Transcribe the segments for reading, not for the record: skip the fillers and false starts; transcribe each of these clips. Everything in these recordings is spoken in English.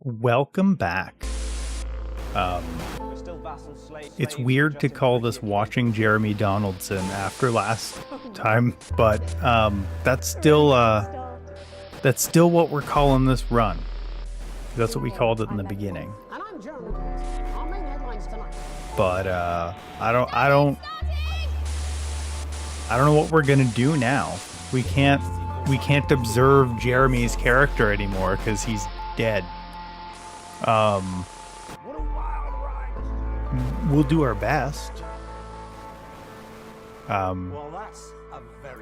Welcome back. It's weird to call this watching Jeremy Donaldson after last time, but that's still what we're calling this run. That's what we called it in the beginning. But I don't know what we're gonna do now. We can't observe Jeremy's character anymore because he's dead. We'll do our best.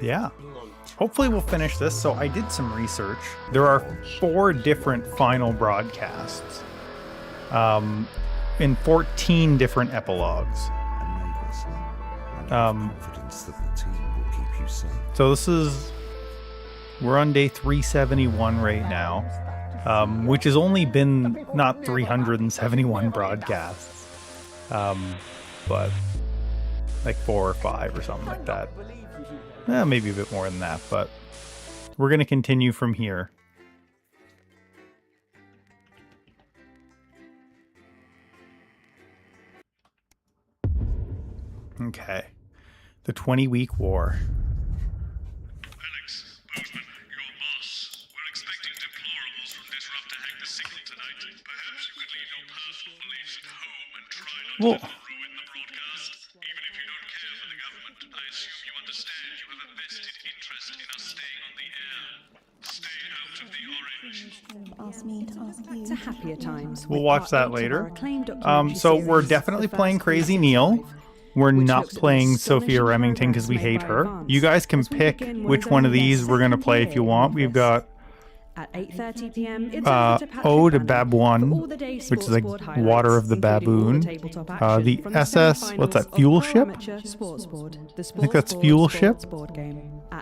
Yeah. Hopefully we'll finish this. So I did some research. There are 4 different final broadcasts. In 14 different epilogues. So we're on day 371 right now. Which has only been not 371 broadcasts. But like 4 or 5 or something like that. Maybe a bit more than that, but we're going to continue from here. Okay. The 20-week war. Alex, Bozeman, your boss. We're expecting deplorables from Disrupt to hack the signal tonight. Perhaps you could leave your personal beliefs at home and try not to ruin the broadcast. Even if you don't care for the government, I assume you understand you have a vested interest in us staying on the air. Stay out of the orange. Ask me to ask you. To happier times. We'll watch that later. So we're definitely playing Crazy Neil. We're not playing Sophia Remington because we hate her. You guys can pick which one of these we're going to play if you want. We've got at 8:30 p.m. Ode to Babwan, which is like Water of the Baboon. The SS, what's that, Fuel Ship? I think that's Fuel Ship.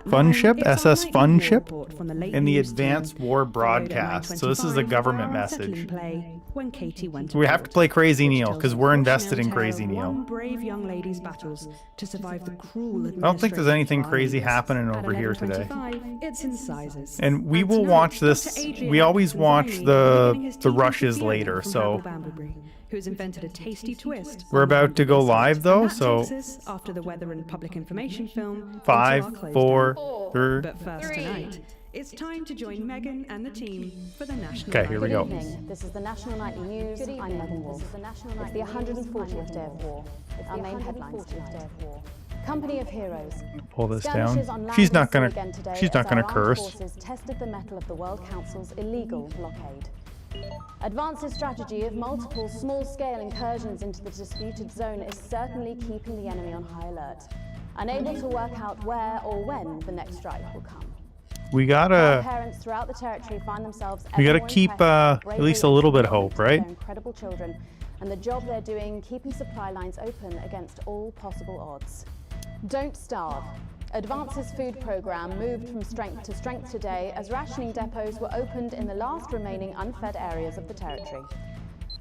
Fun Ship, SS Fun Ship. And the Advanced War Broadcast. So this is a government message. So we have to play Crazy Neil because we're invested in Crazy Neil. I don't think there's anything crazy happening over here today. And we will watch this. We always watch the rushes later, so who's invented a tasty twist. We're about to go live though, so after the weather and public information film 5, 4, 3. But first tonight, it's time to join Megan and the team for the National Okay, here we go. This is the National Nightly News. I'm Megan Wolf. It's the 140th day of war. Our main headlines tonight. Company of Heroes. Pull this down. She's not gonna curse. Forces tested the mettle of the World Council's illegal blockade. Advance's strategy of multiple small-scale incursions into the disputed zone is certainly keeping the enemy on high alert, unable to work out where or when the next strike will come. We gotta. Parents throughout the territory find themselves. We gotta keep at least a little bit of hope, right? Incredible children, and the job they're doing keeping supply lines open against all possible odds. Don't starve. Advance's food program moved from strength to strength today as rationing depots were opened in the last remaining unfed areas of the territory.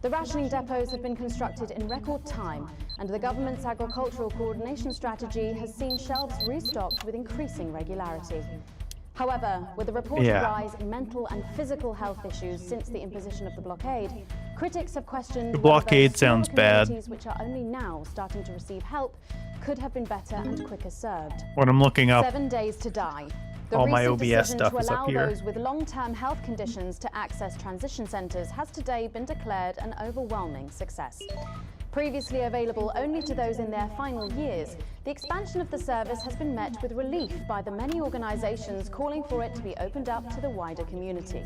The rationing depots have been constructed in record time, and the government's agricultural coordination strategy has seen shelves restocked with increasing regularity. However, with a reported rise in mental and physical health issues since the imposition of the blockade, critics have questioned the blockade sounds bad. Which are only now starting to receive help could have been better and quicker served. What I'm looking up. 7 days to die. All my OBS stuff is up here. Those with long-term health conditions to access transition centres has today been declared an overwhelming success. Previously available only to those in their final years, the expansion of the service has been met with relief by the many organisations calling for it to be opened up to the wider community.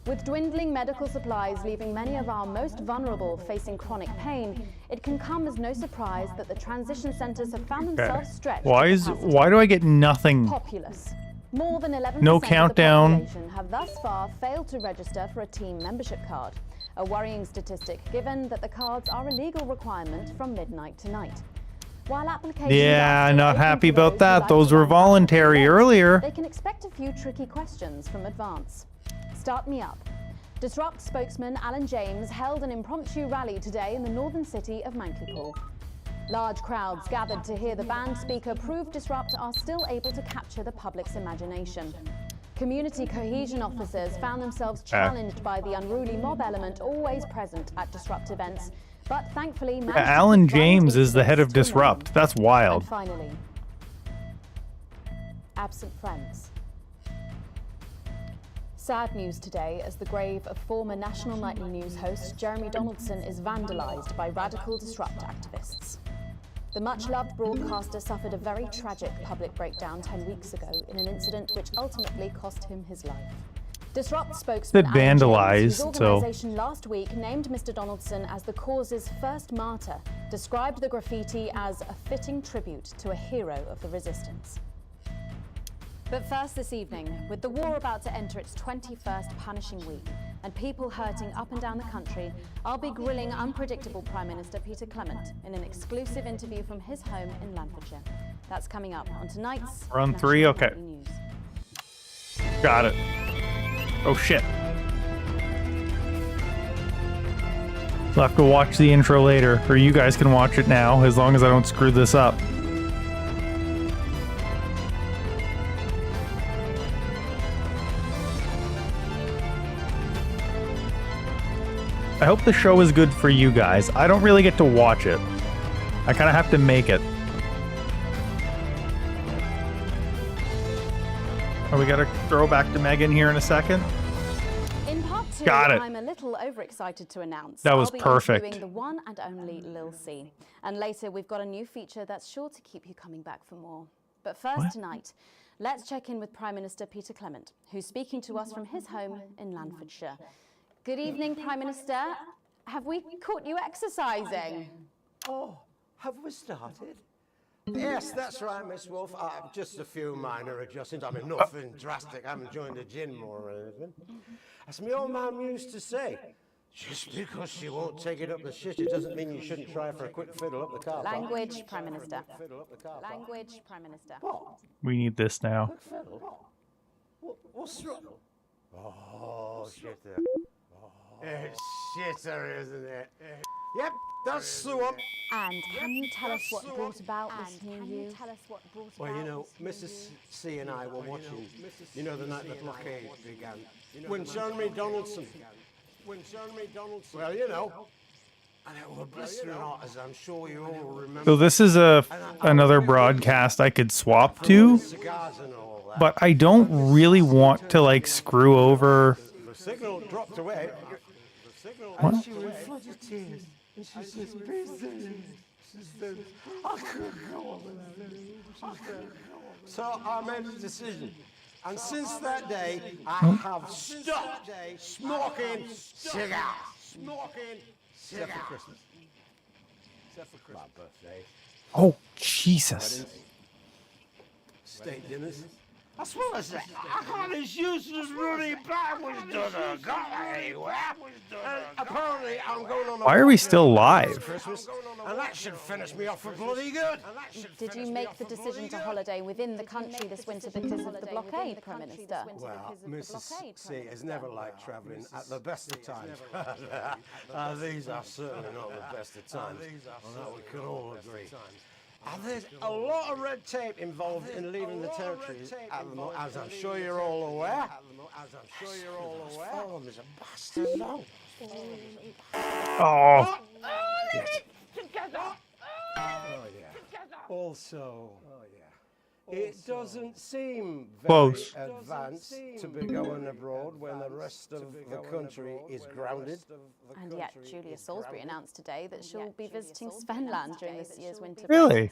With dwindling medical supplies leaving many of our most vulnerable facing chronic pain, it can come as no surprise that the transition centres have found themselves stretched. Why do I get nothing? Populous. More than 11% no countdown. of the population have thus far failed to register for a team membership card. A worrying statistic given that the cards are a legal requirement from midnight tonight. While applications not happy about that. Those were voluntary earlier. They can expect a few tricky questions from Advance. Start me up. Disrupt spokesman Alan James held an impromptu rally today in the northern city of Mankipool. Large crowds gathered to hear the band speaker prove Disrupt are still able to capture the public's imagination. Community cohesion officers found themselves challenged by the unruly mob element always present at Disrupt events, but thankfully managed to Alan keep violent James is the head of incidents to a minimum. Disrupt. That's wild. And finally, absent friends. Sad news today as the grave of former National Nightly News host Jeremy Donaldson is vandalised by radical Disrupt activists. The much-loved broadcaster suffered a very tragic public breakdown 10 weeks ago in an incident which ultimately cost him his life. Disrupt spokesman That Alan James, vandalised, whose so- organisation last week named Mr. Donaldson as the cause's first martyr, described the graffiti as a fitting tribute to a hero of the resistance. But first this evening, with the war about to enter its 21st punishing week and people hurting up and down the country, I'll be grilling unpredictable Prime Minister Peter Clement in an exclusive interview from his home in Lancashire. That's coming up on tonight's We're on National 3, okay. Nightly News. Got it. Oh shit. We'll have to watch the intro later, or you guys can watch it now, as long as I don't screw this up. I hope the show is good for you guys. I don't really get to watch it. I kind of have to make it. Oh, we got to throw back to Megan here in a second. In part 2, Got it. I'm a little overexcited to announce That was I'll be perfect. interviewing the one and only Lil C. And later we've got a new feature that's sure to keep you coming back for more. But first tonight, let's check in with Prime Minister Peter Clement, who's speaking to us from his home in Lancashire. Good evening, Prime Minister. Have we caught you exercising? Oh, have we started? Yes, that's right, Miss Wolf. Just a few minor adjustments. I mean, nothing drastic. I haven't joined the gym or anything. As my old man used to say, just because she won't take it up the shit, it doesn't mean you shouldn't try for a quick fiddle up the car park. Language, Prime Minister. Fiddle up the car park. Language, Prime Minister. What? We need this now. Quick fiddle? What's wrong? Oh, shitter. It's shitter, isn't it? Yep, that's the one. And can you tell us what brought about this new you? Well, you know, Mrs. C and I were watching, you know, the night the blockade began. When Jeremy Donaldson. Well, you know. And it was blistering hot, as I'm sure you all remember. So this is another broadcast I could swap to, Cigars and all that. but I don't really want to like screw over. The signal dropped away. What? And she was in floods of tears. And she says, she said, I couldn't go on with that. So I made a decision. And since that day, I have stopped smoking cigars. Except for Christmas. My birthday. Oh Jesus! State dinners. I suppose that I can't as useless running backwards to the got anywhere. Apparently, I'm going on. Why are we still live? Christmas, and that should finish me off for bloody good. Did you make the decision to holiday within the country this winter because of the blockade, Prime Minister? Well, Mrs. C has never liked travelling at the best of times. These are certainly not the best of times. Although we can all agree. And there's a lot of red tape involved in leaving the territories, as I'm sure you're all aware. Forum is a bastard long. Oh, Also, it doesn't seem very Close. advanced to be going abroad when the rest of the country is grounded. And yet, Julia Salisbury announced today that she'll be visiting Svenland during this year's winter break. Really?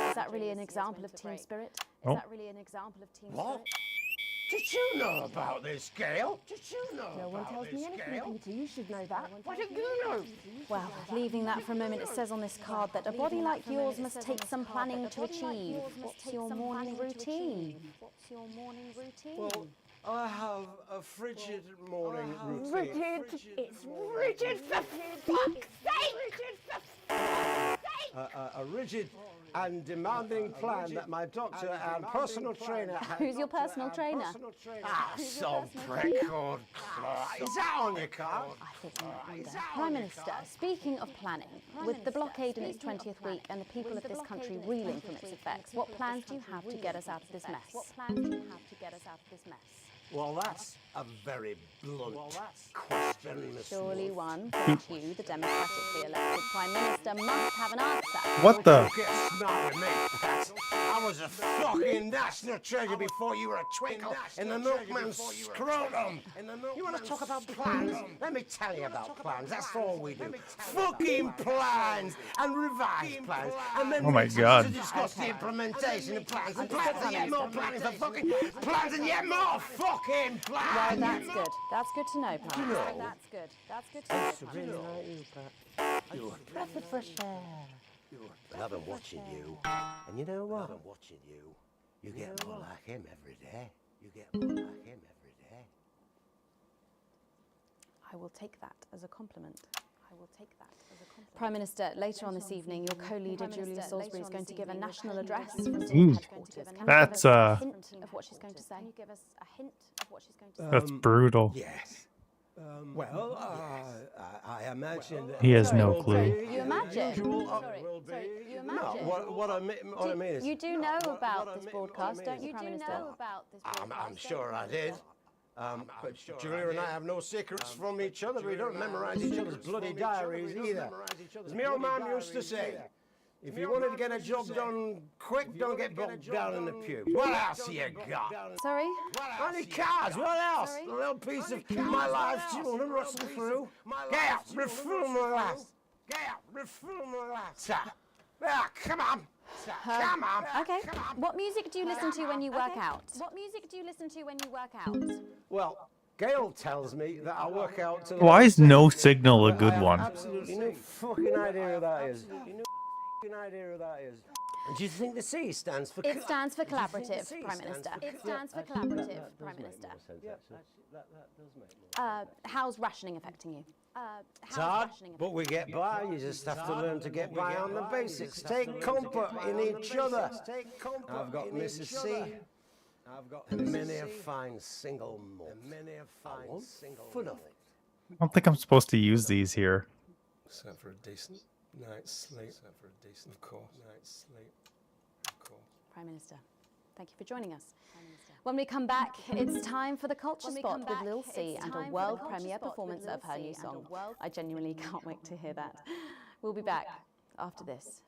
Is that really an example of team spirit? Is Oh. that really an example of team What? spirit? Did you know about this, Gail? Did you know No one tells me anything, Peter. You should know that. Why didn't you know? Well, leaving that for a moment, it says on this card that a body like yours must take some planning to achieve. What's your morning routine? What's your morning routine? Well, I have a frigid morning routine. Rigid. It's rigid for fuck's sake. A rigid and demanding plan that my doctor and personal trainer had. Who's your personal trainer? Some prick called Clark. Is that on your card? I think you might wonder. Prime Minister, speaking of planning, with the blockade in its 20th week and the people of this country reeling from its effects, what plans do you have to get us out of this mess? What plans do you have to get us out of this mess? Well, that's a very blunt question, Miss Surely Wolf. one that you, the democratically elected Prime Minister, must have an answer. What the? Get smart with me, Pat. I was a fucking national treasure before you were a twinkle in the milkman's scrotum. You want to talk about plans? Let me tell you about plans. That's all we do. Fucking plans and revised plans. And then Oh my God. to discuss the implementation of plans and plans and yet more plans and fucking plans and yet more fucking plans. Well, that's good. That's good to know, Prime Minister. know? That's good. That's good to know. Really like you, Pat. You're a breath of fresh air. But I've been watching you, and you know what? I've been watching you. You get more like him every day. You get more like him every day. I will take that as a compliment. I will take that as a compliment. Prime Minister, later on this evening, your co-leader Julia Salisbury is going to give a national address from state headquarters. Can you That's, give us a hint of what she's going to say? Can you give us a hint of what she's going to say? That's brutal. Yes. Well, I imagine that He has no clue. You imagine? Sorry, you no, imagine? what I mean is... You do know about this broadcast, don't you, Prime Minister? You do know about this broadcast. I'm sure I did. But Julia and I have no secrets from each other. We don't memorize each other's bloody diaries either. As my old man used to say, if you wanted to get a job done quick, don't get bogged down in the pew. What else you got? Sorry? Only cards, what else? A little piece of my life do you want to rustle through? Get out, refill my last. Get out, refill my last. Ah, come on. Come on. Okay. What music do you listen to when you work out? What music do you listen to when you work out? Well, Gail tells me that I work out to the... Why is no signal a good one? Absolutely no fucking idea who that is. And do you think the C stands for... It stands for collaborative, Prime Minister. It stands for collaborative, Prime Minister. That does make more. How's rationing affecting you? It's hard, but we get by. You just have to learn to get by on the basics. Take comfort in each other. I've got Mrs. C. And many a fine single month. I want for nothing. I don't think I'm supposed to use these here. Except for a decent night's sleep. Except for a decent, of course, night's sleep. Of course. Prime Minister, thank you for joining us. When we come back, it's time for the Culture Spot with Lil C and a world premiere performance of her new song. I genuinely can't wait to hear that. We'll be back after this.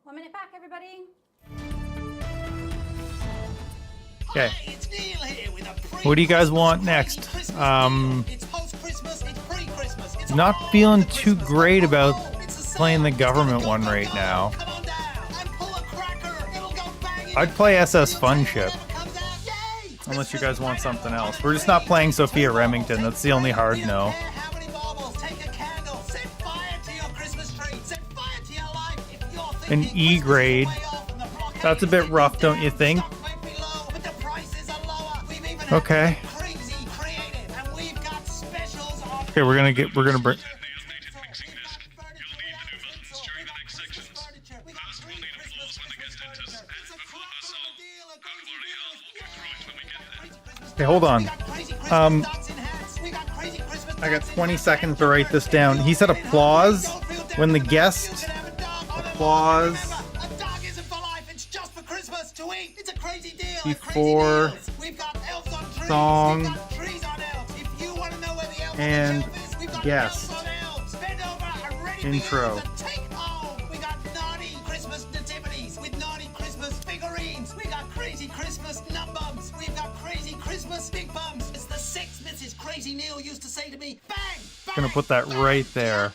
1 minute back, everybody. Okay. What do you guys want next? Not feeling too great about playing the government one right now. I'd play SS Fun Ship. Unless you guys want something else. We're just not playing Sophia Remington. That's the only hard no. An E grade. That's a bit rough, don't you think? Okay. Okay, we're gonna bring. Okay, hold on. I got 20 seconds to write this down. He said applause when the guest applause before song and guest intro. We got naughty Christmas nativities with naughty Christmas figurines. We got crazy Christmas nut bums. We've got crazy Christmas big bums. It's the 6th Mrs. Crazy Neil used to say to me, bang, bang. Gonna put that right there.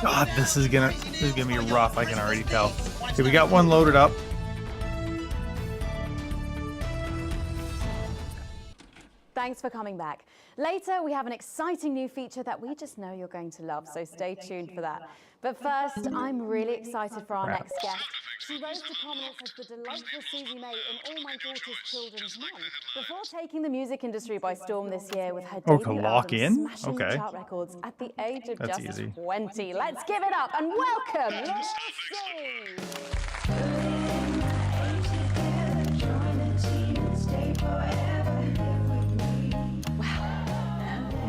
God, this is gonna be rough. I can already tell. Okay, we got one loaded up. Thanks for coming back. Later, we have an exciting new feature that we just know you're going to love, so stay tuned for that. But first, I'm really excited for our next guest. She rose to prominence as the delightful Susie May in All My Daughter's Children's Men, before taking the music industry by storm this year with her debut album smashing the chart records at the age of That's just easy. 20. Let's give it up and welcome Lucy!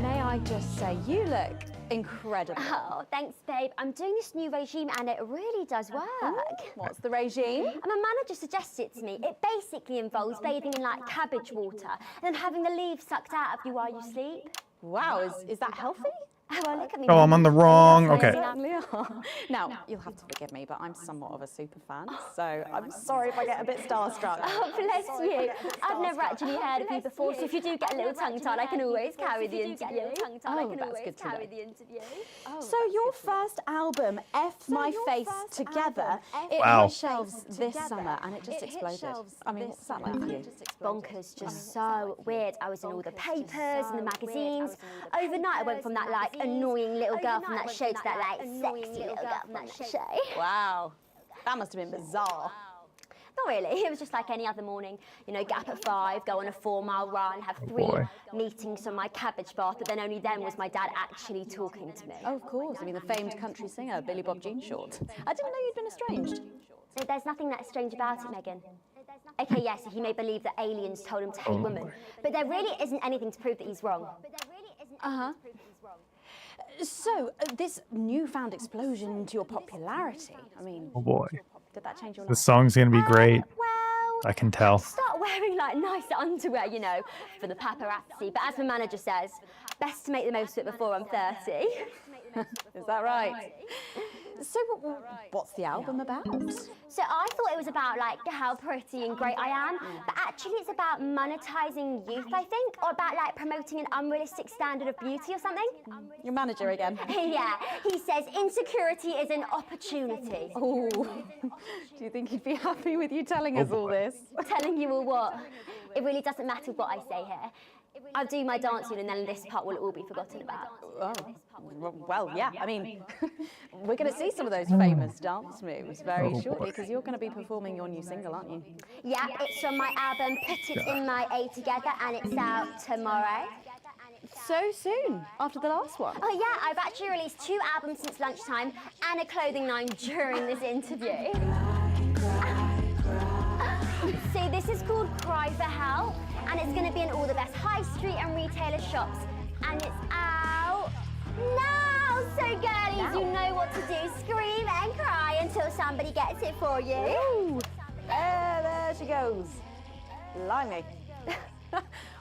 May I just say, you look incredible. Oh, thanks, babe. I'm doing this new regime and it really does work. What's the regime? And my manager suggested it to me. It basically involves bathing in like cabbage water and then having the leaves sucked out of you while you sleep. Wow, is that healthy? Well, look at me. Oh, I'm on the wrong. Okay. Certainly are. Now, you'll have to forgive me, but I'm somewhat of a super fan, so I'm sorry if I get a bit starstruck. Oh, bless you. I've never actually heard of you before, so if you do get a little tongue-tied, I can always carry the interview. Oh, that's good to know. Oh, So your first album, F My Face Together, it Wow. hit shelves this summer and it just exploded. I mean, what's that like for you? bonkers, just so weird. I was in all the papers and the magazines. Overnight, I went from that like annoying little girl from that show to that like sexy little girl from that show. Wow, that must have been bizarre. Not really. It was just like any other morning. You know, get up at 5, go on a 4-mile run, have 3 boy. meetings on my cabbage bath, but then only then was my dad actually talking to me. Oh, of course. I mean, the famed country singer, Billy Bob Jean Short. I didn't know you'd been estranged. There's nothing that strange about it, Megan. Okay, yes, he may believe that aliens told him to hate women, but there really isn't anything to prove that he's wrong. Uh-huh. So, this newfound explosion into your popularity, I mean, Oh boy. did that change your The life? song's gonna be great. Well, I can tell. start wearing like nice underwear, you know, for the paparazzi. But as my manager says, best to make the most of it before I'm 30. Is that right? So, what's the album about? So I thought it was about like how pretty and great I am, but actually it's about monetizing youth, I think, or about like promoting an unrealistic standard of beauty or something. Your manager again. Yeah, he says insecurity is an opportunity. Oh, do you think he'd be happy with you telling us all this? Telling you all what? It really doesn't matter what I say here. I'll do my dancing and then this part will all be forgotten about. Oh, well, yeah, I mean, we're going to see some of those famous dance moves very shortly because you're going to be performing your new single, aren't you? Yeah, it's from my album Put It In My A Together and it's out tomorrow. So soon, after the last one. Oh yeah, I've actually released 2 albums since lunchtime and a clothing line during this interview. See, this is called Cry for Help and it's going to be in all the best high street and retailer shops and it's out now. So girlies, you know what to do. Scream and cry until somebody gets it for you. Ooh, there she goes. Blimey.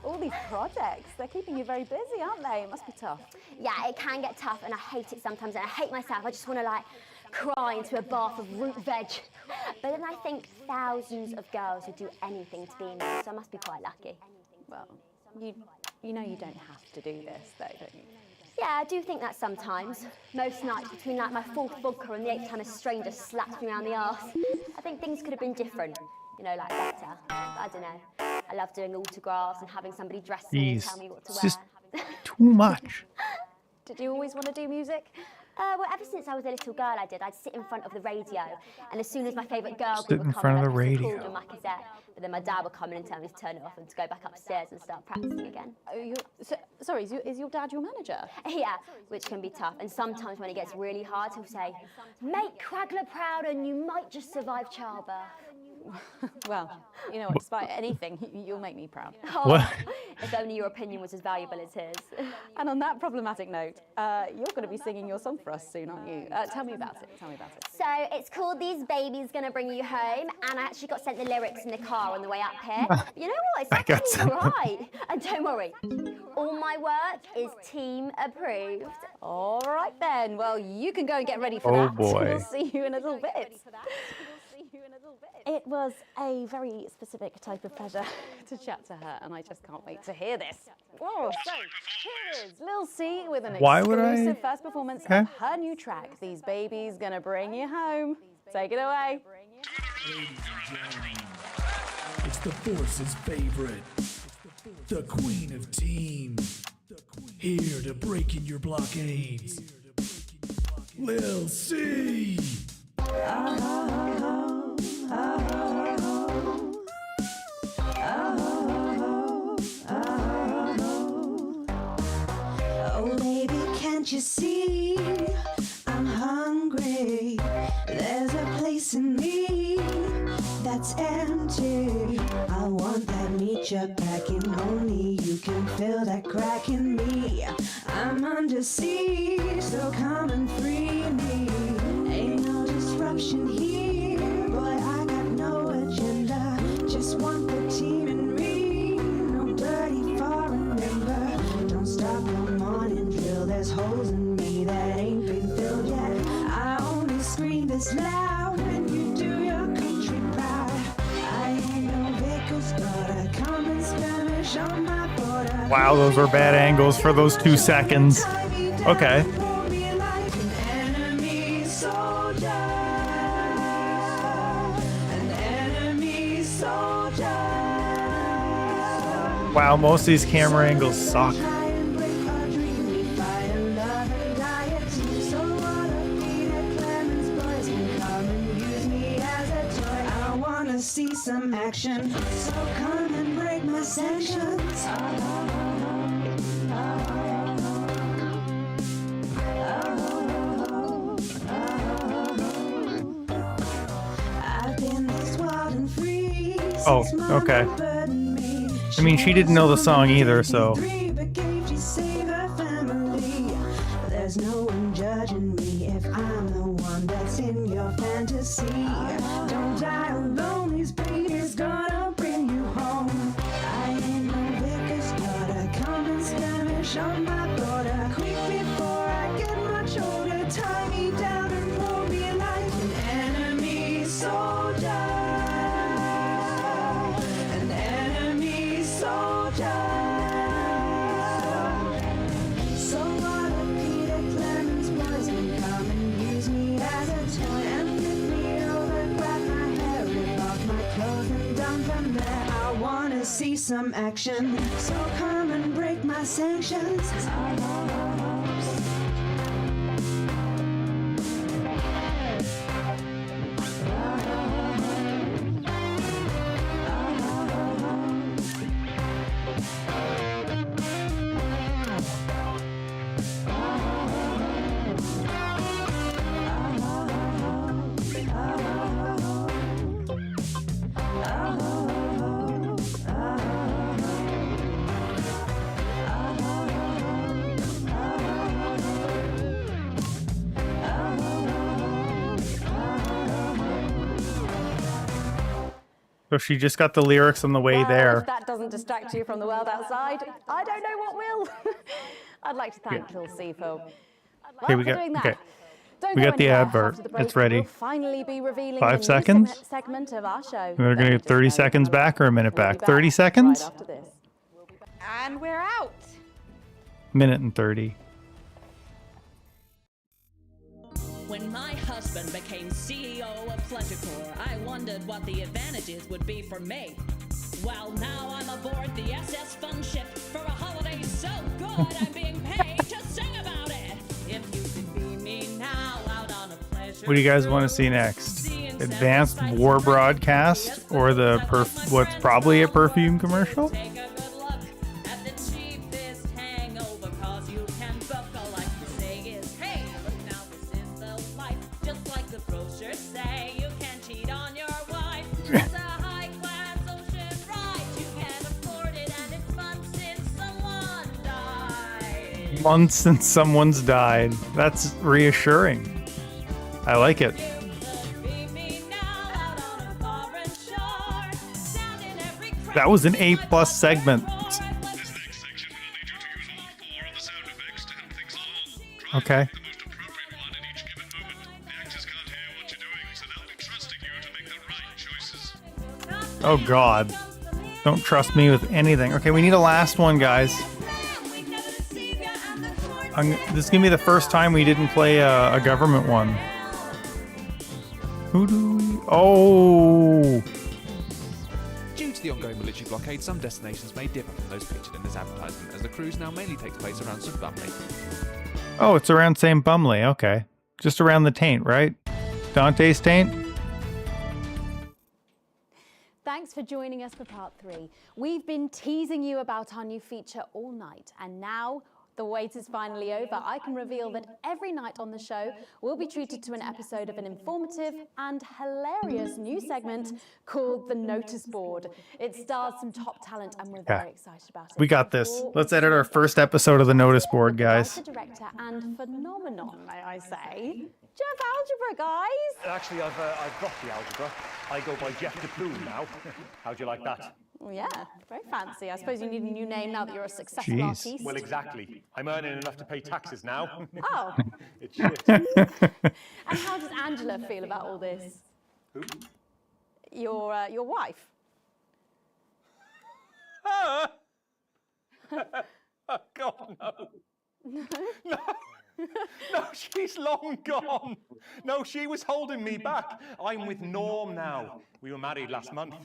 All these projects, they're keeping you very busy, aren't they? It must be tough. Yeah, it can get tough and I hate it sometimes and I hate myself. I just want to like cry into a bath of root veg. But then I think thousands of girls would do anything to be in there, so I must be quite lucky. Well, you know you don't have to do this, though, don't you? Yeah, I do think that sometimes. Most nights between like my 4th vodka and the 8th time a stranger slaps me around the arse. I think things could have been different, you know, like better. But I don't know. I love doing autographs and having somebody dress me and Jeez. tell me what to It's wear. just too much. Did you always want to do music? Well, ever since I was a little girl, I did. I'd sit in front of the radio, and as soon as my favourite girl Sit group in would come front in, of the I'd radio. record on my cassette. But then my dad would come in and tell me to turn it off and to go back upstairs and start practicing again. Oh, sorry, is your dad your manager? Yeah, which can be tough. And sometimes when it gets really hard, he'll say, "Make Quagler proud, and you might just survive childbirth." Well, you know what, despite anything, you'll make me proud. Oh, What? if only your opinion was as valuable as his. And on that problematic note, you're going to be singing your song for us soon, aren't you? Tell me about it. So it's called These Babies Gonna Bring You Home, and I actually got sent the lyrics in the car on the way up here. You know what? It's I got actually sent them. right. And don't worry, all my work is team approved. All right then. Well, you can go and get ready for Oh, that. boy. We'll see you in a little bit. It was a very specific type of pleasure to chat to her, and I just can't wait to hear this. Oh, so here is Lil C with an Why would I- exclusive first performance Okay. of her new track, These Babies Gonna Bring You Home. Take it away. It's the Force's favorite, the Queen of Teen, here to break in your blockades. Lil C. Oh, baby, can't you see I'm hungry? There's a place in me that that's empty. I want that meet-you back in, only you can fill that crack in me. I'm under siege, so come and free me. Ain't no disruption here, boy, I got no agenda. Just want the team and me, no dirty foreign member. Don't stop no morning drill, there's holes in me that ain't been filled yet. I only scream this loud when you do your country proud. I ain't no vicar's daughter, common Spanish on my border. Wow, those were bad angles for those 2 seconds. Okay. Wow, most of these camera angles suck. See some action, so come and break my sanctions. I've been this wild and free. Oh, okay. I mean, she didn't know the song either, so. There's no one judging me if I'm the one that's in your fantasy. Don't die alone, his baby's gonna bring you home. I ain't no vicar's daughter, common Spanish on my border. Quick before I get much older, tie me down and pull me like an enemy soldier. An enemy soldier. So what if Peter Clemens was gonna come and use me as a toy and flip me over, grab my hair, rip off my clothes and dump them there? I wanna see some action, so come and break my sanctions. So she just got the lyrics on the way there. If that doesn't distract you from the world outside, I don't know what will. I'd like to thank Lil C for Okay, we got doing that. okay. Don't We go got the anywhere. advert. After the break, It's ready. We'll finally be revealing 5 the new seconds? segment of our show. We're gonna get 30 seconds back or a minute back. 30 seconds? Right after this. And we're out. Minute and 30. When my husband became CEO of Pleasurecore, I wondered what the advantages would be for me. Well, now I'm aboard the SS Fun Ship for a holiday so good I'm being paid to sing about it. If you could be me now out on a pleasure. What do you guys want to see next? Advanced war broadcast or the what's probably a perfume commercial? Take a good look at the cheapest hangover, cause you can book. All I can say is, hey, look now, this is the life. Just like the brochures say, you can't cheat on your wife. It's a high-class ocean ride. You can't afford it, and it's months since someone died. Months since someone's died. That's reassuring. I like it. That was an A+ segment. This next section will need you to use all 4 of the sound effects to help things along. Okay. The most appropriate one in each given moment. The actors can't hear what you're doing, so they'll be trusting you to make the right choices. Oh God. Don't trust me with anything. Okay, we need a last one, guys. This is gonna be the first time we didn't play a government one. Who do we... Oh! Due to the ongoing military blockade, some destinations may differ from those pictured in this advertisement, as the cruise now mainly takes place around St. Bumley. Oh, it's around St. Bumley. Okay. Just around the taint, right? Dante's taint? Thanks for joining us for part 3. We've been teasing you about our new feature all night, and now The wait is finally over. I can reveal that every night on the show, we'll be treated to an episode of an informative and hilarious new segment called The Notice Board. It stars some top talent, and we're very excited about it. We got this. Let's edit our first episode of The Notice Board, guys. Writer, director, and phenomenon, may I say. Jeff Algebra, guys. Actually, I've dropped the algebra. I go by Jeff DePlume now. How'd you like that? Well, yeah, very fancy. I suppose you need a new name now that you're a successful artiste. Well, exactly. I'm earning enough to pay taxes now. Oh. It's shit. And how does Angela feel about all this? Who? Your wife. Oh, God, no. No. No, she's long gone. No, she was holding me back. I'm with Norm now. We were married last month.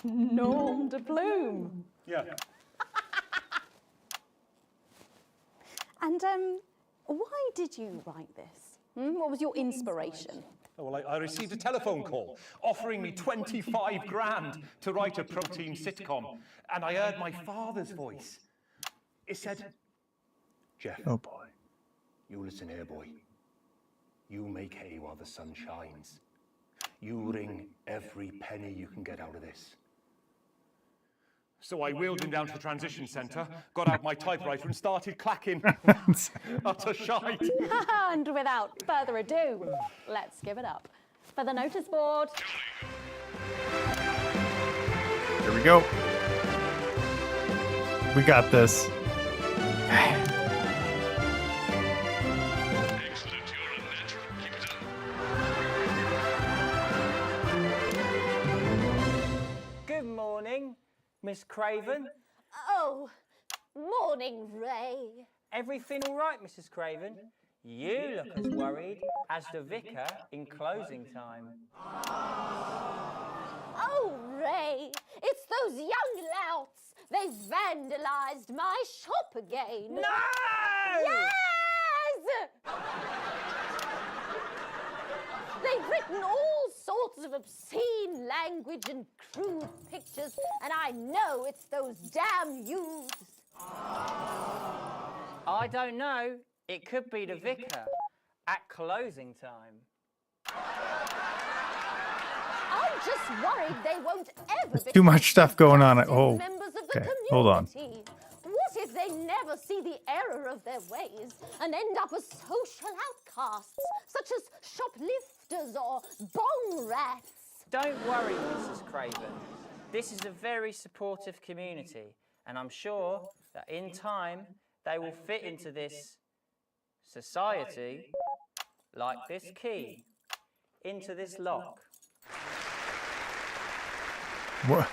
Norm de Plume. Yeah. And why did you write this? What was your inspiration? Oh, well, I received a telephone call offering me 25 grand to write a protein sitcom, and I heard my father's voice. It said, Jeff. Oh, boy. You listen here, boy. You make hay while the sun shines. You wring every penny you can get out of this. So I wheeled him down to the transition centre, got out my typewriter and started clacking. Utter shite. And without further ado, let's give it up for the notice board. Here we go. We got this. Good morning, Miss Craven. Oh, morning, Ray. Everything all right, Mrs. Craven? You look as worried as the vicar in closing time. Oh, Ray, it's those young louts. They've vandalised my shop again. No! Yes! They've written all sorts of obscene language and crude pictures, and I know it's those damn youths. I don't know. It could be the vicar at closing time. I'm just worried they won't ever be Too much stuff going on at home. members of the Okay, community. hold on. What if they never see the error of their ways and end up as social outcasts, such as shoplifters or bong rats? Don't worry, Mrs. Craven. This is a very supportive community, and I'm sure that in time they will fit into this society like this key into this lock. What?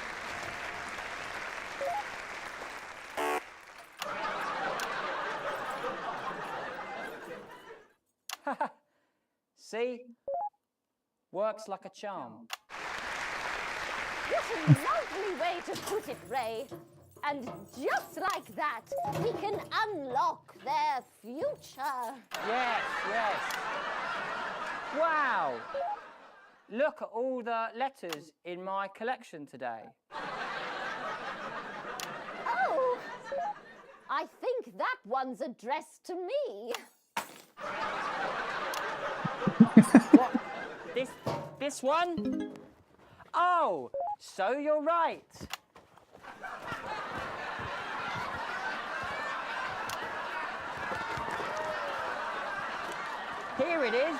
See? Works like a charm. What a lovely way to put it, Ray. And just like that, we can unlock their future. Yes, yes. Wow! Look at all the letters in my collection today. Oh, I think that one's addressed to me. What? This one? Oh, so you're right. Here it is.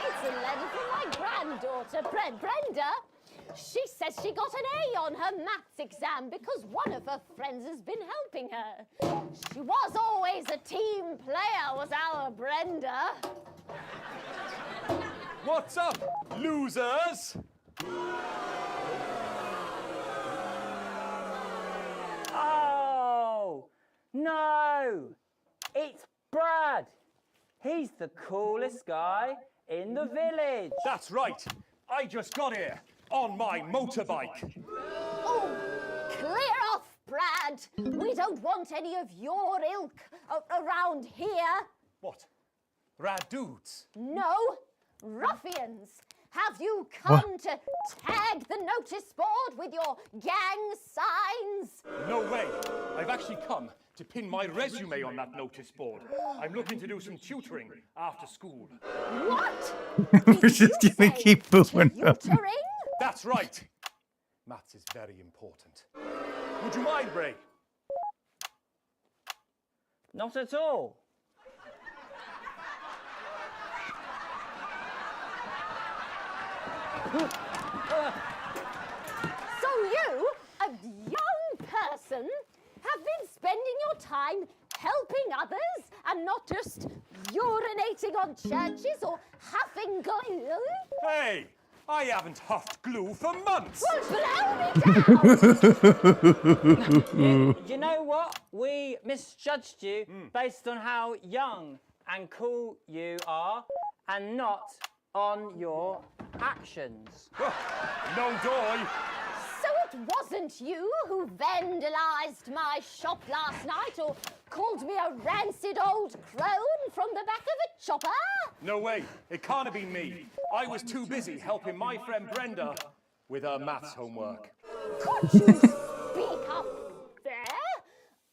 It's a letter from my granddaughter, Brenda. She says she got an A on her maths exam because one of her friends has been helping her. She was always a team player, was our Brenda. What's up, losers? Oh, no. It's Brad. He's the coolest guy in the village. That's right. I just got here on my motorbike. Oh, clear off, Brad. We don't want any of your ilk around here. What? Rad dudes? No, ruffians. Have you come to tag the notice board with your gang signs? No way. I've actually come to pin my resume on that notice board. I'm looking to do some tutoring after school. What? We're just gonna keep moving. Tutoring? That's right. Maths is very important. Would you mind, Ray? Not at all. So you, a young person, have been spending your time helping others and not just urinating on churches or huffing glue? Hey, I haven't huffed glue for months. Well, blow me down! You know what? We misjudged you based on how young and cool you are and not on your actions. No doy. So it wasn't you who vandalised my shop last night or called me a rancid old crone from the back of a chopper? No way. It can't have been me. I was too busy helping my friend Brenda with her maths homework. Could you speak up there?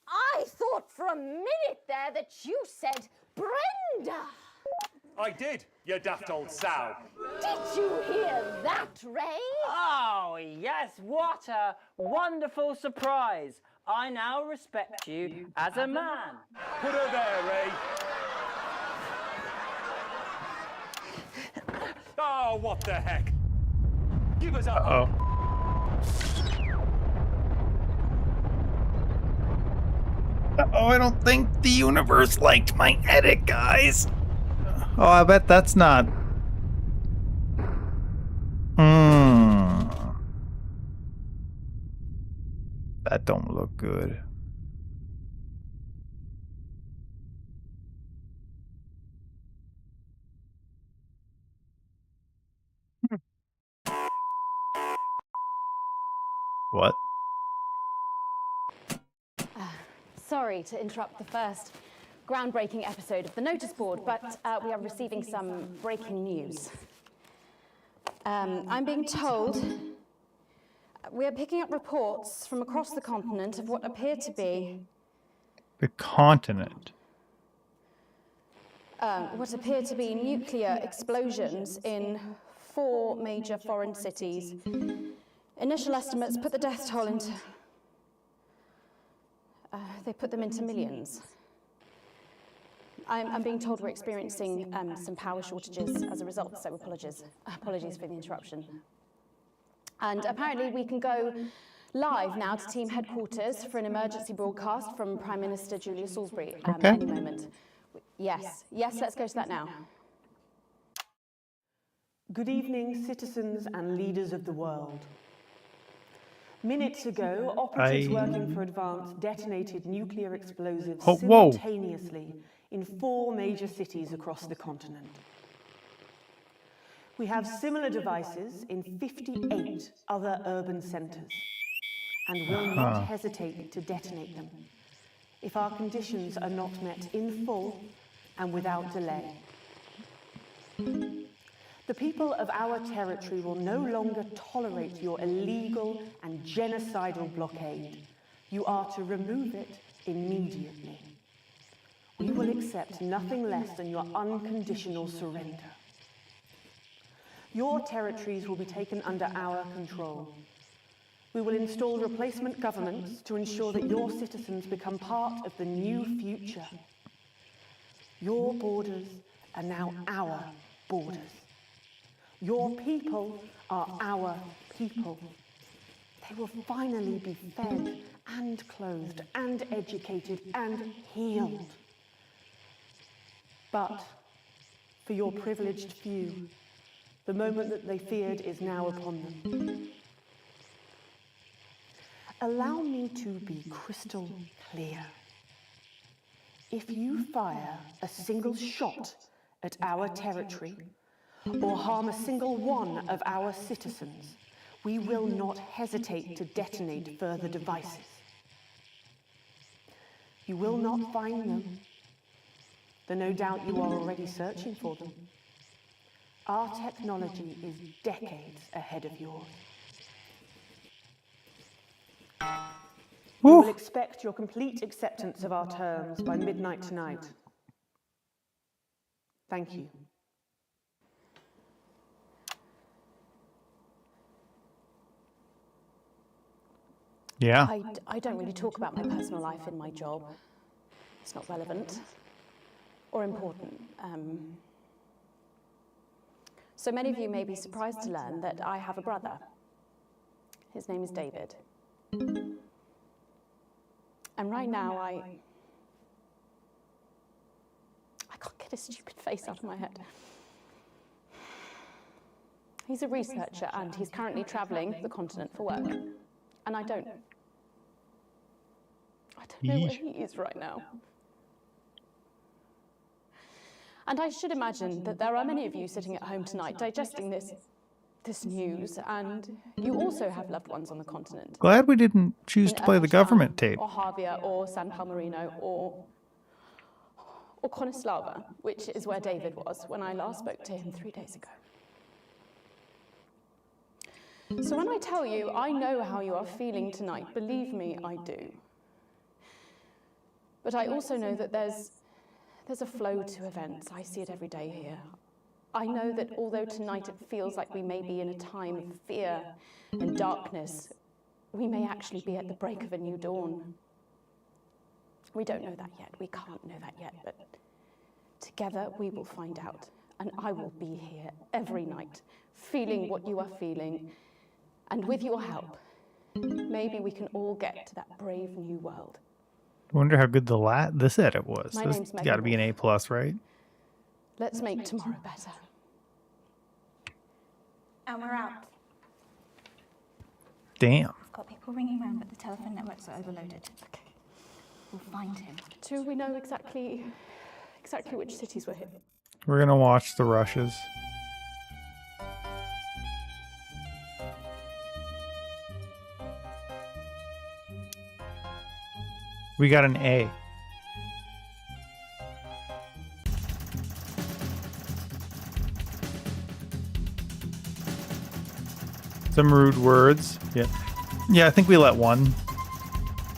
I thought for a minute there that you said Brenda. I did, you daft old sow. Did you hear that, Ray? Oh, yes, what a wonderful surprise. I now respect you as a man. Put her there, Ray. Oh, what the heck? Give us a hug. Oh, I don't think the universe liked my edit, guys. Oh, I bet that's not. That don't look good. What? Sorry to interrupt the first groundbreaking episode of the notice board, but we are receiving some breaking news. I'm being told we are picking up reports from across the continent of what appear to be The continent. nuclear explosions in 4 major foreign cities. Initial estimates put the death toll into... they put them into millions. I'm being told we're experiencing some power shortages as a result, so apologies for the interruption. And apparently we can go live now to team headquarters for an emergency broadcast from Prime Minister Julia Salisbury any moment. Yes, let's go to that now. Good evening, citizens and leaders of the world. Minutes ago, operatives working for Advance detonated nuclear explosives simultaneously in 4 major cities across the continent. We have similar devices in 58 other urban centres and will not hesitate to detonate them if our conditions are not met in full and without delay. The people of our territory will no longer tolerate your illegal and genocidal blockade. You are to remove it immediately. We will accept nothing less than your unconditional surrender. Your territories will be taken under our control. We will install replacement governments to ensure that your citizens become part of the new future. Your borders are now our borders. Your people are our people. They will finally be fed and clothed and educated and healed. But for your privileged few, the moment that they feared is now upon them. Allow me to be crystal clear. If you fire a single shot at our territory, or harm a single one of our citizens, we will not hesitate to detonate further devices. You will not find them, though no doubt you are already searching for them. Our technology is decades ahead of yours. We will expect your complete acceptance of our terms by midnight tonight. Thank you. Yeah. I don't really talk about my personal life in my job. It's not relevant or important. So many of you may be surprised to learn that I have a brother. His name is David. And right now, I can't get his stupid face out of my head. He's a researcher and he's currently traveling the continent for work. And I don't know where he is right now. And I should imagine that there are many of you sitting at home tonight digesting this news, and you also have loved ones on the continent. Glad we didn't choose to play the government tape. Or Havia, or San Palmerino, or Konislava, which is where David was when I last spoke to him 3 days ago. So when I tell you I know how you are feeling tonight, believe me, I do. But I also know that there's a flow to events. I see it every day here. I know that although tonight it feels like we may be in a time of fear and darkness, we may actually be at the break of a new dawn. We don't know that yet. We can't know that yet, but together we will find out. And I will be here every night, feeling what you are feeling. And with your help, maybe we can all get to that brave new world. I wonder how good this edit was. My This name's has got to be an A+, right? Let's make tomorrow better. And we're out. Damn. I've got people ringing around, but the telephone networks are overloaded. Okay. We'll find him. Do we know exactly which cities we're in? We're going to watch the rushes. We got an A. Some rude words. Yeah. Yeah, I think we let one.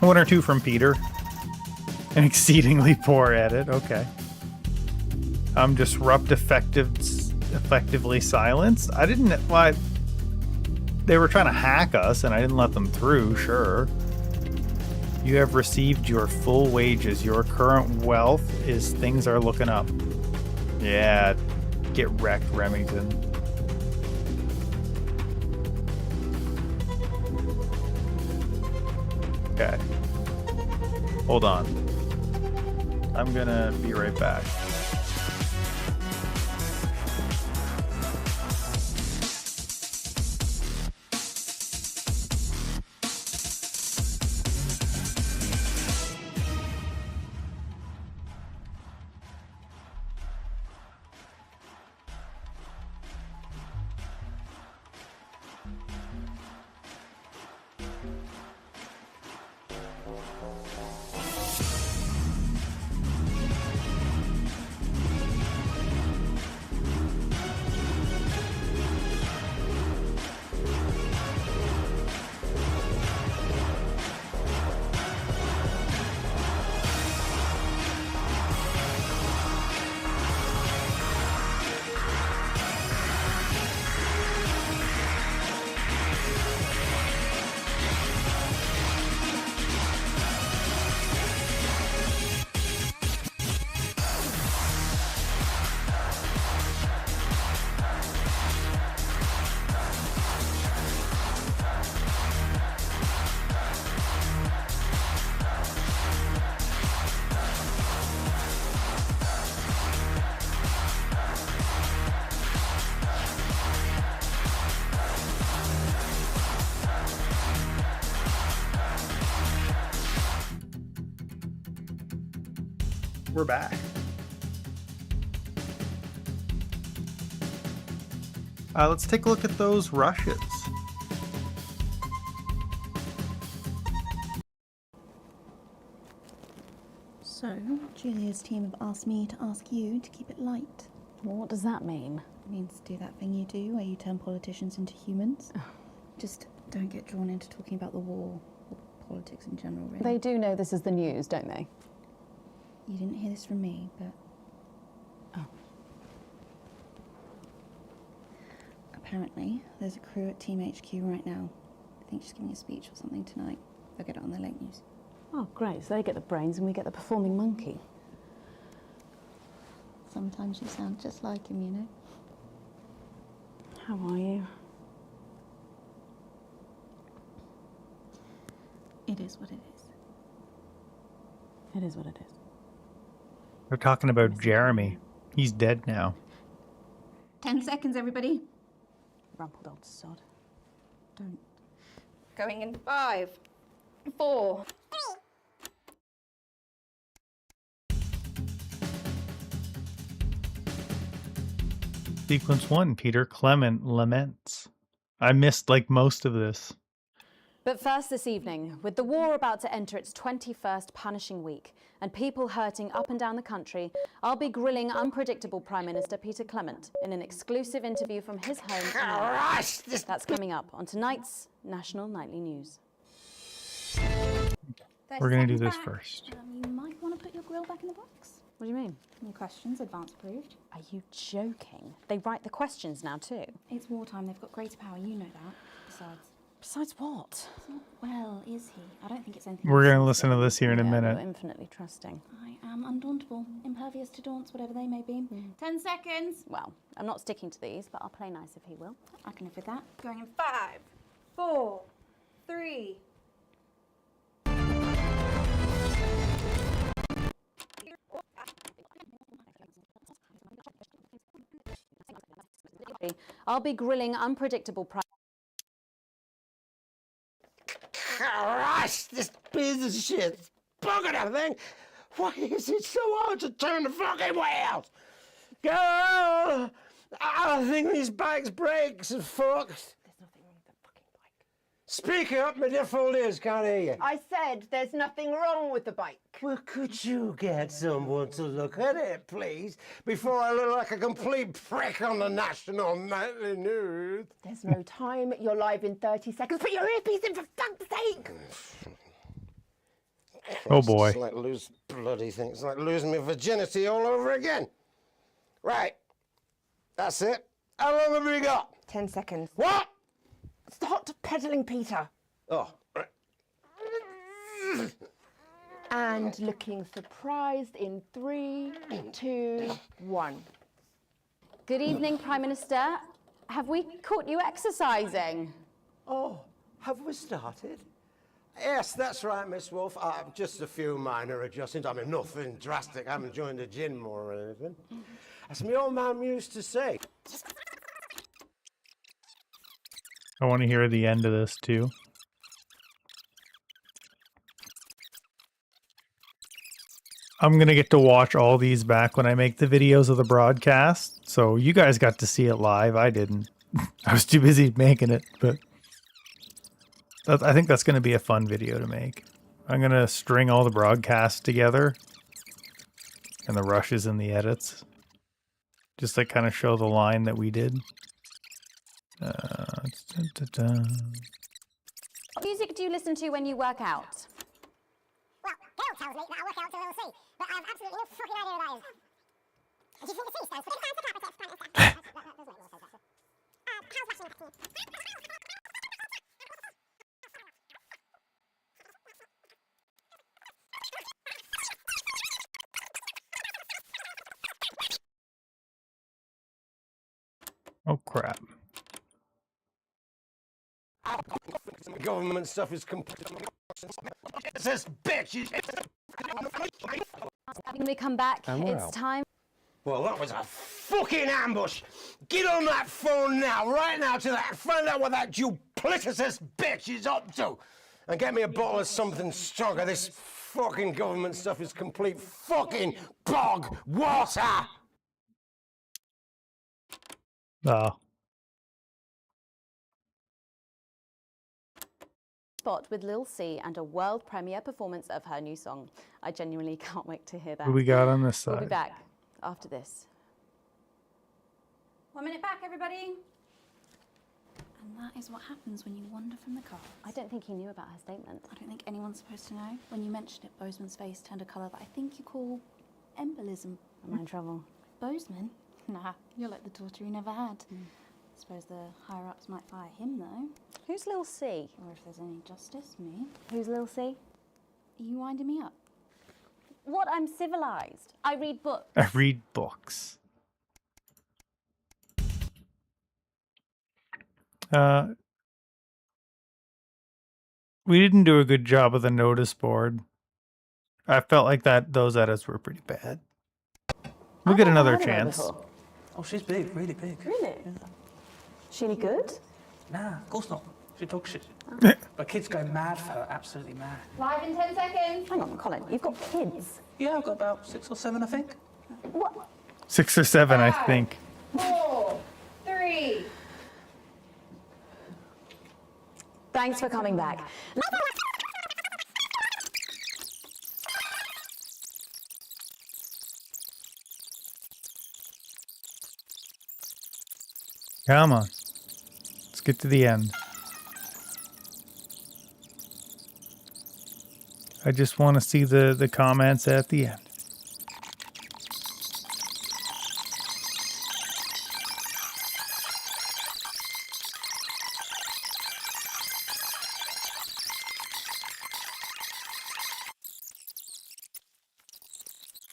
One or two from Peter. An exceedingly poor edit. Okay. Disrupt effectively silenced. I didn't. Why? They were trying to hack us, and I didn't let them through. Sure. You have received your full wages. Your current wealth is things are looking up. Yeah. Get wrecked, Remington. Okay. Hold on. I'm gonna be right back. We're back. Let's take a look at those rushes. So, Julia's team have asked me to ask you to keep it light. What does that mean? means do that thing you do where you turn politicians into humans. Just don't get drawn into talking about the war or politics in general, really. They do know this is the news, don't they? You didn't hear this from me, but... Oh. Apparently, there's a crew at Team HQ right now. I think she's giving a speech or something tonight. They'll get it on the late news. Oh, great. So they get the brains and we get the performing monkey. Sometimes you sound just like him, you know? How are you? It is what it is. It is what it is. They're talking about Jeremy. He's dead now. 10 seconds, everybody. Rumpled old sod. Don't. Going in 5, 4, 3. Sequence 1, Peter Clement laments. I missed like most of this. But first this evening, with the war about to enter its 21st punishing week and people hurting up and down the country, I'll be grilling unpredictable Prime Minister Peter Clement in an exclusive interview from his home. That's coming up on tonight's National Nightly News. We're going to do this first. You might want to put your grill back in the box. What do you mean? Your questions, advance approved. Are you joking? They write the questions now too. It's wartime, they've got greater power, you know that. Besides what? Well, is he? I don't think it's anything. We're going to listen to this here in a minute. You're infinitely trusting. I am undauntable, impervious to daunts, whatever they may be. 10 seconds. Well, I'm not sticking to these, but I'll play nice if he will. I can live with that. Going in 5, 4, 3. I'll be grilling unpredictable Prime. Christ, this piece of shit. Bugger that thing. Why is it so hard to turn the fucking wheels? Girl, I think these bike's brakes are fucked. There's nothing wrong with the fucking bike. Speak up, my dear fool ears can't hear you. I said there's nothing wrong with the bike. Well, could you get someone to look at it, please, before I look like a complete prick on the National Nightly News? There's no time. You're live in 30 seconds. Put your earpiece in, for fuck's sake! Oh boy. It's like lose bloody thing. It's like losing my virginity all over again. Right. That's it. How long have we got? 10 seconds. What? Stop peddling, Peter. Oh, right. And looking surprised in 3, 2, 1. Good evening, Prime Minister. Have we caught you exercising? Oh, have we started? Yes, that's right, Miss Wolf. Just a few minor adjustments. I mean, nothing drastic. I haven't joined the gym or anything. As my old man used to say. I want to hear the end of this too. I'm going to get to watch all these back when I make the videos of the broadcast. So you guys got to see it live. I didn't. I was too busy making it, but I think that's going to be a fun video to make. I'm going to string all the broadcasts together and the rushes and the edits. Just to kind of show the line that we did. What music do you listen to when you work out? Well, Gail tells me that I work out to little C, but I have absolutely no fucking idea what that is. Do you think the C stands for Prime Minister? That doesn't make more sense, actually. How's washing up to you? Oh crap. Government stuff is complete. It's this bitch. When we come back, And we're it's out. time. Well, that was a fucking ambush. Get on that phone now, right now, to that. Find out what that duplicitous bitch is up to. And get me a bottle of something stronger. This fucking government stuff is complete fucking bog water. Oh. Spot with Lil C and a world premiere performance of her new song. I genuinely can't wait to hear that. Who we got on this We'll be side? back after this. 1 minute back, everybody. And that is what happens when you wander from the cards. I don't think he knew about her statement. I don't think anyone's supposed to know. When you mentioned it, Bozeman's face turned a colour that I think you call embolism. Am I in trouble? Bozeman? Nah, you're like the daughter he never had. Suppose the higher-ups might fire him, though. Who's Lil C? Or if there's any justice, me. Who's Lil C? Are you winding me up? What? I'm civilized. I read books. I read books. We didn't do a good job of the notice board. I felt like those edits were pretty bad. We'll get another chance. Oh, she's big, really big. Really? Yeah. She any good? Nah, of course not. She dog shit. But kids go mad for her, absolutely mad. Live in 10 seconds. Hang on, Colin, you've got kids. Yeah, I've got about 6 or 7, I think. What? 6 or 7, I think. 4, 3. Thanks for coming back. Come on. Let's get to the end. I just want to see the comments at the end.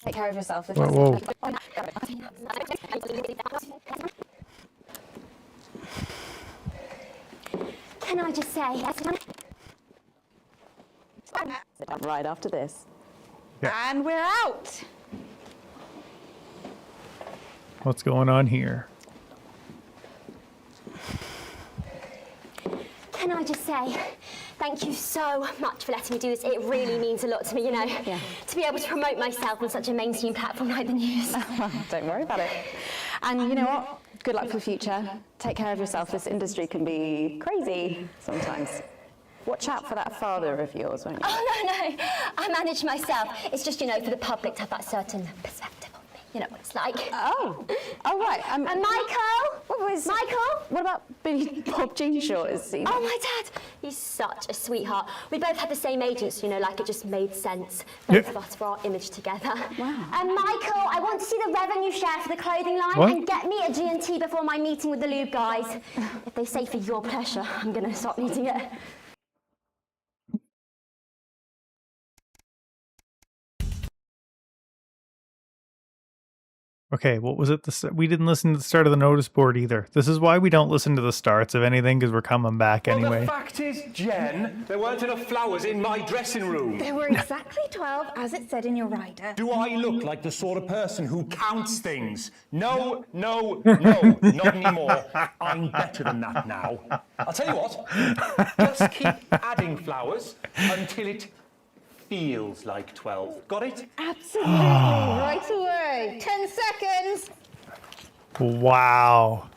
Take care of yourself. Whoa. Can I just say, Right after this. Yeah. And we're out. What's going on here? can I just say, thank you so much for letting me do this. It really means a lot to me, you know, to be able to promote myself on such a mainstream platform like the news. Don't worry about it. And you know what? Good luck for the future. Take care of yourself. This industry can be crazy sometimes. Watch out for that father of yours, won't you? Oh, no, I manage myself. It's just, you know, for the public to have that certain perspective on me. You know what it's like. Oh, right. And Michael? Michael? What about Billy Bob Jean Short? Is he? Oh, my dad. He's such a sweetheart. We both had the same agents, you know, like it just made sense. Both of us for our image together. Wow. And Michael, I want to see the revenue share for the clothing line and get me a G&T before my meeting with the lube guys. If they say for your pleasure, I'm going to stop needing it. Okay, what was it? We didn't listen to the start of the notice board either. This is why we don't listen to the starts of anything, because we're coming back Well, anyway. the fact is, Jen, there weren't enough flowers in my dressing room. There were exactly 12, as it said in your rider. Do I look like the sort of person who counts things? No, no, no, not anymore. I'm better than that now. I'll tell you what, just keep adding flowers until it feels like 12. Got it? Absolutely, right away. 10 seconds. Wow.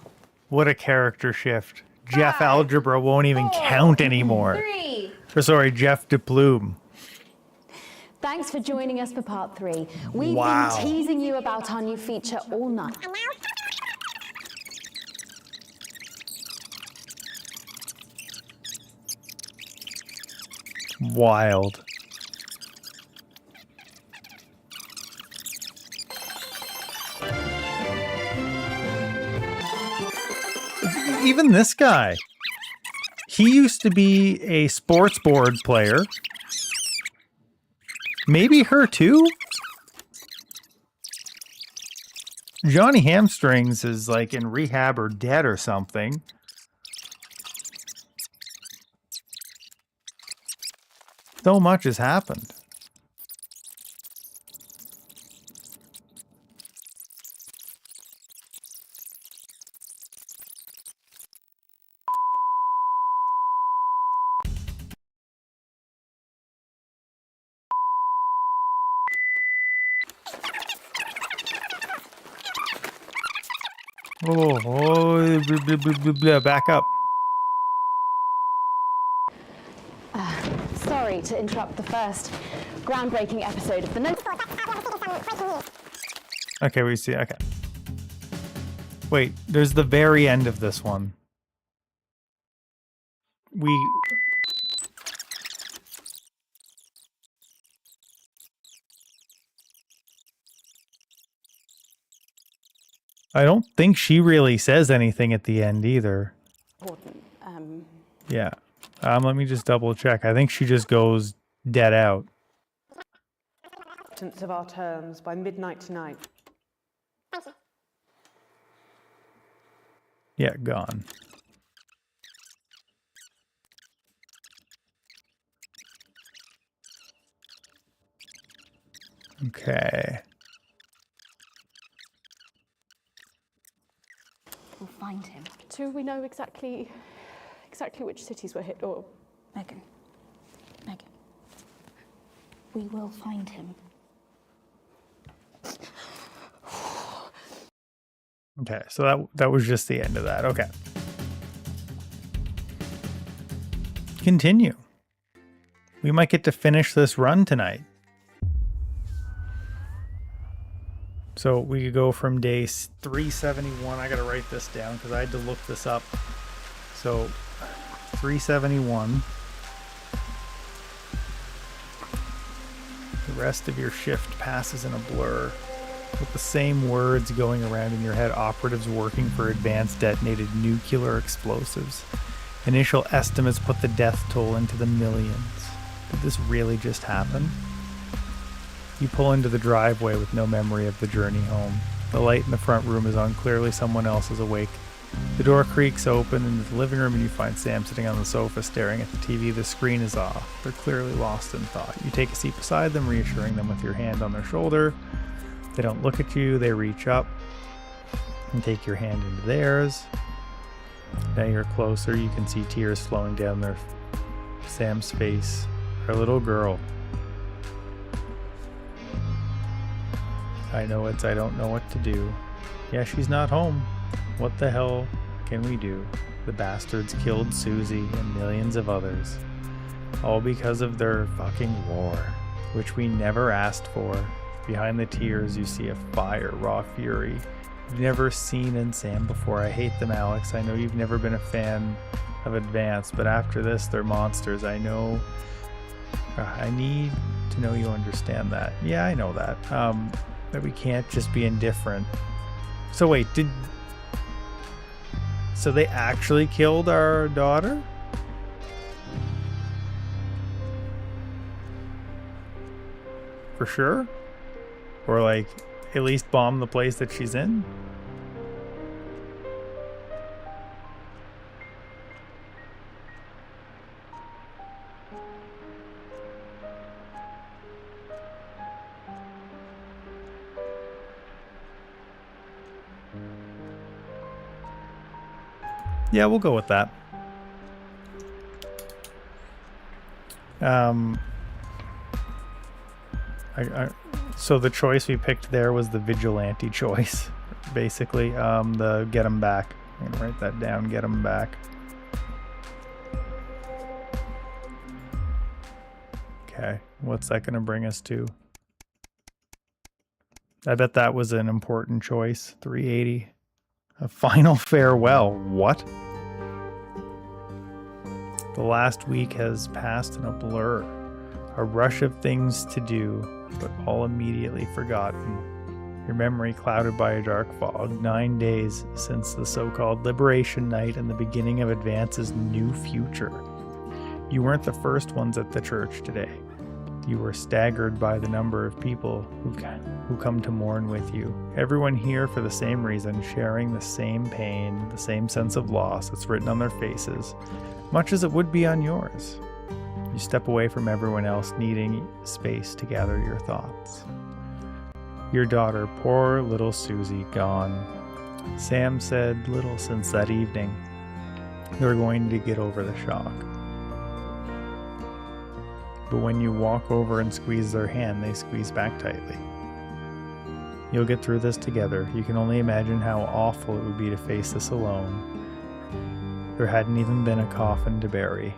What a character shift. Jeff Algebra won't even count anymore. 3. Or sorry, Jeff DePlume. Thanks for joining us for part 3. We've Wow. been teasing you about our new feature all night. Wild. Even this guy. He used to be a sports board player. Maybe her too? Johnny Hamstrings is like in rehab or dead or something. So much has happened. Oh, blah, blah, blah, blah, blah, back up. Sorry to interrupt the first groundbreaking episode of the notice board. Okay, we see. Okay. Wait, there's the very end of this one. I don't think she really says anything at the end either. Important. Yeah. Let me just double check. I think she just goes dead out. Of our terms by midnight tonight. Yeah, gone. Okay. We'll find him. Do we know exactly which cities were hit, or? Megan. We will find him. Okay, so that was just the end of that. Okay. Continue. We might get to finish this run tonight. So we could go from day 371. I gotta write this down because I had to look this up. So 371. The rest of your shift passes in a blur. With the same words going around in your head, operatives working for advanced detonated nuclear explosives. Initial estimates put the death toll into the millions. Did this really just happen? You pull into the driveway with no memory of the journey home. The light in the front room is on. Clearly someone else is awake. The door creaks open into the living room and you find Sam sitting on the sofa staring at the TV. The screen is off. They're clearly lost in thought. You take a seat beside them, reassuring them with your hand on their shoulder. They don't look at you. They reach up and take your hand into theirs. Now you're closer. You can see tears flowing down Sam's face. Her little girl. I don't know what to do. Yeah, she's not home. What the hell can we do? The bastards killed Susie and millions of others. All because of their fucking war, which we never asked for. Behind the tears, you see a fire, raw fury. You've never seen in Sam before. I hate them, Alex. I know you've never been a fan of Advance, but after this, they're monsters. I know. I need to know you understand that. Yeah, I know that. That we can't just be indifferent. So wait, so they actually killed our daughter? For sure? Or like, at least bomb the place that she's in? Yeah, we'll go with that. So the choice we picked there was the vigilante choice, basically. The get him back. I'm gonna write that down. Get him back. Okay, what's that gonna bring us to? I bet that was an important choice. 380. A final farewell. What? The last week has passed in a blur. A rush of things to do, but all immediately forgotten. Your memory clouded by a dark fog. 9 days since the so-called Liberation Night and the beginning of Advance's new future. You weren't the first ones at the church today. You were staggered by the number of people who come to mourn with you. Everyone here for the same reason, sharing the same pain, the same sense of loss that's written on their faces, much as it would be on yours. You step away from everyone else, needing space to gather your thoughts. Your daughter, poor little Susie, gone. Sam said little since that evening. They're going to get over the shock. But when you walk over and squeeze their hand, they squeeze back tightly. You'll get through this together. You can only imagine how awful it would be to face this alone. There hadn't even been a coffin to bury.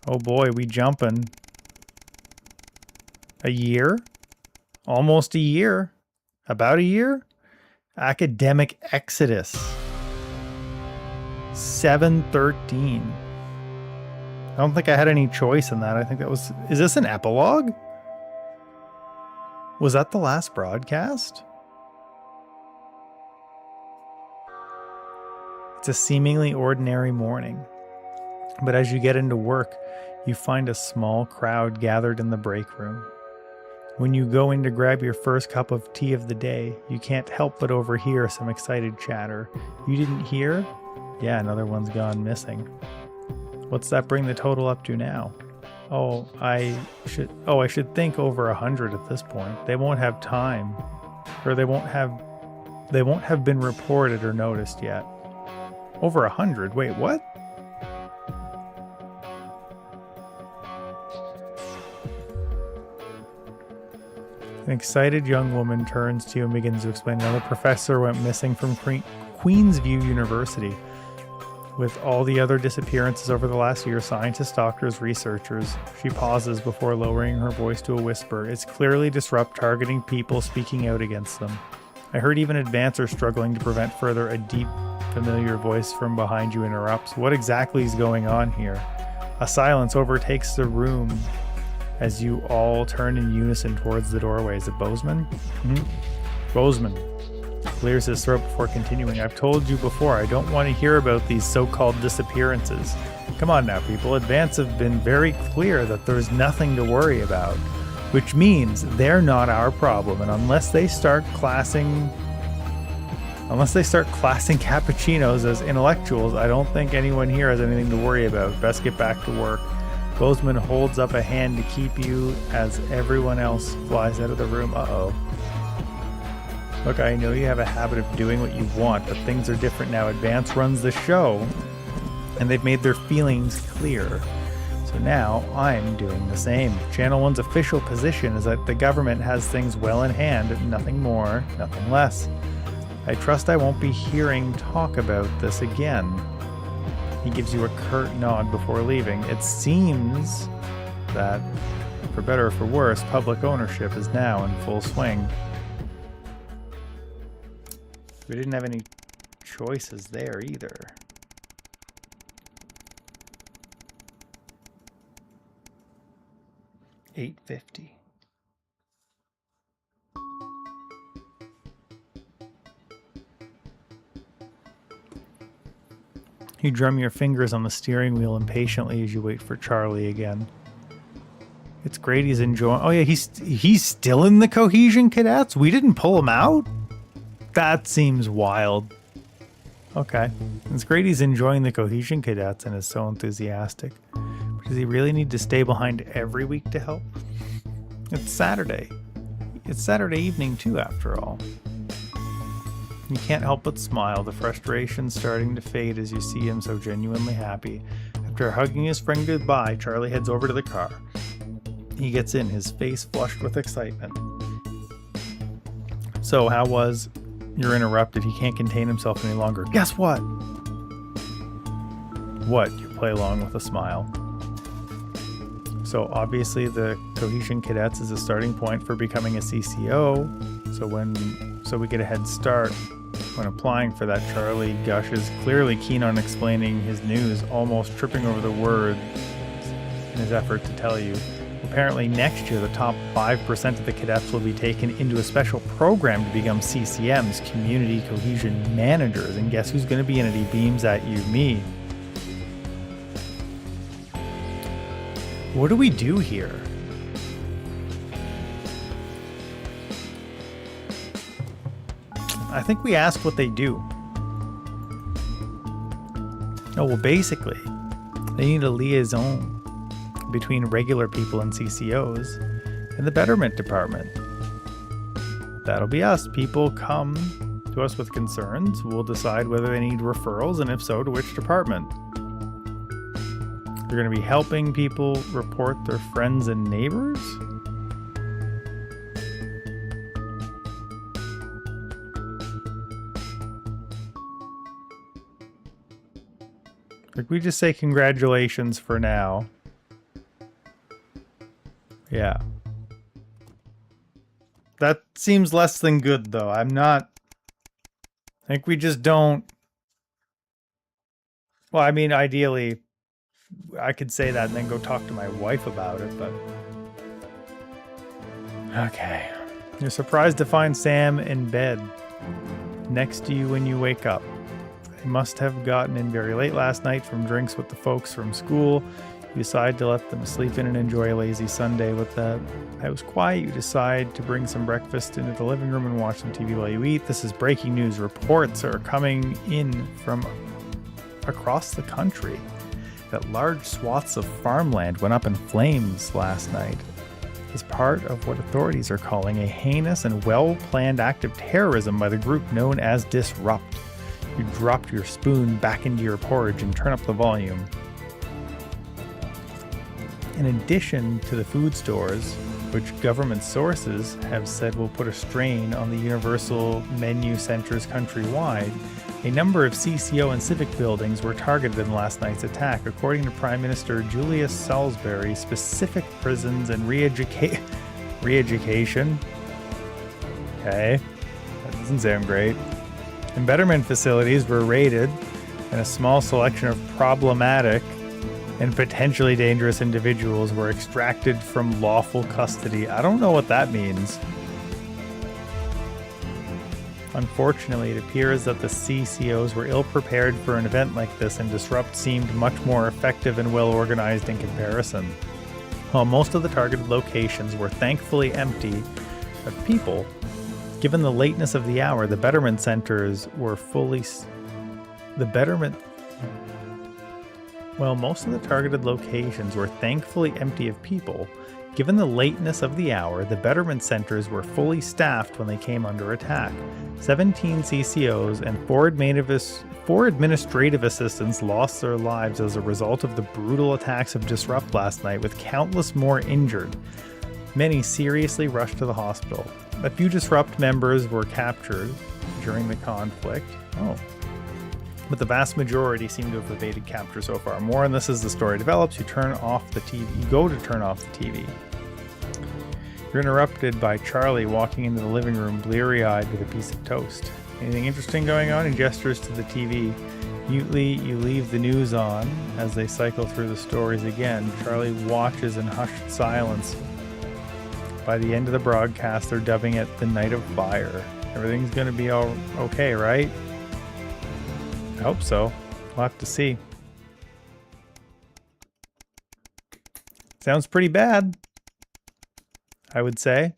Oh boy, we jumping. A year? Almost a year. About a year. Academic exodus. 7/13. I don't think I had any choice in that. I think that was... Is this an epilogue? Was that the last broadcast? It's a seemingly ordinary morning. But as you get into work, you find a small crowd gathered in the break room. When you go in to grab your first cup of tea of the day, you can't help but overhear some excited chatter. You didn't hear? Yeah, another one's gone missing. What's that bring the total up to now? I should think over 100 at this point. They won't have time, or they won't have been reported or noticed yet. Over 100? Wait, what? An excited young woman turns to you and begins to explain another professor went missing from Queensview University. With all the other disappearances over the last year, scientists, doctors, researchers, she pauses before lowering her voice to a whisper. It's clearly disrupt targeting people speaking out against them. I heard even advancers struggling to prevent further. A deep, familiar voice from behind you interrupts. What exactly is going on here? A silence overtakes the room as you all turn in unison towards the doorway. Is it Bozeman? Bozeman clears his throat before continuing. I've told you before, I don't want to hear about these so-called disappearances. Come on now, people. Advance have been very clear that there's nothing to worry about, which means they're not our problem. And unless they start classing cappuccinos as intellectuals, I don't think anyone here has anything to worry about. Best get back to work. Bozeman holds up a hand to keep you as everyone else flies out of the room. Uh-oh. Look, I know you have a habit of doing what you want, but things are different now. Advance runs the show, and they've made their feelings clear. So now I'm doing the same. Channel 1's official position is that the government has things well in hand, nothing more, nothing less. I trust I won't be hearing talk about this again. He gives you a curt nod before leaving. It seems that, for better or for worse, public ownership is now in full swing. We didn't have any choices there either. $8.50. You drum your fingers on the steering wheel impatiently as you wait for Charlie again. It's great he's enjoying... Oh yeah, he's still in the Cohesion Cadets? We didn't pull him out? That seems wild. Okay. It's great he's enjoying the Cohesion Cadets and is so enthusiastic. But does he really need to stay behind every week to help? It's Saturday. It's Saturday evening too, after all. You can't help but smile, the frustration starting to fade as you see him so genuinely happy. After hugging his friend goodbye, Charlie heads over to the car. He gets in, his face flushed with excitement. So, how was... You're interrupted. He can't contain himself any longer. Guess what? What? You play along with a smile. So obviously the Cohesion Cadets is a starting point for becoming a CCO. So we get a head start when applying for that. Charlie gushes, clearly keen on explaining his news, almost tripping over the words in his effort to tell you. Apparently next year, the top 5% of the cadets will be taken into a special program to become CCMs, Community Cohesion Managers. And guess who's going to be in it? He beams at you, me. What do we do here? I think we ask what they do. Oh, well, basically, they need a liaison between regular people and CCOs in the Betterment Department. That'll be us. People come to us with concerns. We'll decide whether they need referrals, and if so, to which department. You're going to be helping people report their friends and neighbors? Like, we just say congratulations for now. Yeah. seems less than good, though. I think we just don't. Well, I mean, ideally, I could say that and then go talk to my wife about it, but. Okay. You're surprised to find Sam in bed next to you when you wake up. They must have gotten in very late last night from drinks with the folks from school. You decide to let them sleep in and enjoy a lazy Sunday with the house quiet. You decide to bring some breakfast into the living room and watch some TV while you eat. This is breaking news. Reports are coming in from across the country that large swaths of farmland went up in flames last night as part of what authorities are calling a heinous and well-planned act of terrorism by the group known as Disrupt. You dropped your spoon back into your porridge and turn up the volume. In addition to the food stores, which government sources have said will put a strain on the universal menu centers countrywide, a number of CCO and civic buildings were targeted in last night's attack. According to Prime Minister Julius Salisbury, specific prisons and re-education. Okay, that doesn't sound great. And betterment facilities were raided, and a small selection of problematic and potentially dangerous individuals were extracted from lawful custody. I don't know what that means. Unfortunately, it appears that the CCOs were ill-prepared for an event like this, and Disrupt seemed much more effective and well-organized in comparison. While most of the targeted locations were thankfully empty of people, given the lateness of the hour, the betterment centers were fully... Well, most of the targeted locations were thankfully empty of people. Given the lateness of the hour, the betterment centers were fully staffed when they came under attack. 17 CCOs and 4 administrative assistants lost their lives as a result of the brutal attacks of Disrupt last night, with countless more injured. Many seriously rushed to the hospital. A few Disrupt members were captured during the conflict. But the vast majority seem to have evaded capture so far. More on this as the story develops. You turn off the TV. You go to turn off the TV. You're interrupted by Charlie walking into the living room, bleary-eyed with a piece of toast. Anything interesting going on? He gestures to the TV. Mutely, you leave the news on as they cycle through the stories again. Charlie watches in hushed silence. By the end of the broadcast, they're dubbing it the Night of Fire. Everything's going to be all okay, right? I hope so. We'll have to see. Sounds pretty bad, I would say.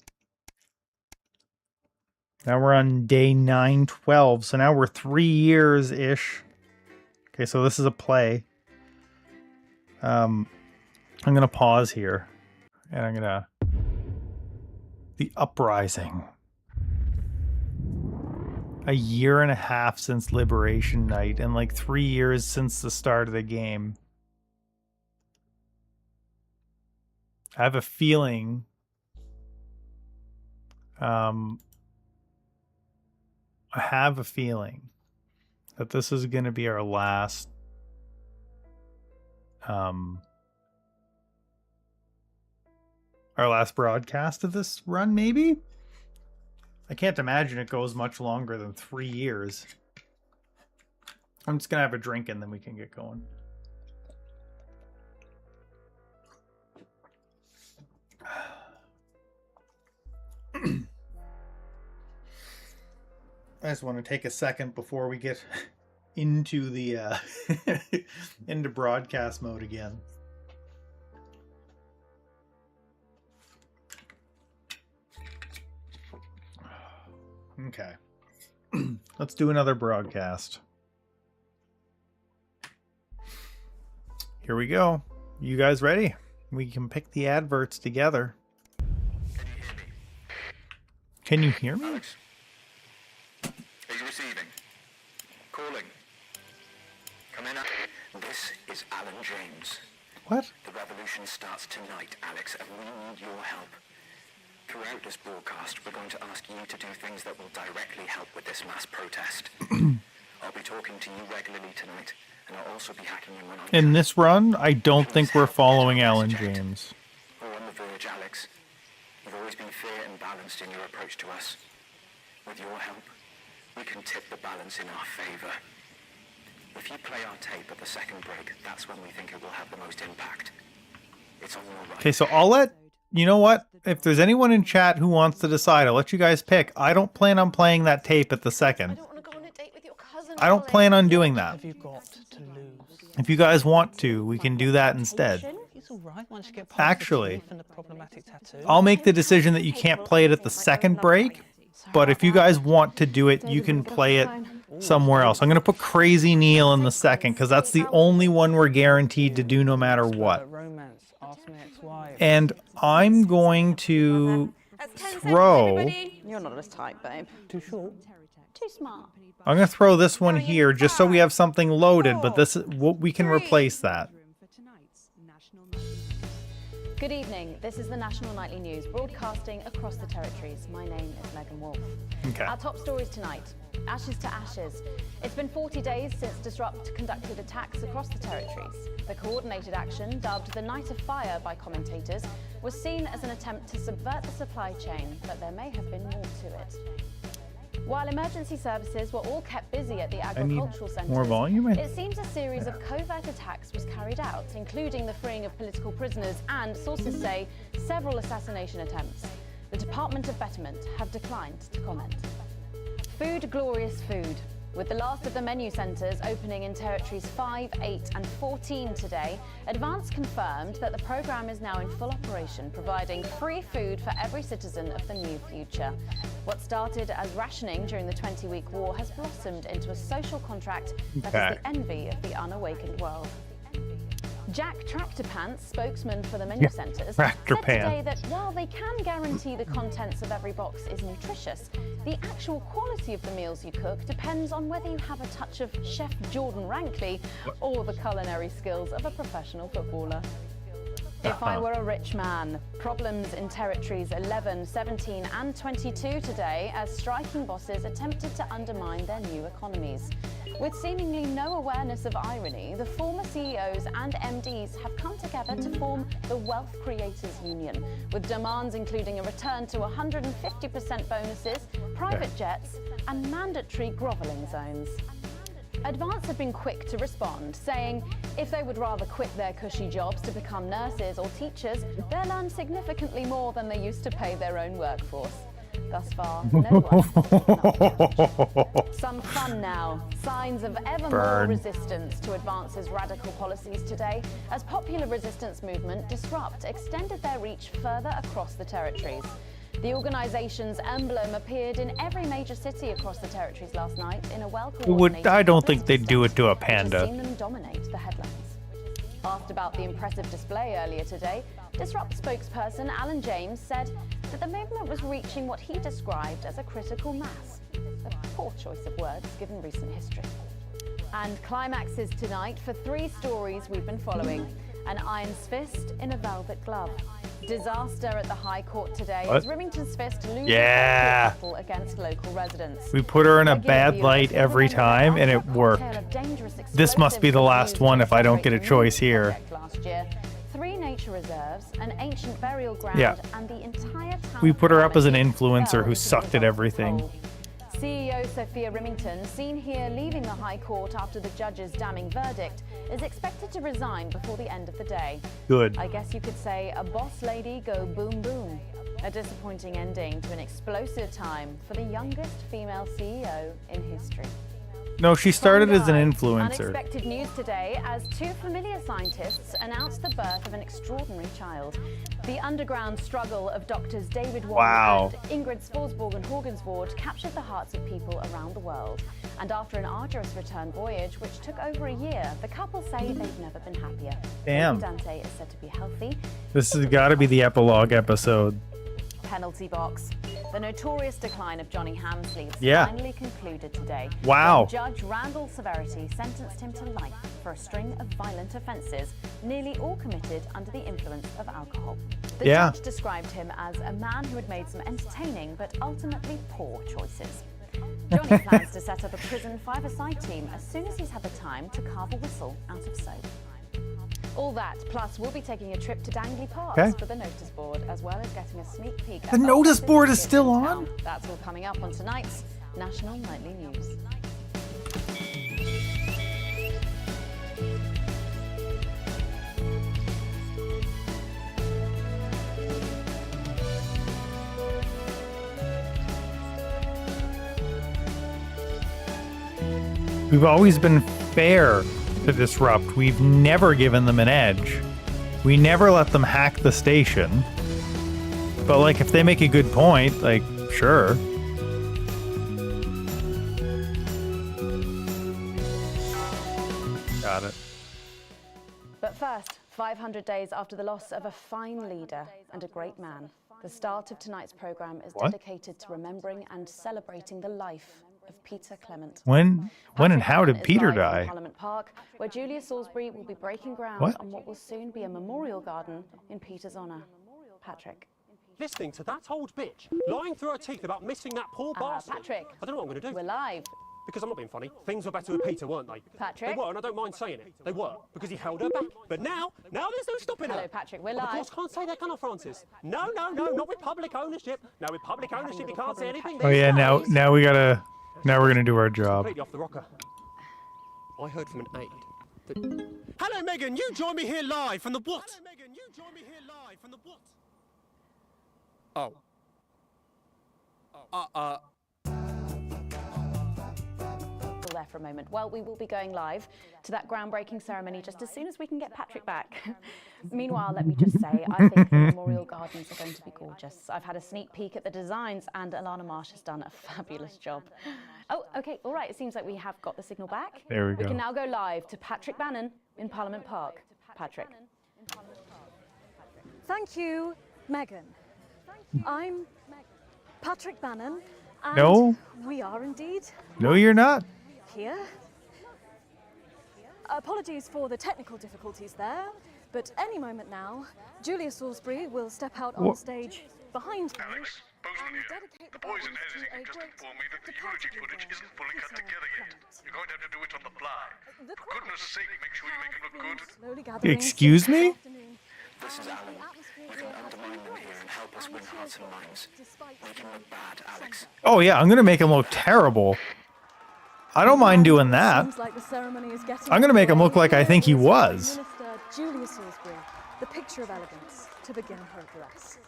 Now we're on day 912, so now we're 3 years-ish. Okay, so this is a play. I'm going to pause here, and I'm going to... The Uprising. A year and a half since Liberation Night, and like 3 years since the start of the game. I have a feeling that this is going to be our last broadcast of this run, maybe? I can't imagine it goes much longer than 3 years. I'm just going to have a drink and then we can get going. I just want to take a second before we get into the into broadcast mode again. Okay. Let's do another broadcast. Here we go. You guys ready? We can pick the adverts together. Can you hear me? Alex? Is receiving. Calling. Come in. This is Alan James. What? The revolution starts tonight, Alex, and we need your help. Throughout this broadcast, we're going to ask you to do things that will directly help with this mass protest. I'll be talking to you regularly tonight, and I'll also be hacking in when I'm... In this run, I don't think we're following Alan James. We're on the verge, Alex. You've always been fair and balanced in your approach to us. With your help, we can tip the balance in our favor. If you play our tape at the second break, that's when we think it will have the most impact. It's on your right. Okay, so I'll let, you know what? If there's anyone in chat who wants to decide, I'll let you guys pick. I don't plan on playing that tape at the second. I don't plan on doing that. If you guys want to, we can do that instead. Actually, I'll make the decision that you can't play it at the second break, but if you guys want to do it, you can play it somewhere else. I'm going to put Crazy Neil in the second because that's the only one we're guaranteed to do no matter what. And I'm going to throw... You're not as tight, babe. Too short. Too smart. I'm going to throw this one here just so we have something loaded, but this we can replace that. Good evening. This is the National Nightly News, broadcasting across the territories. My name is Megan Wolf. Okay. Our top stories tonight. Ashes to ashes. It's been 40 days since Disrupt conducted attacks across the territories. The coordinated action, dubbed the Night of Fire by commentators, was seen as an attempt to subvert the supply chain, but there may have been more to it. While emergency services were all kept busy at the agricultural centres, more volume. It seems a series of covert attacks was carried out, including the freeing of political prisoners and, sources say, several assassination attempts. The Department of Betterment have declined to comment. Food, glorious food. With the last of the menu centres opening in territories 5, 8 and 14 today, Advance confirmed that the programme is now in full operation, providing free food for every citizen of the new future. What started as rationing during the 20-week war has blossomed into a social contract that is the envy of the unawakened world. Jack Tractor Pants, spokesman for the menu centres, said today that while they can guarantee the contents of every box is nutritious, the actual quality of the meals you cook depends on whether you have a touch of Chef Jordan Rankley or the culinary skills of a professional footballer. If I were a rich man, problems in territories 11, 17 and 22 today as striking bosses attempted to undermine their new economies. With seemingly no awareness of irony, the former CEOs and MDs have come together to form the Wealth Creators Union, with demands including a return to 150% bonuses, private jets and mandatory grovelling zones. Advance have been quick to respond, saying if they would rather quit their cushy jobs to become nurses or teachers, they'll earn significantly more than they used to pay their own workforce. Thus far, no one. Some fun now. Signs of ever more resistance to Advance's radical policies today, as popular resistance movement Disrupt extended their reach further across the territories. The organisation's emblem appeared in every major city across the territories last night in a well-coordinated... I don't think they'd do it to a panda. Seen them dominate the headlines. Asked about the impressive display earlier today, Disrupt spokesperson Alan James said that the movement was reaching what he described as a critical mass. A poor choice of words given recent history. And climaxes tonight for 3 stories we've been following. An iron's fist in a velvet glove. Disaster at the High Court today as Remington's fist loses the battle against local residents. We put her in a bad light every time and it worked. This must be the last one if I don't get a choice here. Last year, 3 nature reserves, an ancient burial ground, and the entire town. We put her up as an influencer who sucked at everything. CEO Sophia Remington, seen here leaving the High Court after the judge's damning verdict, is expected to resign before the end of the day. Good. I guess you could say a boss lady go boom boom. A disappointing ending to an explosive time for the youngest female CEO in history. No, she started as an influencer. Unexpected news today as 2 familiar scientists announced the birth of an extraordinary child. The underground struggle of doctors David Wong and Ingrid Sporsborg and Horgensvoort captured the hearts of people around the world. And after an arduous return voyage, which took over a year, the couple say they've never been happier. Damn. Dante is said to be healthy. This has got to be the epilogue episode. Penalty box. The notorious decline of Johnny Hamsleeve finally concluded today. Wow. Judge Randall Severity sentenced him to life for a string of violent offences, nearly all committed under the influence of alcohol. The judge described him as a man who had made some entertaining but ultimately poor choices. Johnny plans to set up a prison 5-a-side team as soon as he's had the time to carve a whistle out of soap. All that, plus we'll be taking a trip to Dangley Park Okay. for the notice board, as well as getting a sneak peek. The notice board is still on? That's all coming up on tonight's National Nightly News. We've always been fair to Disrupt. We've never given them an edge. We never let them hack the station. But, like, if they make a good point, like, sure. Got it. But first, 500 days after the loss of a fine leader and a great man, the start of tonight's programme is dedicated to remembering and celebrating the life of Peter Clement. When and how did Is Peter live from die? Parliament Park, where Julia Salisbury will be breaking ground What? on what will soon be a memorial garden in Peter's honour. Patrick. Listening to that old bitch lying through her teeth about missing that poor bastard. Patrick. I don't know what I'm going to do. We're live. Because I'm not being funny. Things were better with Peter, weren't they? Patrick. They were, and I don't mind saying it. They were, because he held her back. But now there's no stopping her. Hello, Patrick. We're Of live. course, can't say that, can I, Francis? No, not with public ownership. No, with public ownership, you can't say anything. Oh yeah, now we're gonna do our job. Completely off the rocker. I heard from an aide that... Hello, Megan. You join me here live from the what? Hello, Megan. You join me here live from the what? There for a moment. Well, we will be going live to that groundbreaking ceremony just as soon as we can get Patrick back. Meanwhile, let me just say, I think the memorial gardens are going to be gorgeous. I've had a sneak peek at the designs, and Alana Marsh has done a fabulous job. Oh, okay, all right. It seems like we have got the signal back. There we We go. can now go live to Patrick Bannon in Parliament Park. Patrick. Thank you, Megan. I'm Patrick Bannon, and No. we are indeed No, you're not. here. Apologies for the technical difficulties there, but any moment now, Julia Salisbury will step out on What? stage behind me Alex, Bozeman here. The boys in Helsingin just informed me that the eulogy footage isn't fully cut together yet. You're going to have to do it on the fly. For goodness sake, make sure you make it look good. Excuse me? This is Alan. You can undermine them here and help us win hearts and minds. Make him look bad, Alex. Oh yeah, I'm gonna make him look terrible. I don't mind doing that. Seems like the ceremony is getting I'm gonna make him look like I think he was. Minister Julia Salisbury, the picture of elegance, to begin her address.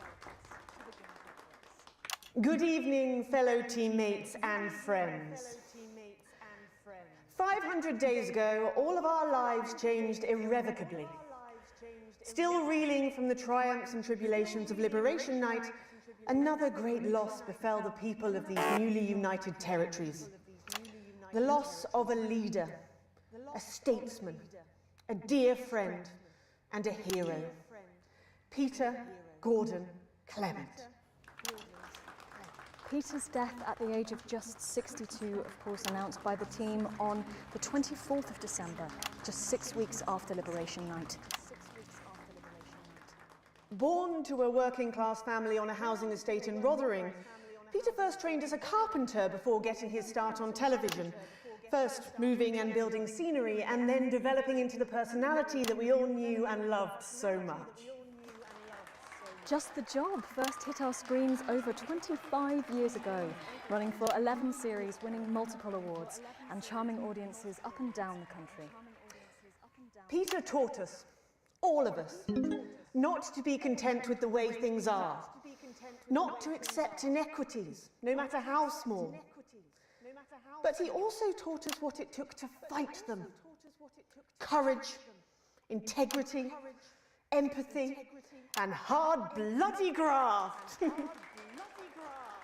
Good evening, fellow teammates and friends. 500 days ago, all of our lives changed irrevocably. Still reeling from the triumphs and tribulations of Liberation Night, another great loss befell the people of these newly united territories. The loss of a leader, a statesman, a dear friend, and a hero. Peter Gordon Clement. Peter's death at the age of just 62, of course, announced by the team on the 24th of December, just 6 weeks after Liberation Night. Born to a working-class family on a housing estate in Rotherham, Peter first trained as a carpenter before getting his start on television. First moving and building scenery, and then developing into the personality that we all knew and loved so much. Just the Job first hit our screens over 25 years ago, running for 11 series, winning multiple awards, and charming audiences up and down the country. Peter taught us, all of us, not to be content with the way things are, not to accept inequities, no matter how small. But he also taught us what it took to fight them. Courage, integrity, empathy, and hard, bloody graft.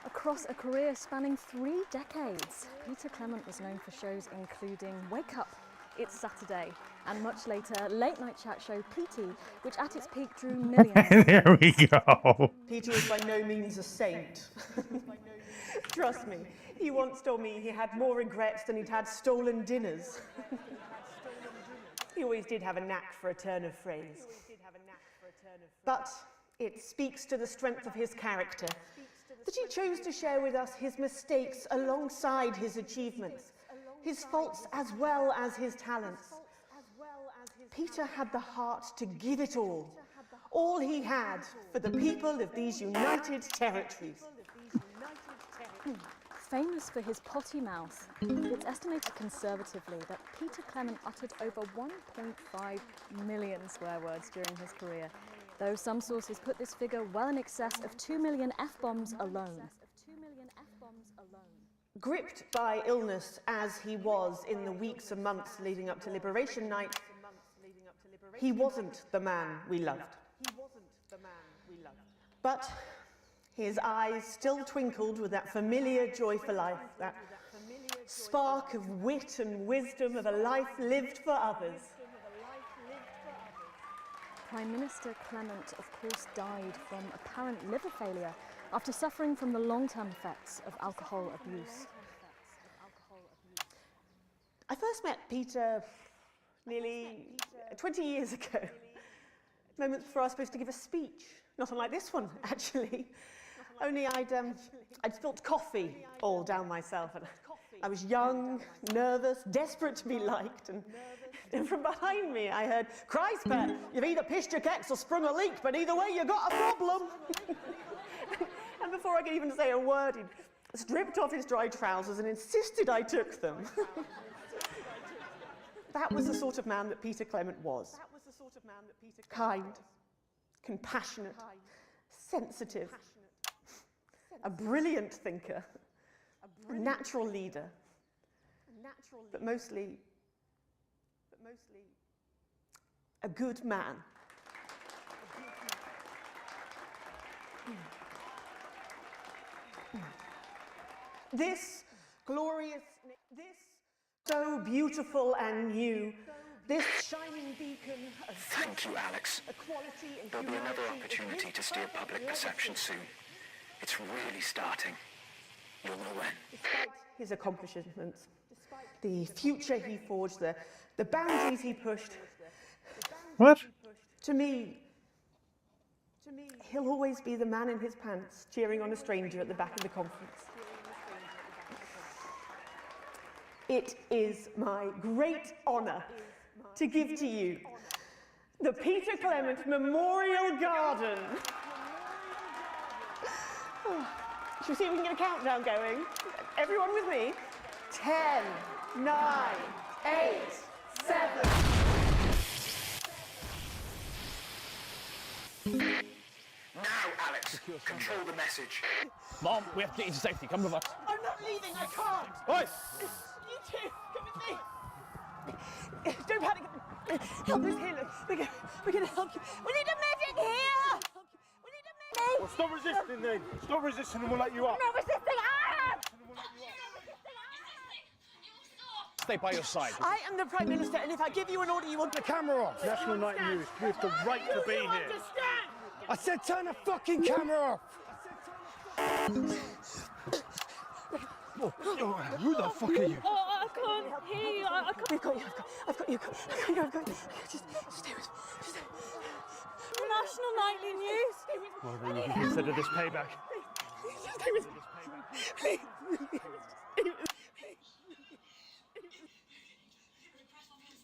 Across a career spanning 3 decades, Peter Clement was known for shows including Wake Up, It's Saturday, and much later, late-night chat show PT, which at its peak drew millions. There we go. Peter was by no means a saint. Trust me, he once told me he had more regrets than he'd had stolen dinners. He always did have a knack for a turn of phrase. But it speaks to the strength of his character that he chose to share with us his mistakes alongside his achievements, his faults as well as his talents. Peter had the heart to give it all he had for the people of these united territories. Famous for his potty mouth, it's estimated conservatively that Peter Clement uttered over 1.5 million swear words during his career, though some sources put this figure well in excess of 2 million F-bombs alone. Gripped by illness as he was in the weeks and months leading up to Liberation Night, he wasn't the man we loved. But his eyes still twinkled with that familiar joy for life, that spark of wit and wisdom of a life lived for others. Prime Minister Clement, of course, died from apparent liver failure after suffering from the long-term effects of alcohol abuse. I first met Peter nearly 20 years ago, moments before I was supposed to give a speech. Not unlike this one, actually. Only I'd spilt coffee all down myself. And I was young, nervous, desperate to be liked. And from behind me, I heard, "Christ, Pat, you've either pissed your kecks or sprung a leak, but either way, you got a problem." And before I could even say a word, he'd stripped off his dry trousers and insisted I took them. That was the sort of man that Peter Clement was. Kind, compassionate, sensitive, a brilliant thinker, a natural leader, but mostly a good man. This glorious, this so beautiful and new, this shining beacon of Thank you, Alex. equality and There'll be another humanity opportunity to steer public perception soon. It's really starting. You'll know when. Despite his accomplishments, the future he forged, the boundaries he pushed. What? To me, he'll always be the man in his pants cheering on a stranger at the back of the conference. It is my great honour to give to you the Peter Clement Memorial Garden. Should we see if we can get a countdown going? Everyone with me? 10, 9, 8, 7. Now, Alex, control the message. Mom, we have to get you to safety. Come with us. I'm not leaving, I can't. Oi! You two, come with me. Don't panic. Help us here, look. We're gonna help you. We need a medic here. We need a medic. Well, stop resisting then. Stop resisting and we'll let you up. I'm not resisting. Stay by your side. I am the Prime Minister, and if I give you an order, you want the camera off. National Night News. We have the right to be here. Understand? I said turn the fucking camera off. Who the fuck are you? Oh, I can't hear you. I can't. I've got you. I've got you. Just stay with me. National Nightly News. Well, then you can consider this payback. Stay with me.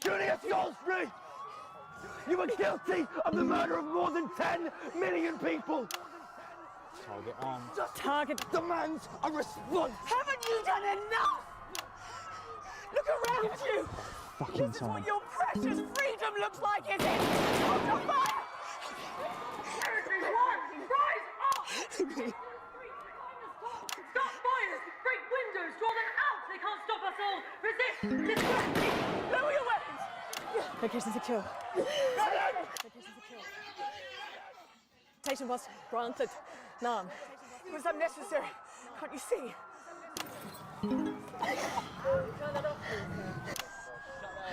Julius Goldsbury! You were guilty of the murder of more than 10 million people! Target on. Target demands a response! Haven't you done enough? Look around you! Fucking This is what your precious freedom looks like, is it? Hold the fire! Everyone, rise up! Stop fires! Break windows! Draw them out! They can't stop us all! Resist! Lower your weapons! Location secure. Location secure. Station was granted. None. It was unnecessary. Can't you see?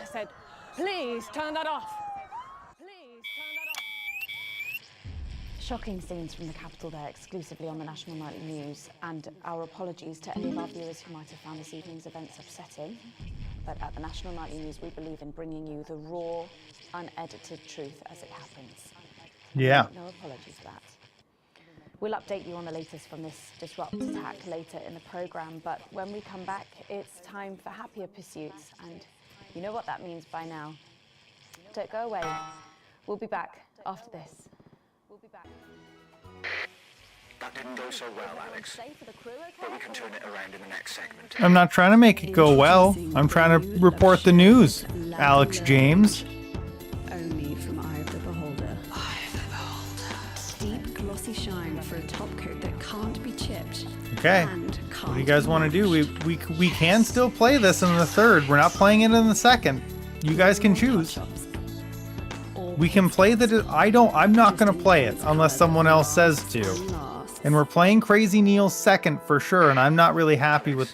I said, please turn that off. Please turn that off. Shocking scenes from the capital there, exclusively on the National Nightly News, and our apologies to any of our viewers who might have found this evening's events upsetting. But at the National Nightly News, we believe in bringing you the raw, unedited truth as it happens. Yeah. No apologies for that. We'll update you on the latest from this disrupt attack later in the programme, but when we come back, it's time for happier pursuits, and you know what that means by now. don't go away. We'll be back after this. That didn't go so well, Alex. But we can turn it around in the next segment. I'm not trying to make it go well. I'm trying to report the news. Alex James. Only from Eye of the Beholder. Eye of the Beholder. Deep glossy shine for a top coat that can't be chipped. Okay. What do you guys want to do? We can still play this in the third. We're not playing it in the second. You guys can choose. We can play the... I'm not going to play it unless someone else says to. And we're playing Crazy Neil's second for sure, and I'm not really happy with...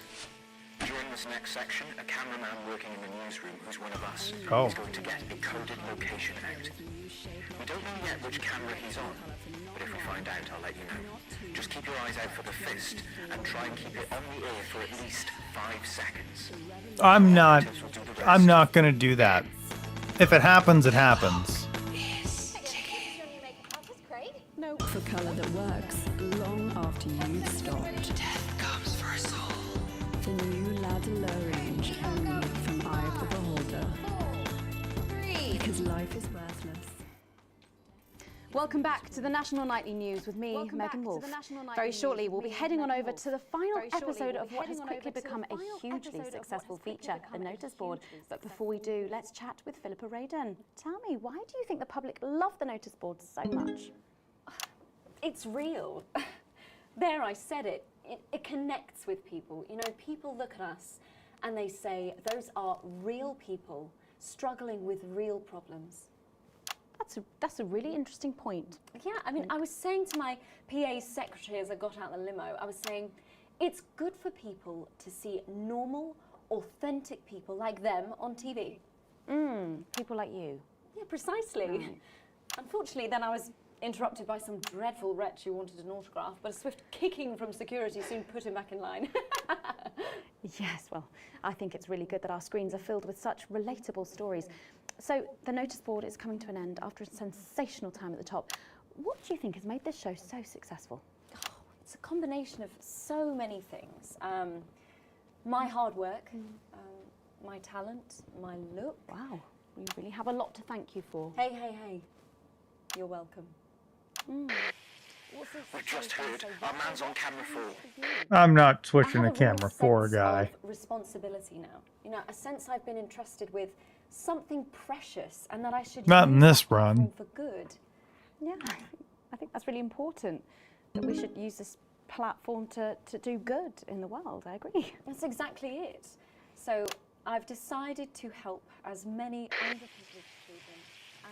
During this next section, a cameraman working in the newsroom who's one of us is going to get a coded location out. We don't know yet which camera he's on, but if we find out, I'll let you know. Just keep your eyes out for the fist, and try and keep it on the air for at least 5 seconds. I'm not going to do that. If it happens, it happens. For colour that works long after you've stopped. Death comes for us all. The new Ladder range, only from Eye of the Beholder. Because life is worthless. Welcome back to the National Nightly News with me, Megan Wolf. Very shortly, we'll be heading on over to the final episode of what has quickly become a hugely successful feature, the notice board. But before we do, let's chat with Philippa Radin. Tell me, why do you think the public love the notice board so much? It's real. There, I said it. It connects with people. You know, people look at us and they say, those are real people struggling with real problems. That's a really interesting point. Yeah, I mean, I was saying to my PA's secretary as I got out the limo, I was saying, it's good for people to see normal, authentic people like them on TV. People like you. Yeah, precisely. Right. Unfortunately, then I was interrupted by some dreadful wretch who wanted an autograph, but a swift kicking from security soon put him back in line. Yes, well, I think it's really good that our screens are filled with such relatable stories. So, the notice board is coming to an end after a sensational time at the top. What do you think has made this show so successful? Oh, it's a combination of so many things. My hard work, my talent, my look. Wow, we really have a lot to thank you for. Hey. You're welcome. We've just heard our man's on camera 4. I'm not switching to camera 4, guy. Responsibility now. You know, a sense I've been entrusted with something precious and that I should Not in use this that platform run. for good. Yeah, I think that's really important, that we should use this platform to do good in the world. I agree. That's exactly it. So I've decided to help as many underprivileged children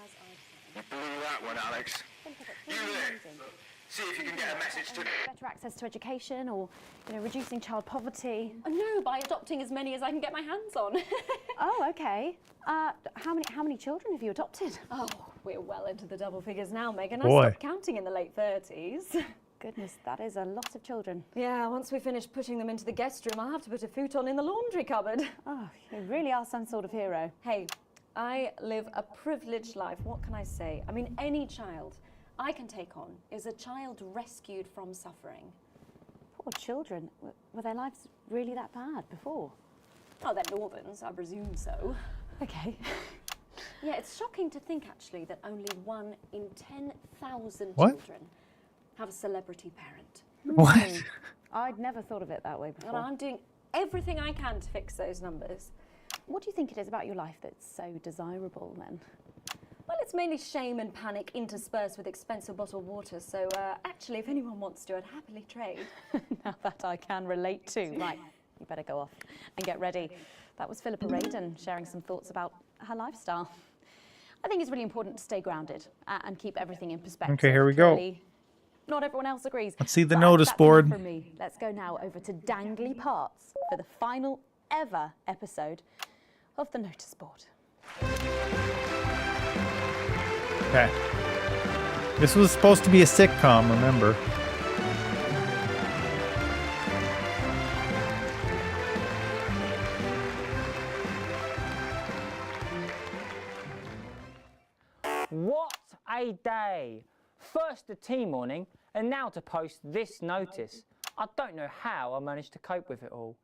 as I You blew that one, Alex. You there. See if you can get a message to... Better access to education, or reducing child poverty. No, by adopting as many as I can get my hands on. Oh, okay. How many children have you adopted? Oh, we're well into the double figures now, Megan. Boy. I stopped counting in the late 30s. Goodness, that is a lot of children. Yeah, once we finish putting them into the guest room, I'll have to put a futon in the laundry cupboard. Oh, you really are some sort of hero. Hey, I live a privileged life. What can I say? I mean, any child I can take on is a child rescued from suffering. Poor children. Were their lives really that bad before? Oh, they're Northerns, I presume so. Okay. Yeah, it's shocking to think, actually, that only 1 in 10,000 What? children have a celebrity parent. What? I'd never thought of it that way before. And I'm doing everything I can to fix those numbers. What do you think it is about your life that's so desirable, then? Well, it's mainly shame and panic interspersed with expensive bottled water, so actually, if anyone wants to, I'd happily trade. Now that I can relate to. Right, you better go off and get ready. That was Philippa Radin sharing some thoughts about her lifestyle. I think it's really important to stay grounded and keep everything in perspective. Okay, here we go. Clearly, not everyone else agrees. Let's see the But notice that's board. enough from me. Let's go now over to Dangly Parts for the final ever episode of the notice board. Okay. This was supposed to be a sitcom, remember? What a day! First the tea morning, and now to post this notice. I don't know how I managed to cope with it all.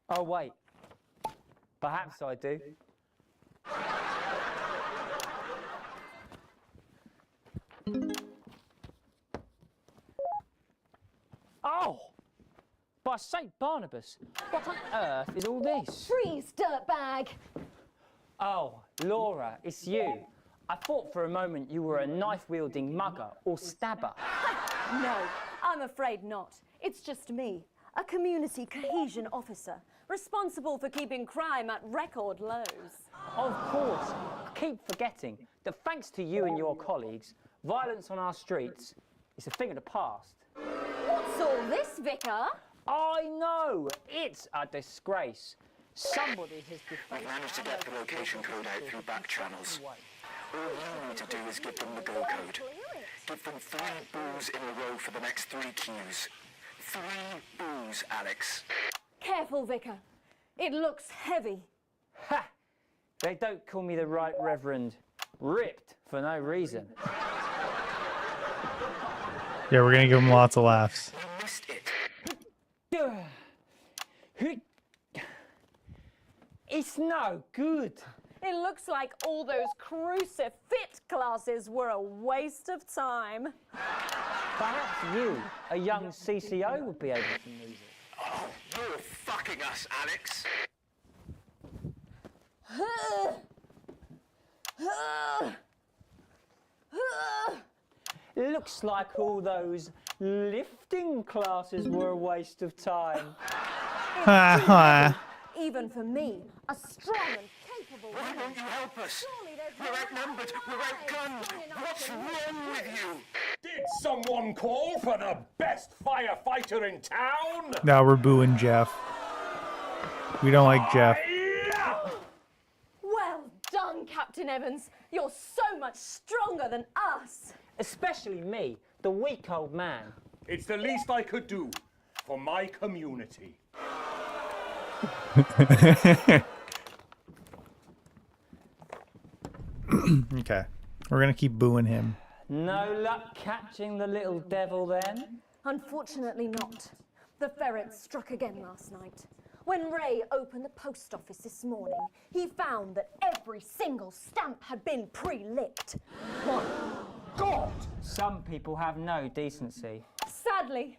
Oh wait, perhaps I do. By St. Barnabas, what on earth is all this? Freeze, dirtbag! Oh, Laura, it's you. I thought for a moment you were a knife-wielding mugger or stabber. No, I'm afraid not. It's just me, a community cohesion officer, responsible for keeping crime at record lows. Of course. I keep forgetting that thanks to you and your colleagues, violence on our streets is a thing of the past. What's all this, Vicar? I know! It's a disgrace. Somebody has We've managed to get the location code out through back channels. All you need to do is give them the go code. Give them 3 boos in a row for the next 3 cues. 3 boos, Alex. Careful, Vicar. It looks heavy. Ha! They don't call me the Right Reverend. Ripped for no reason. Yeah, we're gonna give him lots of laughs. You missed it. It's no good. It looks like all those crucifix classes were a waste of time. Perhaps you, a young CCO, would be able to use it. Oh, you're fucking us, Alex. It looks like all those lifting classes were a waste of time. Even for me, a strong and capable Why won't you help us? We're outnumbered, we're outgunned. What's wrong with you? Did someone call for the best firefighter in town? Now we're booing Jeff. We don't like Jeff. Well done, Captain Evans. You're so much stronger than us. Especially me, the weak old man. It's the least I could do for my community. Okay, we're gonna keep booing him. No luck catching the little devil then? Unfortunately not. The ferret struck again last night. When Ray opened the post office this morning, he found that every single stamp had been pre-licked. What? God! Some people have no decency. Sadly,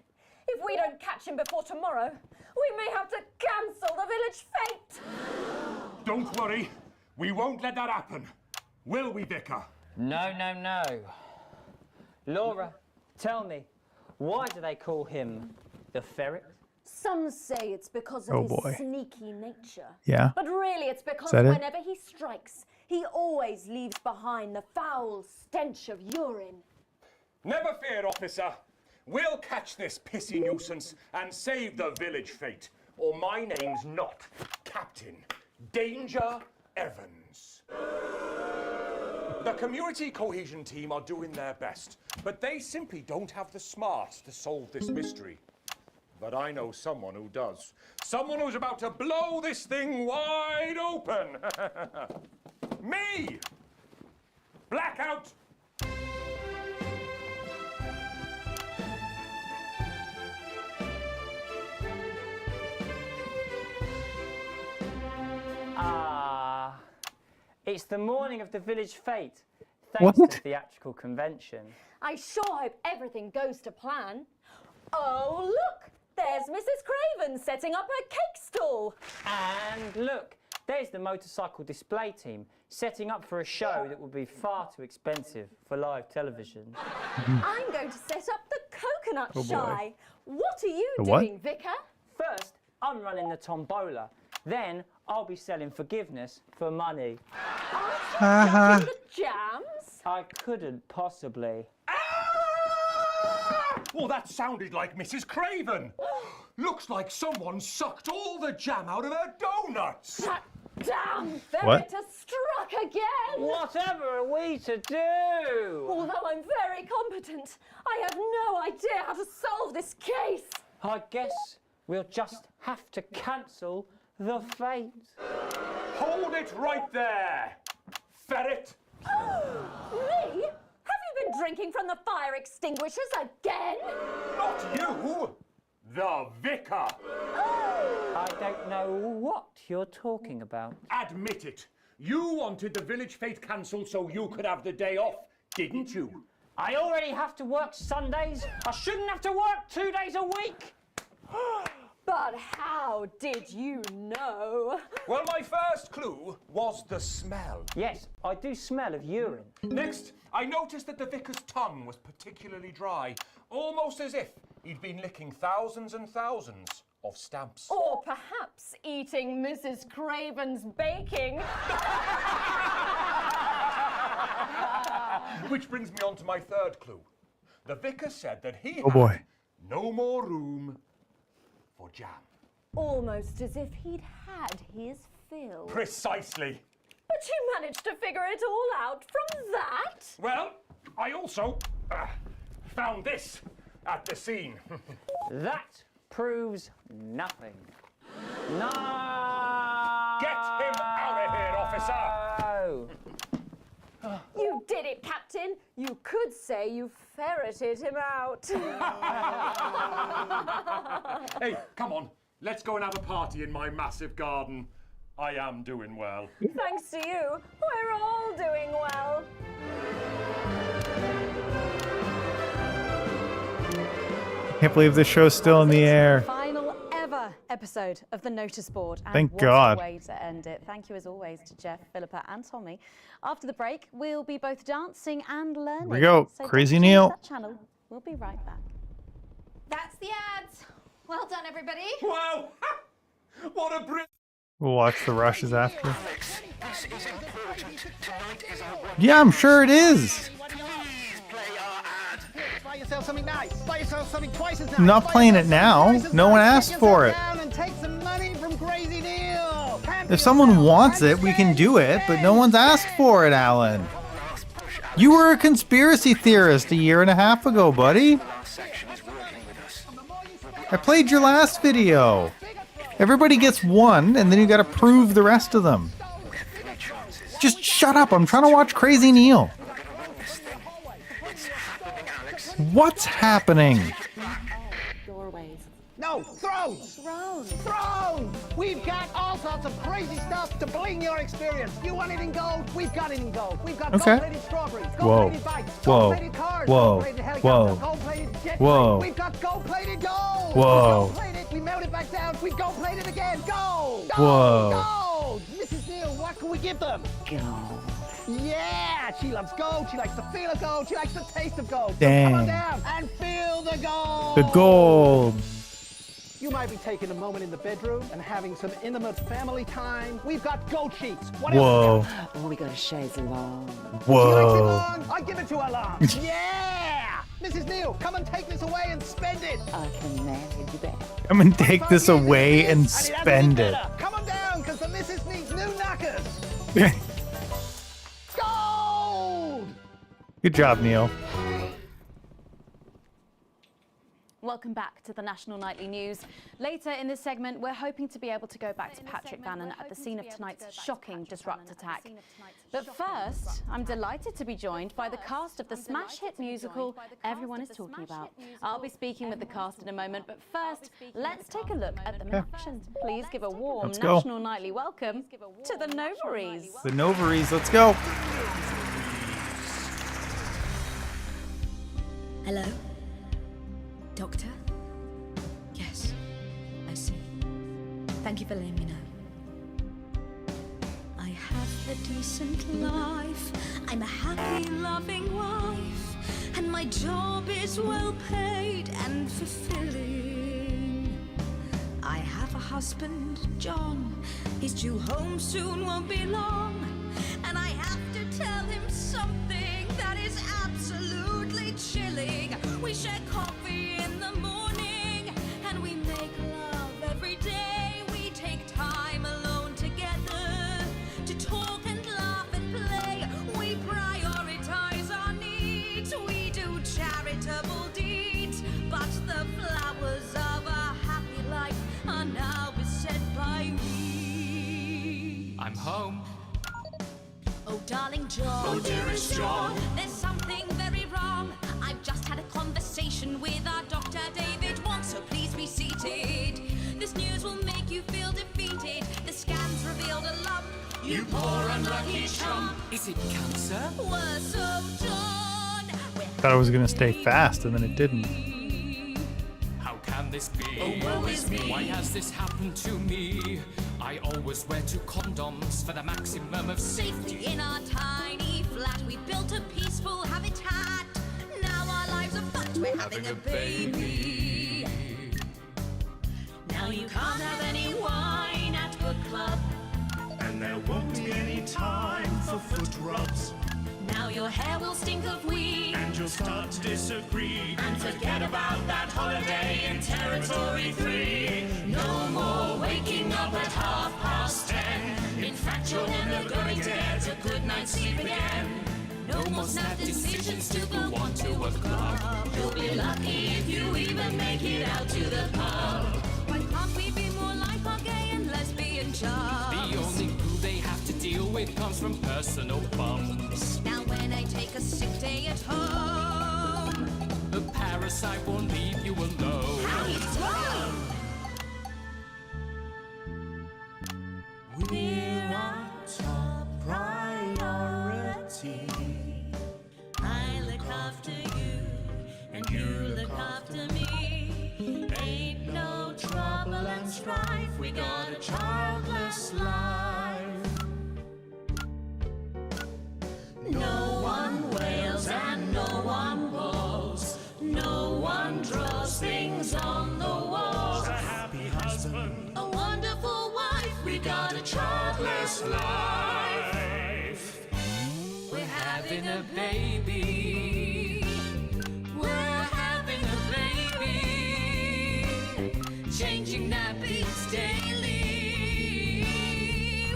if we don't catch him before tomorrow, we may have to cancel the village fete. Don't worry, we won't let that happen. Will we, Vicar? No, no, no. Laura, tell me, why do they call him the ferret? Some say it's because of his sneaky nature. Yeah? But really it's because Is that it? whenever he strikes, he always leaves behind the foul stench of urine. Never fear, officer. We'll catch this pissy nuisance and save the village fete. Or my name's not Captain Danger Evans. The community cohesion team are doing their best, but they simply don't have the smarts to solve this mystery. But I know someone who does. Someone who's about to blow this thing wide open. Me! Blackout! It's the morning of the village fete, thanks to the theatrical convention. I sure hope everything goes to plan. Oh, look! There's Mrs. Craven setting up her cake stall. And look, there's the motorcycle display team setting up for a show that will be far too expensive for live television. I'm going to set up the coconut shy. What are you The doing, what? Vicar? First, I'm running the tombola. Then, I'll be selling forgiveness for money. Aren't you the jams? I couldn't possibly. Oh, that sounded like Mrs. Craven. Looks like someone sucked all the jam out of her donuts. That damn ferret What? has struck again. Whatever are we to do? Although I'm very competent, I have no idea how to solve this case. I guess we'll just have to cancel the fete. Hold it right there, ferret. Me? Have you been drinking from the fire extinguishers again? Not you, the vicar. I don't know what you're talking about. Admit it. You wanted the village fete cancelled so you could have the day off, didn't you? I already have to work Sundays. I shouldn't have to work 2 days a week. But how did you know? Well, my first clue was the smell. Yes, I do smell of urine. Next, I noticed that the vicar's tongue was particularly dry, almost as if he'd been licking thousands and thousands of stamps. Or perhaps eating Mrs. Craven's baking. Which brings me on to my third clue. The vicar said that he Oh boy. had no more room for jam. Almost as if he'd had his fill. Precisely. But you managed to figure it all out from that? Well, I also found this at the scene. That proves nothing. No! Get him out of here, officer! You did it, Captain. You could say you ferreted him out. Hey, come on. Let's go and have a party in my massive garden. I am doing well. Thanks to you, we're all doing well. Can't believe this show's still in the air. Final ever episode of the Notice Board. And Thank what God. a way to end it. Thank you as always to Jeff, Philippa and Tommy. After the break, we'll be both dancing and learning. Here we go. So Crazy don't change Neil. that channel. We'll be right back. That's the ads. Well done, everybody. Wow! What a brilliant... We'll watch the rushes after. Alex, this is important. Tonight is our one. Yeah, I'm sure it is. Play our ad. Buy yourself something nice. Buy yourself something twice as nice. I'm not playing it now. No one asked for it. And take some money from Crazy Neil. If someone wants it, we can do it, but no one's asked for it, Alan. You were a conspiracy theorist a year and a half ago, buddy. I played your last video. Everybody gets one, and then you gotta prove the rest of them. Just shut up. I'm trying to watch Crazy Neil. What's happening? No, thrones! Thrones! We've got all sorts of crazy stuff to bling your experience. You want it in gold? We've got it in gold. We've got Okay. gold-plated strawberries, Whoa. gold-plated bikes, Whoa. gold-plated cars, Whoa. gold-plated helicopters, Whoa. gold-plated jet Whoa. planes. We've got gold-plated gold! Whoa. Gold-plated, we melt it back down, we gold-plated again. Gold! Whoa. Gold! Mrs. Neal, what can we give them? Gold. Yeah! She loves gold, she likes the feel of gold, she likes the taste of gold. So come on Dang. down and feel the gold! The gold. You might be taking a moment in the bedroom and having some intimate family time. We've got gold sheets. What Whoa. else we got? Oh, we got a chaise long. Whoa. She likes it long. I give it to her long. Yeah! Mrs. Neal, come and take this away and spend it. I can manage that. Come and take this away and spend it. Come on down, because the missus needs new knockers. Gold! Good job, Neil. Welcome back to the National Nightly News. Later in this segment, we're hoping to be able to go back to Patrick Bannon at the scene of tonight's shocking Disrupt attack. But first, I'm delighted to be joined by the cast of the smash hit musical everyone is talking about. I'll be speaking with the cast in a moment, but first, let's take a look at the musicians. Please give a warm Let's go. National Nightly welcome to the Novaries. The Novaries, let's go. Hello? Doctor? Yes, I see. Thank you for letting me know. I have a decent life. I'm a happy, loving wife. And my job is well paid and fulfilling. I have a husband, John. He's due home soon, won't be long. And I have to tell him something that is absolutely chilling. We share coffee in the morning, and we make love every day. We take time alone together to talk and laugh and play. We prioritize our needs. We do charitable deeds. But the flowers of a happy life are now beset by weeds. I'm home. Oh, darling John. Oh, dearest John. There's something very wrong. I've just had a conversation with our doctor, David Wong, so please be seated. This news will make you feel defeated. The scans revealed a lump. You poor unlucky chump. Is it cancer? Worse, oh, John. Thought I was gonna stay fast, and then it didn't. How can can this be? Oh, woe is me. Why has this happened to me? I always wear 2 condoms for the maximum of Safety in our tiny flat, we built a peaceful habitat. Now our lives are fucked, we're having a baby. Now you can't have any wine at book club. And there won't be any time for foot rubs. Now your hair will stink of weed. And you'll start to disagree. And forget about that holiday in Territory 3. No more waking up at 10:30. In fact, you're never going to get a good night's sleep again. No more snap decisions to go on to a club. You'll be lucky if you even make it out to the pub. Why can't we be more like our gay and lesbian chums? The only glue they have to deal with comes from personal bums. Now when I take a sick day at home, The parasite won't leave you alone. how it's grown. We're our top priority. I look after you, and you look after me. Ain't no trouble and strife, we got a childless life. No one wails and no one walls. No one draws things on the walls. A happy husband, A wonderful wife, we got a childless life. We're having a baby. We're having a baby. Changing nappies daily.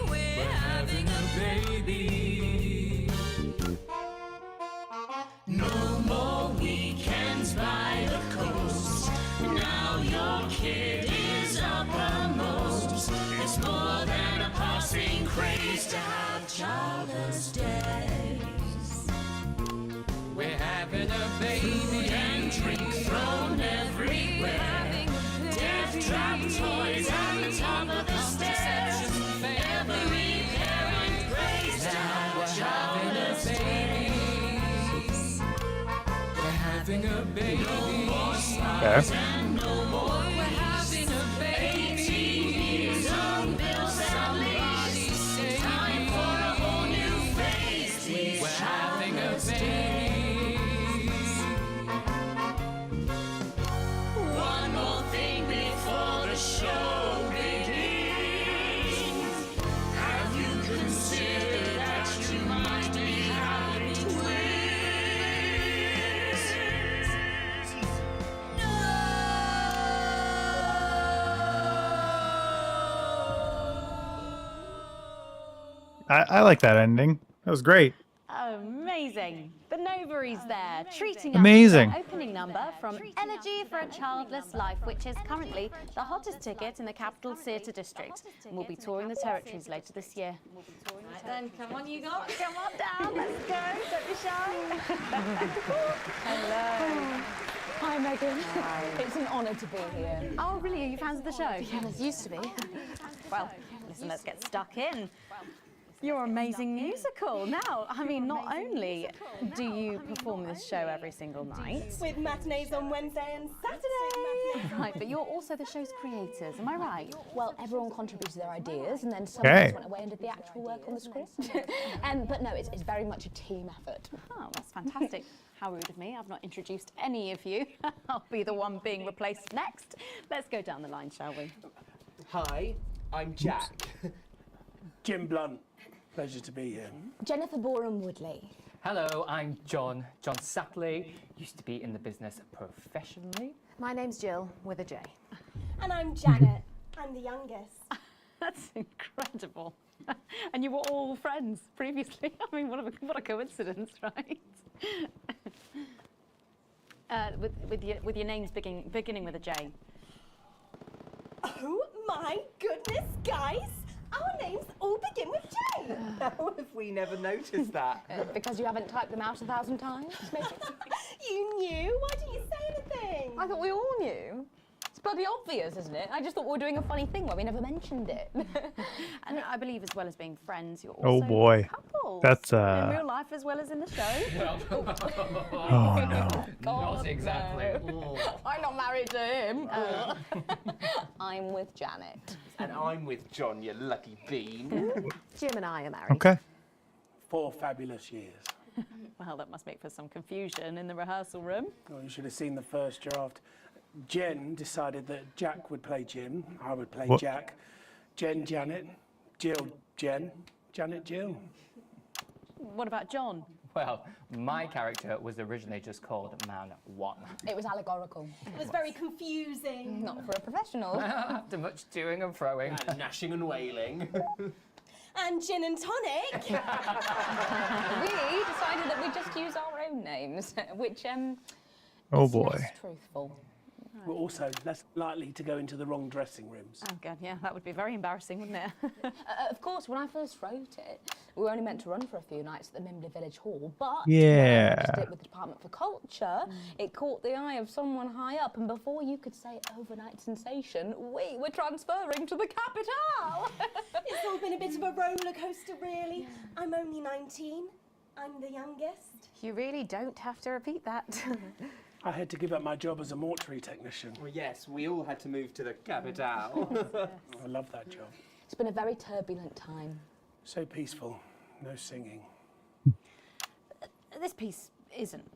We're having a baby. No more weekends by the coast. Now your kid is uppermost. It's more than a passing craze to have childless days. We're having a baby. Food and drink thrown everywhere. Death trap toys at the top of the stairs. Every parent prays to have childless days. We're having a baby. No more smiles Okay. and no more we're having a baby. 18 years old, bills and ladies. Time for a whole new phase. We're having a baby. One more thing before the show begins. Have you considered that you might be having twins? I like that ending. That was great. Amazing. The Novaries there, treating Amazing. us with their opening number from Energy for a Childless Life, which is currently the hottest ticket in the capital theatre district. And we'll be touring the territories later this year. Right then, come on, you guys. Come on down, let's go. Don't be shy. Hello. Hi, Megan. Hi. It's an honour to be here. Oh, really? Are you fans of the show? Yes, used to be. Well, listen, let's get stuck in. Your amazing musical. Now, I mean, not only do you perform this show every single night, With matinees on Wednesday and Saturday. right, but you're also the show's creators, am I right? Well, everyone contributed their ideas, and then some Okay. of us went away and did the actual work on the script. But no, it's very much a team effort. Oh, that's fantastic. How rude of me. I've not introduced any of you. I'll be the one being replaced next. Let's go down the line, shall we? Hi, I'm Jack. Jim Blunt. Pleasure to be here. Jennifer Boreham Woodley. Hello, I'm John Sapley. Used to be in the business professionally. My name's Jill, with a J. And I'm Janet. I'm the youngest. That's incredible. And you were all friends previously. I mean, what a coincidence, right? With your names beginning with a J. Oh my goodness, guys! Our names all begin with J. How have we never noticed that? Because you haven't typed them out 1,000 times, maybe? You knew? Why didn't you say anything? I thought we all knew. It's bloody obvious, isn't it? I just thought we were doing a funny thing where we never mentioned it. And I believe as well as being friends, you're Oh also boy. couples. That's In real life as well as in the show. Oh no. God, Not exactly. no. I'm not married to him. I'm with Janet. And I'm with John, you lucky bean. Jim and I are married. Okay. 4 fabulous years. Well, that must make for some confusion in the rehearsal room. Well, you should have seen the first draft. Jen decided that Jack would play Jim, I would play What? Jack. Jen, Janet, Jill, Jen, Janet, Jill. What about John? Well, my character was originally just called Man 1. It was allegorical. It was very confusing. Not for a professional. After much toing and froing. And gnashing and wailing. And gin and tonic. We decided that we'd just use our own names, which Oh is boy. less truthful. We're also less likely to go into the wrong dressing rooms. Oh god, yeah, that would be very embarrassing, wouldn't it? Of course, when I first wrote it, we were only meant to run for a few nights at the Mimbley Village Hall, but Yeah. when I pitched it with the Department for Culture, it caught the eye of someone high up, and before you could say overnight sensation, we were transferring to the capital. It's all been a bit of a roller coaster, really. I'm only 19. I'm the youngest. You really don't have to repeat that. I had to give up my job as a mortuary technician. Well, yes, we all had to move to the capital. I love that job. It's been a very turbulent time. So peaceful, no singing. This piece isn't.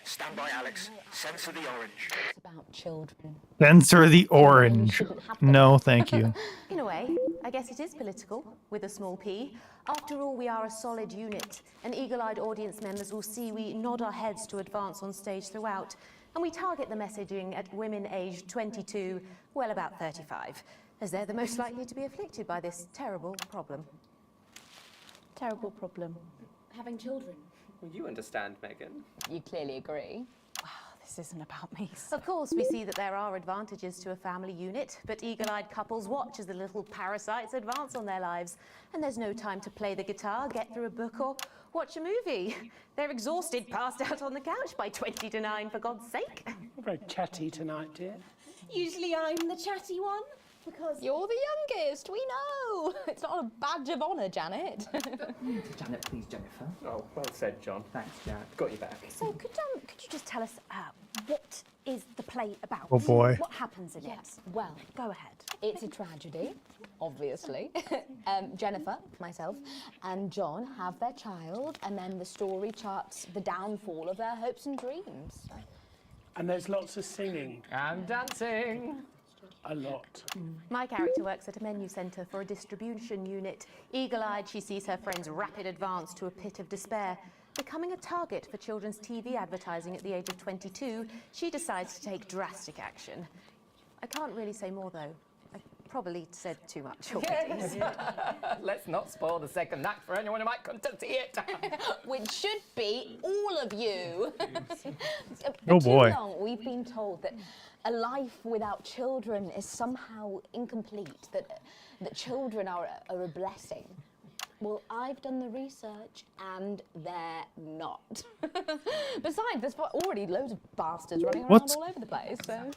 Stand by, Alex. Censor the orange. It's about children. Censor the orange. No, thank you. In a way, I guess it is political, with a small p. After all, we are a solid unit, and eagle-eyed audience members will see we nod our heads to advance on stage throughout, and we target the messaging at women aged 22, well, about 35, as they're the most likely to be afflicted by this terrible problem. Terrible problem. Having children. Well, you understand, Megan. You clearly agree. This isn't about me. Of course, we see that there are advantages to a family unit, but eagle-eyed couples watch as the little parasites advance on their lives, and there's no time to play the guitar, get through a book, or watch a movie. They're exhausted, passed out on the couch by 20 to 9, for God's sake. You're very chatty tonight, dear. Usually I'm the chatty one, because You're the youngest, we know. It's not a badge of honour, Janet. Janet, please, Jennifer. Oh, well said, John. Thanks, Janet. Got you back. So could you just tell us what is the play about? Oh, boy. What happens in it? Well, Go ahead. it's a tragedy, obviously. Jennifer, myself, and John have their child, and then the story charts the downfall of their hopes and dreams. And there's lots of singing. And dancing. A lot. My character works at a menu centre for a distribution unit. Eagle-eyed, she sees her friend's rapid advance to a pit of despair. Becoming a target for children's TV advertising at the age of 22, she decides to take drastic action. I can't really say more, though. I probably said too much already. Let's not spoil the second act for anyone who might come to see it. Which should be all of you. Oh, For boy. too long, we've been told that a life without children is somehow incomplete, that children are a blessing. Well, I've done the research, and they're not. Besides, there's already loads of bastards running around What's- all over the place, so...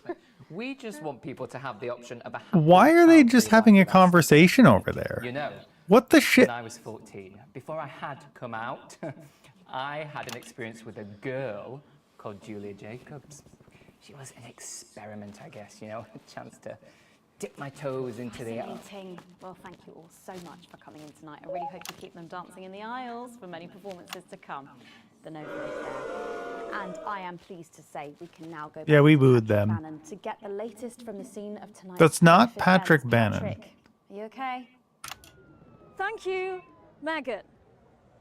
We just want people to have the option of a happy Why are they just childhood having a life. conversation over there? You know, What the shit? when I was 14, before I had come out, I had an experience with a girl called Julia Jacobs. She was an experiment, I guess, you know, a chance to dip my toes into the... Fascinating. Well, thank you all so much for coming in tonight. I really hope you keep them dancing in the aisles for many performances to come. The note is there. And I am pleased to say we can now go back Yeah, we to booed Patrick them. Bannon to get the latest from the scene of tonight's That's not benefit Patrick event. Bannon. Patrick, are you okay? Thank you, Megan.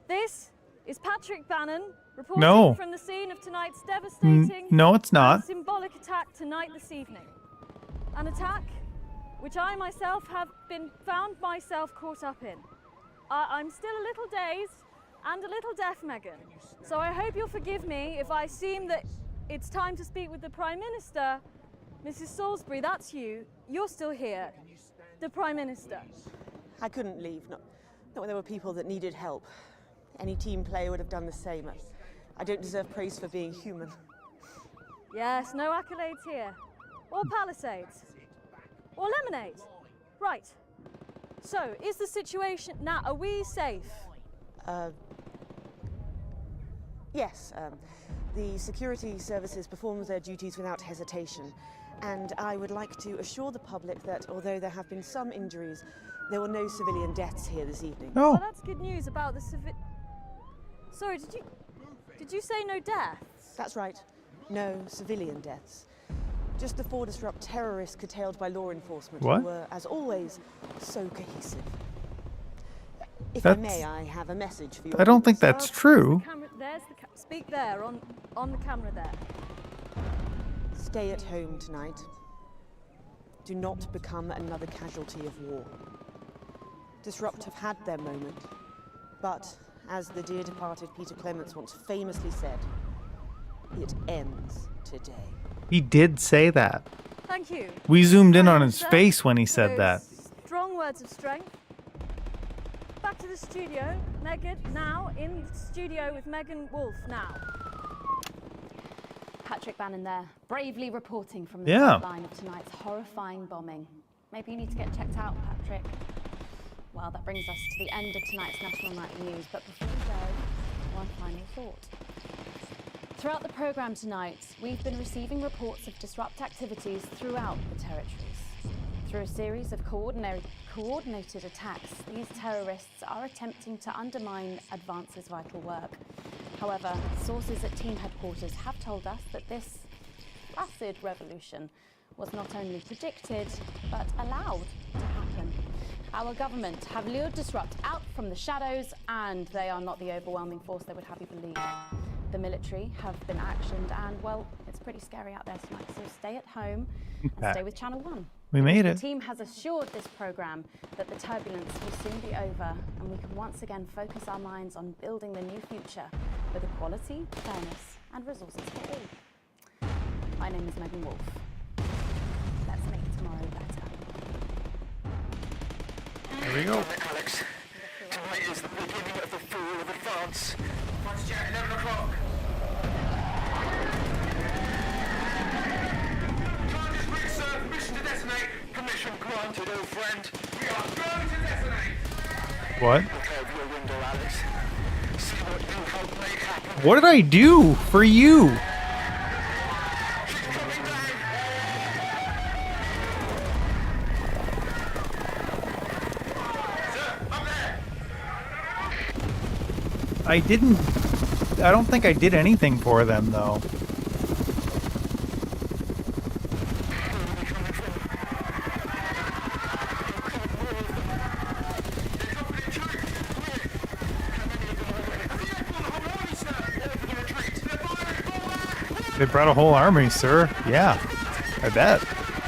This is Patrick Bannon reporting No. from the scene of tonight's devastating No, it's not. and symbolic attack tonight this evening. An attack which I myself have been found myself caught up in. I'm still a little dazed and a little deaf, Megan. So I hope you'll forgive me if I seem that it's time to speak with the Prime Minister. Mrs. Salisbury, that's you. You're still here. The Prime Minister. I couldn't leave, not when there were people that needed help. Any team player would have done the same. I don't deserve praise for being human. Yes, no accolades here. or Palisades? Or lemonade? Right. So, is the situation now, are we safe? Yes, the security services perform their duties without hesitation. And I would like to assure the public that although there have been some injuries, there were no civilian deaths here this evening. Well, that's good news about the Sorry, did you say no deaths? That's right. No civilian deaths. Just the 4 disrupt terrorists curtailed by law enforcement What? who were, as always, so cohesive. If I may, I have a message for you. I don't think that's true. Speak there, on the camera there. Stay at home tonight. Do not become another casualty of war. Disrupt have had their moment, but as the dear departed Peter Clements once famously said, it ends today. He did say that. Thank you. We zoomed in on his face when he said that. Strong words of strength. Back to the studio. Megan, now in the studio with Megan Wolf now. Patrick Bannon there, bravely reporting from the Yeah. front line of tonight's horrifying bombing. Maybe you need to get checked out, Patrick. Well, that brings us to the end of tonight's National Night News, but before we go, one final thought. Throughout the programme tonight, we've been receiving reports of disrupt activities throughout the territories. Through a series of coordinated attacks, these terrorists are attempting to undermine Advance's vital work. However, sources at team headquarters have told us that this acid revolution was not only predicted, but allowed to happen. Our government have lured disrupt out from the shadows, and they are not the overwhelming force they would have you believe. The military have been actioned, and well, it's pretty scary out there tonight, so stay at home and stay with Channel 1. We made it. The team has assured this programme that the turbulence will soon be over, and we can once again focus our minds on building the new future with equality, fairness and resources for all. My name is Megan Wolf. Let's make tomorrow better. There we go. Alex, tonight is the beginning of the fall of Advance. Watch at 11 o'clock. Charges reached, sir. Permission to detonate. Permission granted, old friend. We are going to detonate. What? Look over your window, Alex. See what you helped make happen. What did I do for you? I don't think I did anything for them, though. They brought a whole army, sir. Yeah, I bet.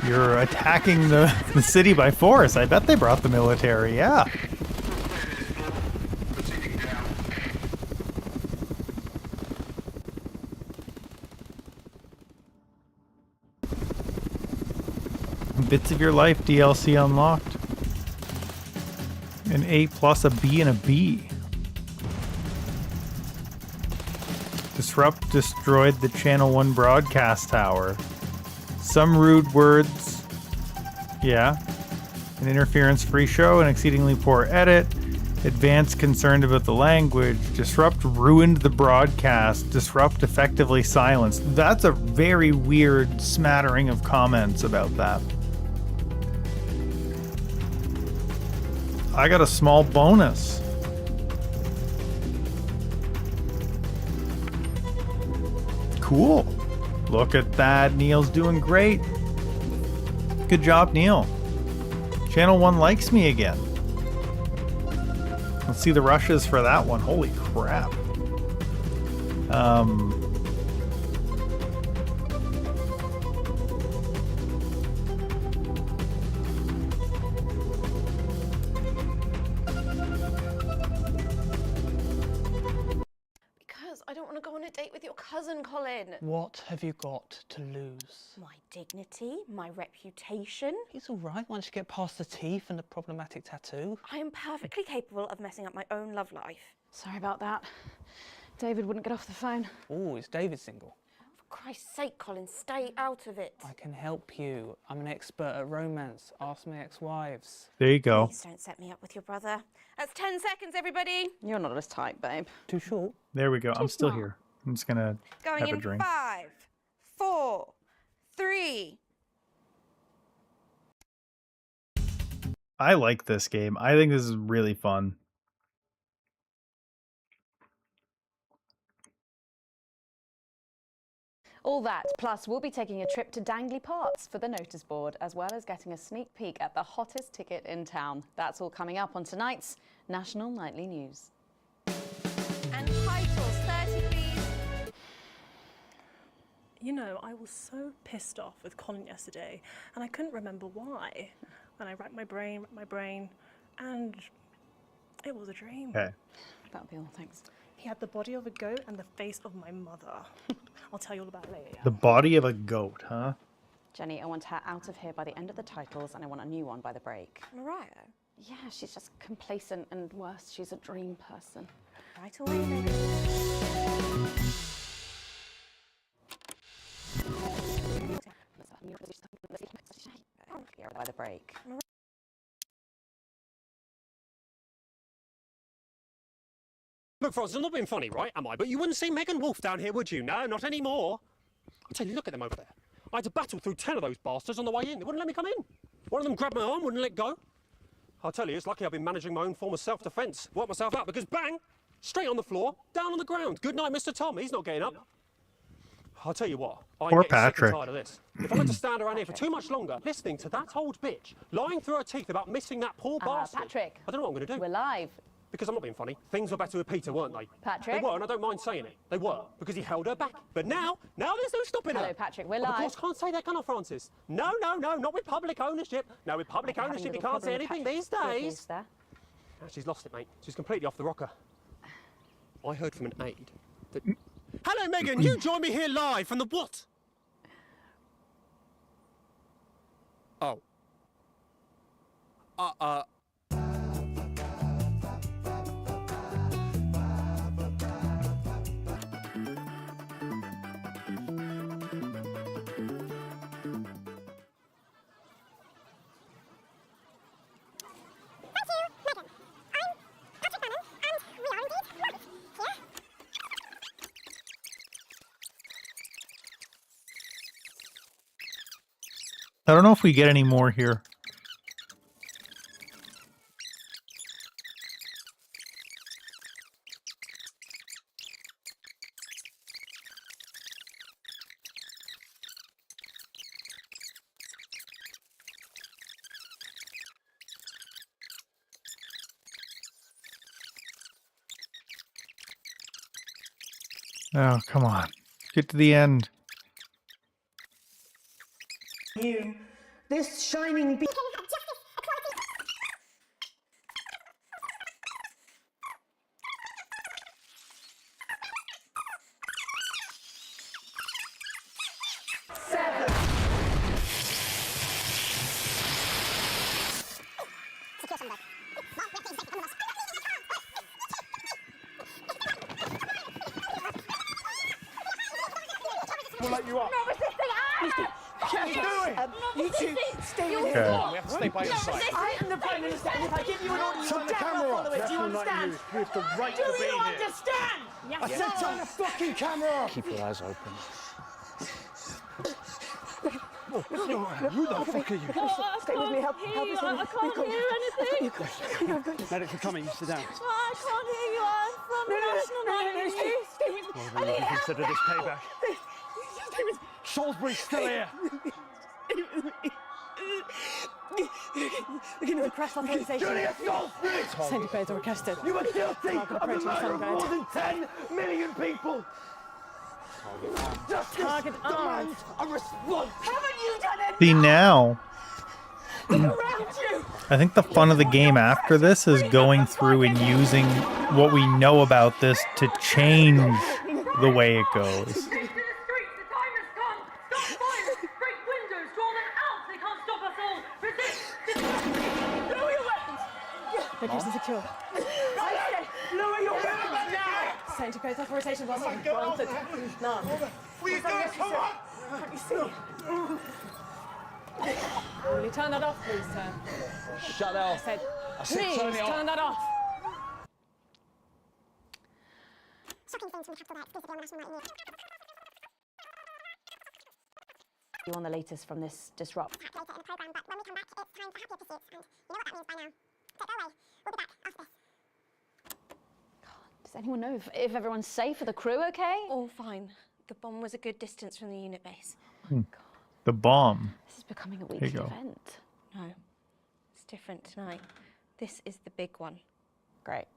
You're attacking the city by force. I bet they brought the military, yeah. Bits of your life DLC unlocked. An A+, a B, and a B. Disrupt destroyed the Channel 1 broadcast tower. Some rude words. Yeah. An interference-free show, an exceedingly poor edit. Advance concerned about the language. Disrupt ruined the broadcast. Disrupt effectively silenced. That's a very weird smattering of comments about that. I got a small bonus. Cool. Look at that. Neil's doing great. Good job, Neil. Channel 1 likes me again. Let's see the rushes for that one. Holy crap. Because I don't want to go on a date with your cousin, Colin. What have you got to lose? My dignity, my reputation. It's all right once you get past the teeth and the problematic tattoo. I am perfectly capable of messing up my own love life. Sorry about that. David wouldn't get off the phone. Oh, is David single? Of Christ's sake, Colin, stay out of it. I can help you. I'm an expert at romance. Ask my ex-wives. There you go. Please don't set me up with your brother. That's 10 seconds, everybody. You're not as tight, babe. Too short. There we go. I'm still here. I'm just gonna Going have a in drink. 5, 4, 3. I like this game. I think this is really fun. All that, plus we'll be taking a trip to Dangly Parts for the notice board, as well as getting a sneak peek at the hottest ticket in town. That's all coming up on tonight's National Nightly News. And titles, 30 please. You know, I was so pissed off with Colin yesterday, and I couldn't remember why. And I racked my brain, and it was a dream. Okay. That'll be all, thanks. He had the body of a goat and the face of my mother. I'll tell you all about it later. The body of a goat, huh? Jenny, I want her out of here by the end of the titles, and I want a new one by the break. Mariah? Yeah, she's just complacent, and worse, she's a dream person. Right away, Megan. By the break. Look, Francis, I'm not being funny, right, am I? But you wouldn't see Megan Wolf down here, would you? No, not anymore. I'll tell you, look at them over there. I had to battle through 10 of those bastards on the way in. They wouldn't let me come in. One of them grabbed my arm, wouldn't let go. I'll tell you, it's lucky I've been managing my own form of self-defence. Worked myself out because bang, straight on the floor, down on the ground. Good night, Mr. Tom. He's not getting up. I'll tell you what, I'm Poor getting sick Patrick. and tired of this. If I had to stand around here for too much longer, listening to that old bitch, lying through her teeth about missing that poor bastard. Patrick. I don't know what I'm going to do. We're live. Because I'm not being funny. Things were better with Peter, weren't they? Patrick? They were, and I don't mind saying it. They were, because he held her back. But now there's no stopping her. Hello, Patrick, we're Of live. course, can't say that, can I, Francis? No, not with public ownership. No, with public ownership, you can't say anything these days. There. No, she's lost it, mate. She's completely off the rocker. I heard from an aide that... Hello, Megan. You join me here live from the what? Oh. I don't know if we get any more here. Oh, come on. Get to the end. You, this shining beacon. We'll let you up. What are you doing? You two, stay with Okay. him. We have to stay by your side. I am the Prime Minister, and if I give you an order, you Turn the damn camera well off. follow it. Do you National Night understand? News. We have the right Do to be you here. understand? Yes, I said sir. turn the fucking camera off. Keep your eyes open. Who the fuck are you? Stay with me. Help us. I can't hear anything. Medics are coming. You sit down. I can't hear you. I'm from the National Nightly News. Stay with me. Well, then you can consider this payback. Stay with me. Salisbury's still here. The crash authorization. Julius Salisbury! Centipedes are requested. You are guilty Target of the approaching murder of Sunbird. more than 10 million people. Justice Target armed. demands a response. Haven't you done it? See, now, Look around you. I think the fun of the game after this is going through and using what we know about this to change the way it goes. Location secure. I said, lower your weapons now. change of clothes authorization was not granted. None. Will you do it? Come on! Can't you see? Will you turn that off, please, sir? Shut that off. I said, I said please turn it off. turn that off. Shocking things from the capital exclusively on National Night News. You on the latest from this disrupt? Later in the programme, but when we come back, it's time for happier pursuits, and you know what that means by now. So go away. We'll be back after this. Does anyone know if everyone's safe? Are the crew okay? All fine. The bomb was a good distance from the unit base. The bomb. This is becoming a There you weekly go. event. No, it's different tonight. This is the big one. Great.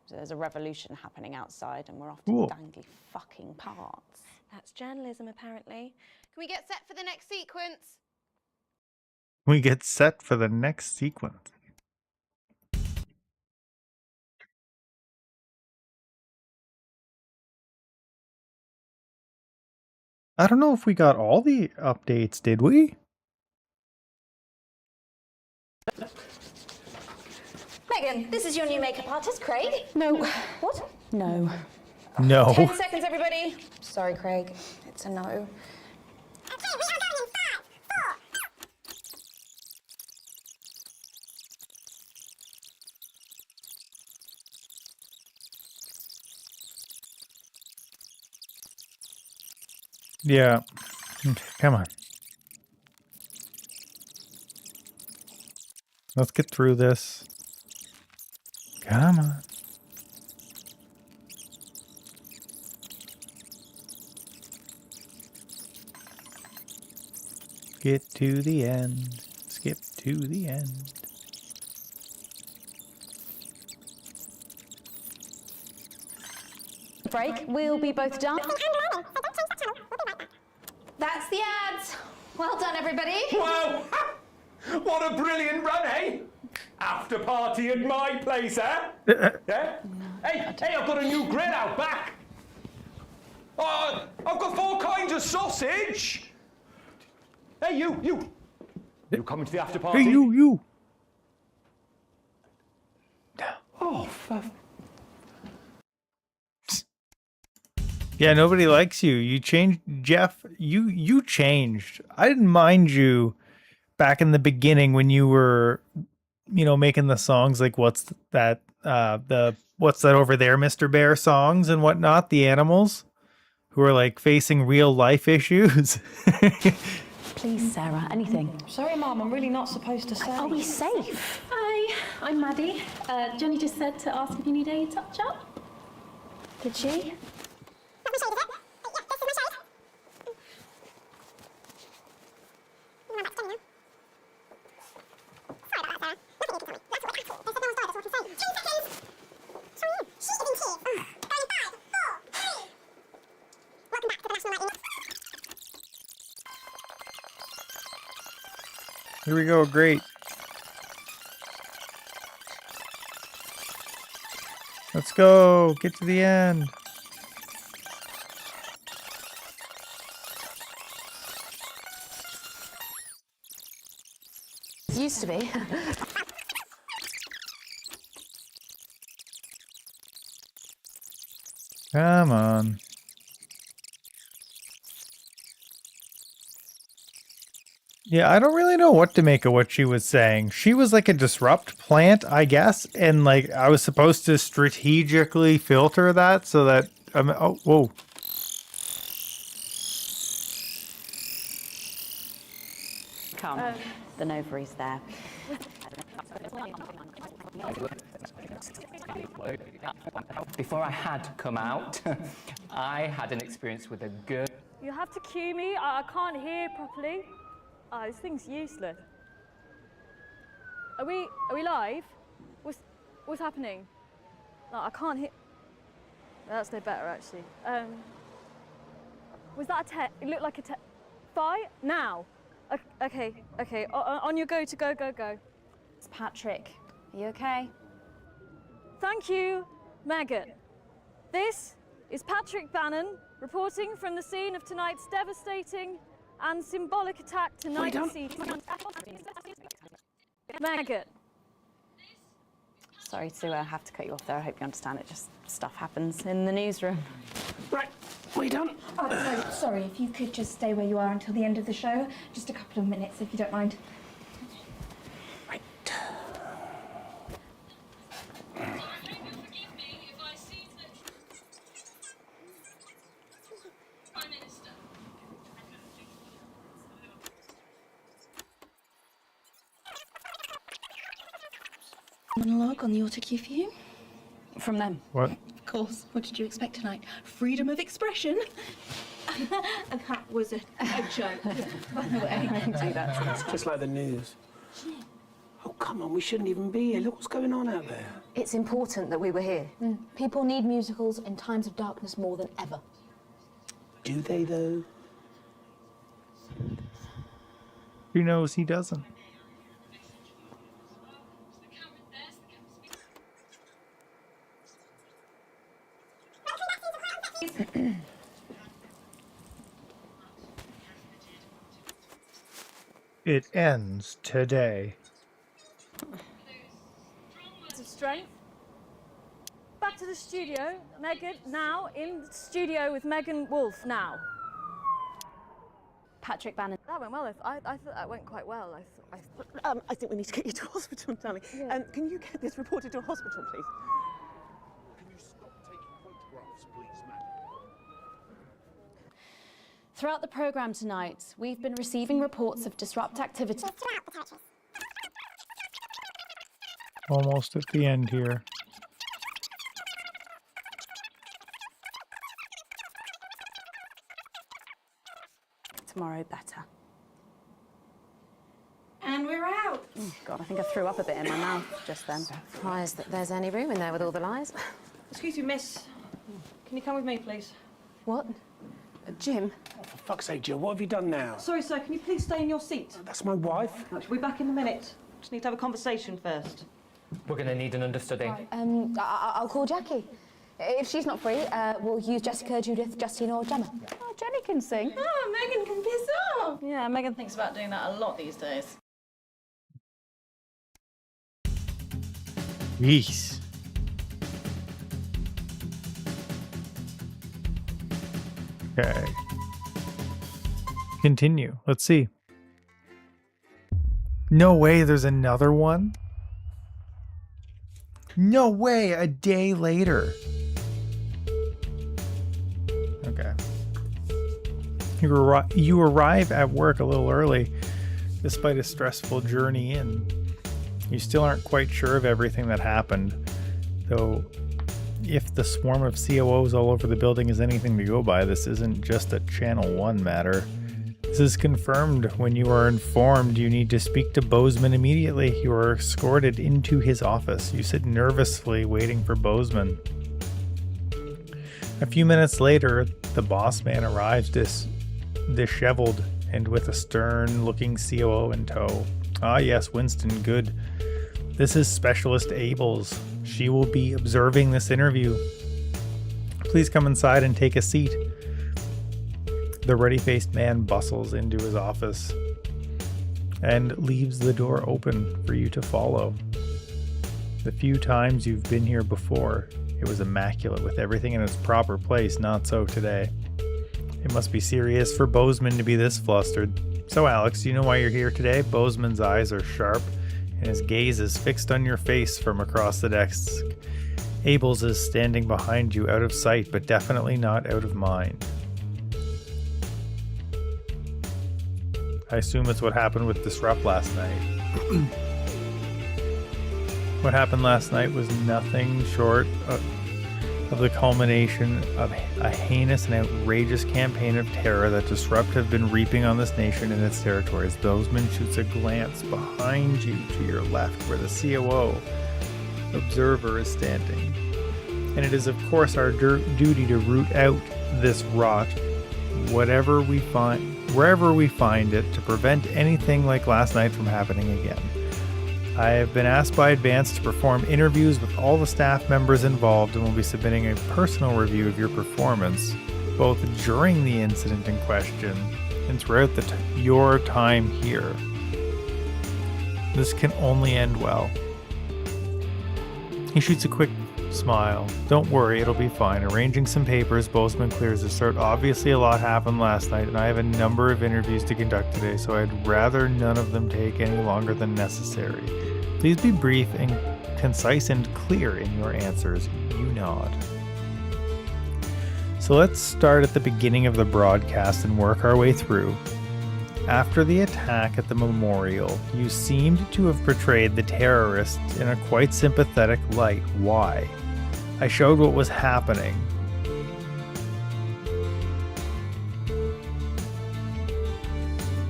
So there's a revolution happening outside and we're off to Cool. dangly fucking parts. That's journalism, apparently. Can we get set for the next sequence? We get set for the next sequence. I don't know if we got all the updates, did we? Megan, this is your new makeup artist, Craig. No. What? No. No. 10 seconds, everybody. Sorry, Craig. It's a no. Okay, we are going in 5, 4. Yeah. Okay, come on. Let's get through this. Come on. Get to the end. Skip to the end. Break. We'll be both done. That's the ads. Well done, everybody. Whoa! What a brilliant run, eh? After party at my place, eh? Yeah? Hey, I've got a new grill out back. Oh, I've got 4 kinds of sausage. Hey, you. You coming to the after party? Hey, you. Oh, Yeah, nobody likes you. You changed, Jeff. You changed. I didn't mind you back in the beginning when you were, making the songs like what's that over there, Mr. Bear songs and whatnot. The animals who are like facing real life issues. Please, Sarah, anything. Sorry, Mum, I'm really not supposed to say. Are we safe? Hi, I'm Maddie. Johnny just said to ask if you need a touch-up. Did she? Not my shade, is it? Yeah, this is my shade. You want back to Jenny now? Sorry about that, Sarah. Nothing you can tell me. That's what they asked me. They said no one's died, that's what we say. 10 seconds! Who are you? She is in tears. Going in 5, 4, 3. Welcome back to the National Night News. Here we go. Great. Let's go. Get to the end. It used to be. Come on. Yeah, I don't really know what to make of what she was saying. She was like a disrupt plant, I guess, and like I was supposed to strategically filter that so that oh, whoa. Come. The Novary's there. Before I had come out, I had an experience with a girl. You have to cue me. I can't hear properly. This thing's useless. Are we live? What's happening? No, I can't hear. That's no better actually. Was that a test? It looked like a test. Fight now. Okay. On your go to go. It's Patrick. Are you okay? Thank you, Megan. This is Patrick Bannon reporting from the scene of tonight's devastating and symbolic attack tonight this evening. Megan. Sorry to have to cut you off there. I hope you understand it. Just stuff happens in the newsroom. Right, we done? Oh, no, sorry, if you could just stay where you are until the end of the show. Just a couple of minutes, if you don't mind. Right. Monologue on the autocue for you? From them. What? Of course. What did you expect tonight? Freedom of expression. And that was a joke, by the way. I can do that. It's just like the news. Oh, come on, we shouldn't even be here. Look what's going on out there. It's important that we were here. People need musicals in times of darkness more than ever. Do they, though? Who knows he doesn't? It ends today. Of strength. Back to the studio. Megan, now in the studio with Megan Wolf now. Patrick Bannon. That went well. I thought that went quite well. I think we need to get you to hospital, darling. Yeah. Can you get this reported to a hospital, please? Can you stop taking photographs, please, madam? Throughout the programme tonight, we've been receiving reports of disrupt activity. Almost at the end here. Tomorrow better. And we're out. Oh, God, I think I threw up a bit in my mouth just then. Surprised that there's any room in there with all the lies. Excuse me, miss. Can you come with me, please? What? Jim? Oh, for fuck's sake, Jill, what have you done now? Sorry, sir. Can you please stay in your seat? That's my wife. Right, we'll be back in a minute. Just need to have a conversation first. We're going to need an understudy. I'll call Jackie. If she's not free, we'll use Jessica, Judith, Justine or Gemma. Oh, Jenny can sing. Oh, Megan can piss off. Yeah, Megan thinks about doing that a lot these days. Yeesh. Okay. Continue. Let's see. No way there's another one? No way, a day later. Okay. You arrive at work a little early, despite a stressful journey in. You still aren't quite sure of everything that happened, though if the swarm of COOs all over the building is anything to go by, this isn't just a Channel 1 matter. This is confirmed when you are informed you need to speak to Bozeman immediately. You are escorted into his office. You sit nervously waiting for Bozeman. A few minutes later, the boss man arrives disheveled and with a stern-looking COO in tow. Ah yes, Winston, good. This is Specialist Ables. She will be observing this interview. Please come inside and take a seat. The ruddy-faced man bustles into his office and leaves the door open for you to follow. The few times you've been here before, it was immaculate with everything in its proper place. Not so today. It must be serious for Bozeman to be this flustered. So Alex, do you know why you're here today? Bozeman's eyes are sharp and his gaze is fixed on your face from across the desk. Ables is standing behind you, out of sight, but definitely not out of mind. I assume it's what happened with Disrupt last night. What happened last night was nothing short of the culmination of a heinous and outrageous campaign of terror that Disrupt have been reaping on this nation and its territories. Bozeman shoots a glance behind you to your left where the COO observer is standing. And it is of course our duty to root out this rot wherever we find it, to prevent anything like last night from happening again. I have been asked by Advance to perform interviews with all the staff members involved and will be submitting a personal review of your performance, both during the incident in question and throughout your time here. This can only end well. He shoots a quick smile. Don't worry, it'll be fine. Arranging some papers, Bozeman clears his throat. Obviously a lot happened last night, and I have a number of interviews to conduct today, so I'd rather none of them take any longer than necessary. Please be brief and concise and clear in your answers. You nod. So let's start at the beginning of the broadcast and work our way through. After the attack at the memorial, you seemed to have portrayed the terrorists in a quite sympathetic light. Why? I showed what was happening.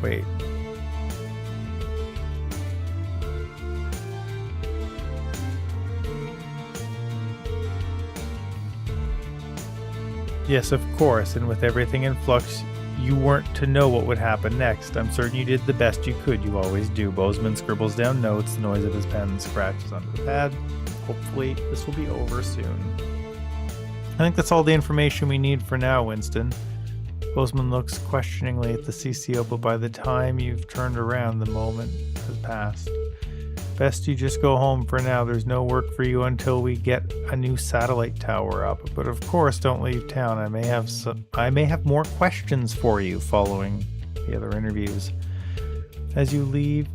Wait. Yes, of course, and with everything in flux, you weren't to know what would happen next. I'm certain you did the best you could. You always do. Bozeman scribbles down notes. The noise of his pen scratches onto the pad. Hopefully, this will be over soon. I think that's all the information we need for now, Winston. Bozeman looks questioningly at the CCO, but by the time you've turned around, the moment has passed. Best you just go home for now. There's no work for you until we get a new satellite tower up. But of course, don't leave town. I may have more questions for you following the other interviews. As you leave,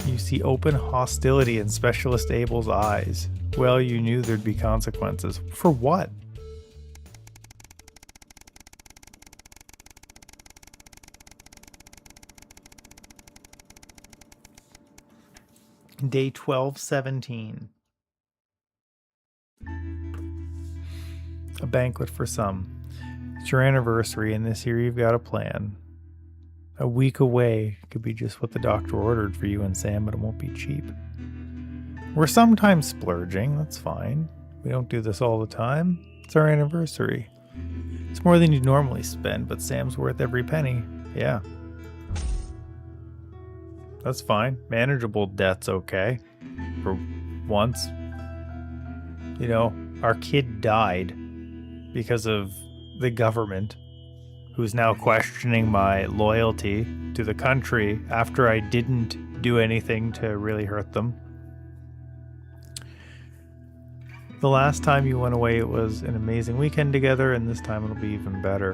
you see open hostility in Specialist Abel's eyes. Well, you knew there'd be consequences. For what? Day 1217. A banquet for some. It's your anniversary, and this year you've got a plan. A week away could be just what the doctor ordered for you and Sam, but it won't be cheap. We're sometimes splurging, that's fine. We don't do this all the time. It's our anniversary. It's more than you'd normally spend, but Sam's worth every penny. Yeah. That's fine. Manageable debt's okay. For once. You know, our kid died because of the government, who's now questioning my loyalty to the country after I didn't do anything to really hurt them. The last time you went away, it was an amazing weekend together, and this time it'll be even better.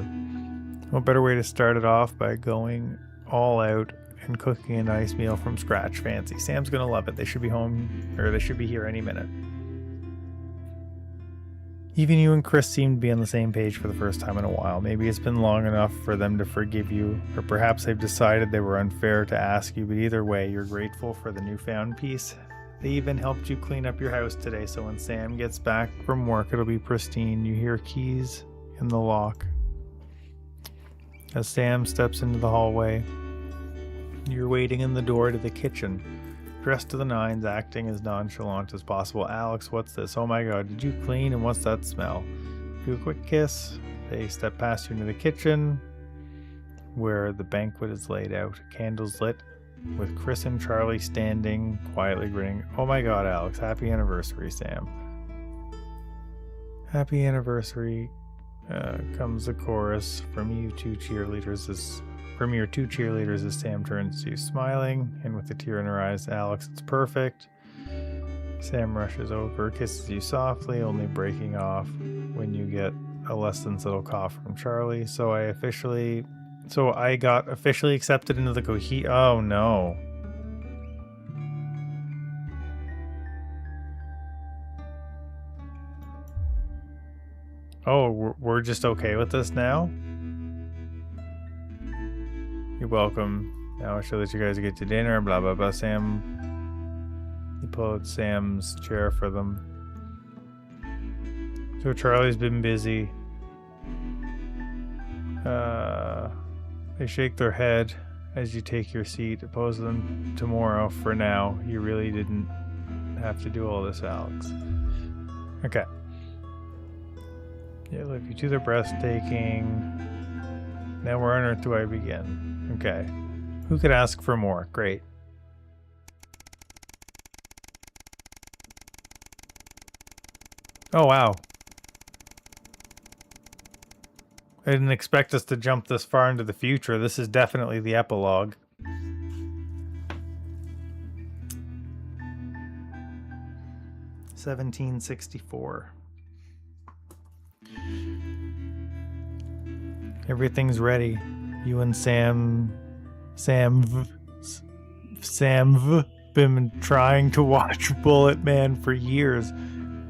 What better way to start it off by going all out and cooking a nice meal from scratch. Fancy. Sam's gonna love it. They should be home, or they should be here any minute. Even you and Chris seem to be on the same page for the first time in a while. Maybe it's been long enough for them to forgive you, or perhaps they've decided they were unfair to ask you, but either way, you're grateful for the newfound peace. They even helped you clean up your house today, so when Sam gets back from work, it'll be pristine. You hear keys in the lock. As Sam steps into the hallway, you're waiting in the door to the kitchen, dressed to the nines, acting as nonchalant as possible. Alex, what's this? Oh my god, did you clean? And what's that smell? Do a quick kiss. They step past you into the kitchen, where the banquet is laid out. Candles lit, with Chris and Charlie standing, quietly grinning. Oh my god, Alex, happy anniversary, Sam. Happy anniversary, comes the chorus from you two cheerleaders as Sam turns to you, smiling and with a tear in her eyes. Alex, it's perfect. Sam rushes over, kisses you softly, only breaking off when you get a less than subtle cough from Charlie. So I got officially accepted into the Oh no. Oh, we're just okay with this now? You're welcome. Now I'll show that you guys get to dinner, blah blah blah. Sam, he pulled Sam's chair for them. So Charlie's been busy. They shake their head as you take your seat. Oppose them tomorrow. For now, you really didn't have to do all this, Alex. Okay. Yeah, look, you two are breathtaking. Now where on earth do I begin? Okay. Who could ask for more? Great. Oh, wow. I didn't expect us to jump this far into the future. This is definitely the epilogue. 1764. Everything's ready. You and Sam been trying to watch Bullet Man for years,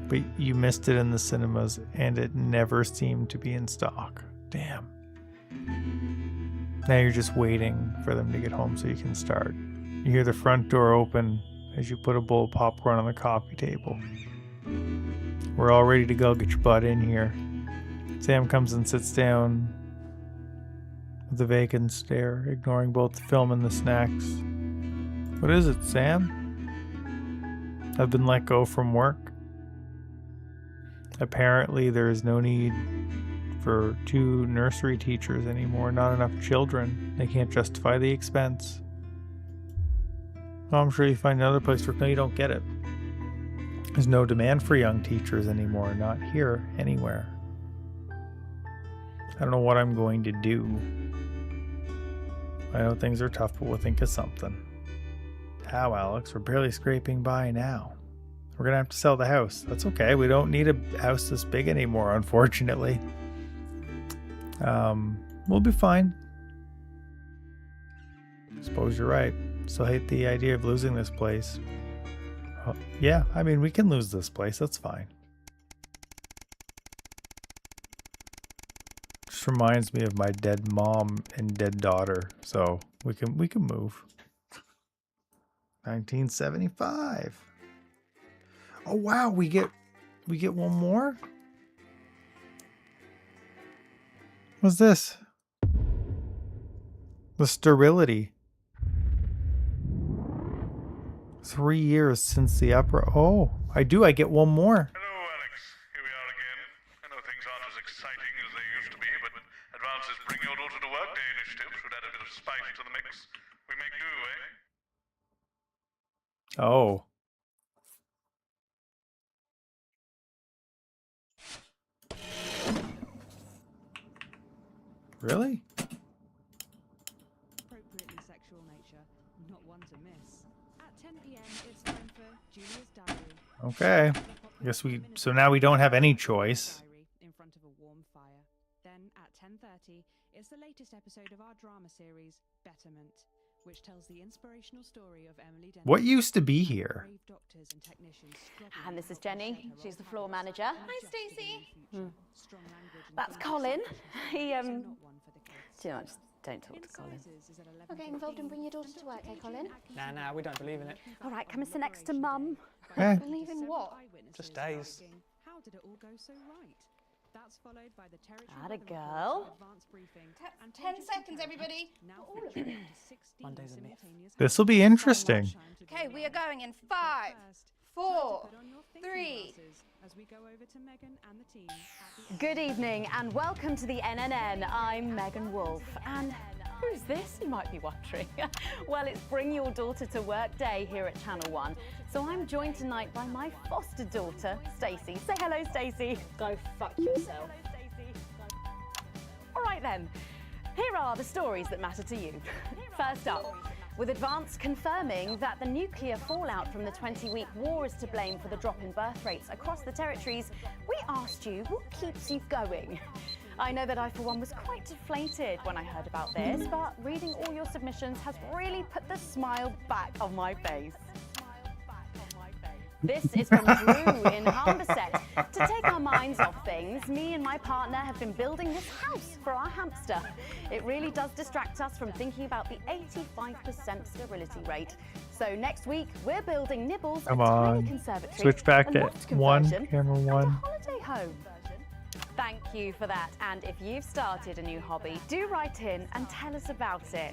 but you missed it in the cinemas and it never seemed to be in stock. Damn. Now you're just waiting for them to get home so you can start. You hear the front door open as you put a bowl of popcorn on the coffee table. We're all ready to go. Get your butt in here. Sam comes and sits down with a vacant stare, ignoring both the film and the snacks. What is it, Sam? I've been let go from work. Apparently there is no need for 2 nursery teachers anymore. Not enough children. They can't justify the expense. Oh, I'm sure you find another place for... No, you don't get it. There's no demand for young teachers anymore. Not here, anywhere. I don't know what I'm going to do. I know things are tough, but we'll think of something. How, Alex? We're barely scraping by now. We're gonna have to sell the house. That's okay. We don't need a house this big anymore, unfortunately. We'll be fine. Suppose you're right. Still hate the idea of losing this place. Oh, yeah, I mean, we can lose this place. That's fine. Just reminds me of my dead mom and dead daughter, so we can move. 1975. Oh wow, we get one more? What's this? The sterility. 3 years since the upper. Oh, I get one more. Hello, Alex. Here we are again. I know things aren't as exciting as they used to be, but Advance's Bring Your Daughter to Work Day initiative should add a bit of spice to the mix. We make do, eh? Oh. Really? Appropriately sexual nature, not one to miss. At 10 p.m. it's time for Julia's Diary. Okay. I guess so now we don't have any choice. In front of a warm fire. Then at 10:30, it's the latest episode of our drama series, Betterment, which tells the inspirational story of Emily Denton. What used to be here? And this is Jenny. She's the floor manager. Hi, Stacey. That's Colin. He do not just don't talk to Colin. Not getting involved and bring your daughter to work, eh, Colin? Nah, we don't believe in it. All right, come and sit next to Mum. Believe in what? Just days. How did it all go so right? That's followed by the territory. Atta girl. 10 seconds, everybody. Monday's a myth. This will be interesting. Okay, we are going in 5, 4, 3. As we go over to Megan and the team. Good evening and welcome to the NNN. I'm Megan Wolf. And who's this, you might be wondering? Well, it's Bring Your Daughter to Work Day here at Channel 1. So I'm joined tonight by my foster daughter, Stacey. Say hello, Stacey. Go fuck yourself. All right then, here are the stories that matter to you. First up, with Advance confirming that the nuclear fallout from the 20-week war is to blame for the drop in birth rates across the territories, we asked you what keeps you going. I know that I, for one, was quite deflated when I heard about this, but reading all your submissions has really put the smile back on my face. This is from Drew in Humberset. To take our minds off things, me and my partner have been building this house for our hamster. It really does distract us from thinking about the 85% sterility rate. So next week, we're building Nibbles, Come a tiny on. conservatory, Switch back a to loft one, conversion, camera and a one. holiday home. Thank you for that. And if you've started a new hobby, do write in and tell us about it.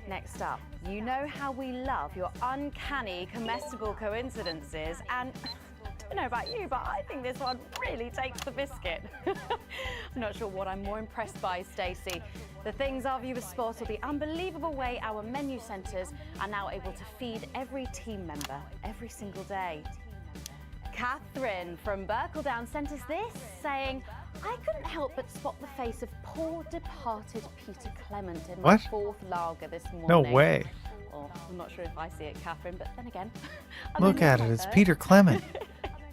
Next up, you know how we love your uncanny comestible coincidences, and I don't know about you, but I think this one really takes the biscuit. I'm not sure what I'm more impressed by, Stacey. The things our viewers spot, or the unbelievable way our menu centres are now able to feed every team member every single day. Catherine from Berkeldown sent us this, saying, I couldn't help but spot the face of poor departed Peter Clement in my What? 4th lager this morning. No way. Well, I'm not sure if I see it, Catherine, but then again... Look at it, it's Peter Clement.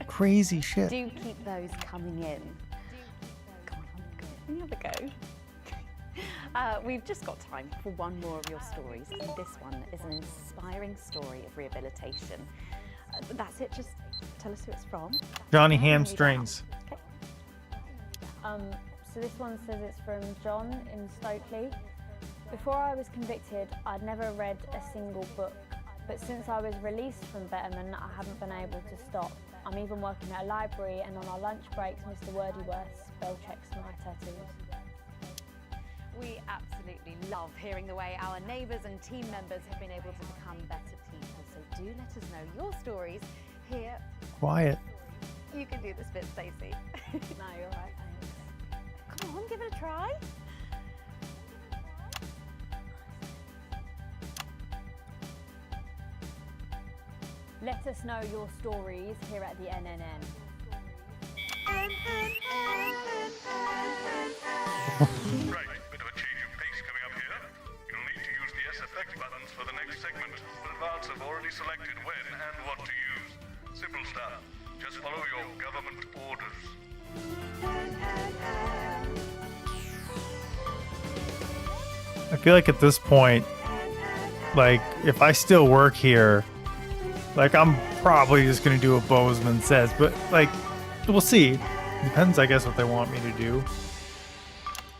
Crazy shit. Do keep those coming in. Come on, have a go. We've just got time for one more of your stories, and this one is an inspiring story of rehabilitation. That's it, just tell us who it's from. Johnny Hamstrings. Okay. So this one says it's from John in Stokely. Before I was convicted, I'd never read a single book, but since I was released from Betterment, I haven't been able to stop. I'm even working at a library, and on our lunch breaks, Mr. Wordyworth spell checks my tattoos. We absolutely love hearing the way our neighbours and team members have been able to become better people. So do let us know your stories here. Quiet. You can do this bit, Stacey. No, you're right, thanks. Come on, give it a try. Let us know your stories here at the NNN. Right, bit of a change of pace coming up here. You'll need to use the S effect buttons for the next segment, but Advance have already selected when and what to use. Simple stuff. Just follow your government orders. I feel like at this point, like, if I still work here, like, I'm probably just gonna do what Bozeman says, but, like, we'll see. Depends, I guess, what they want me to do.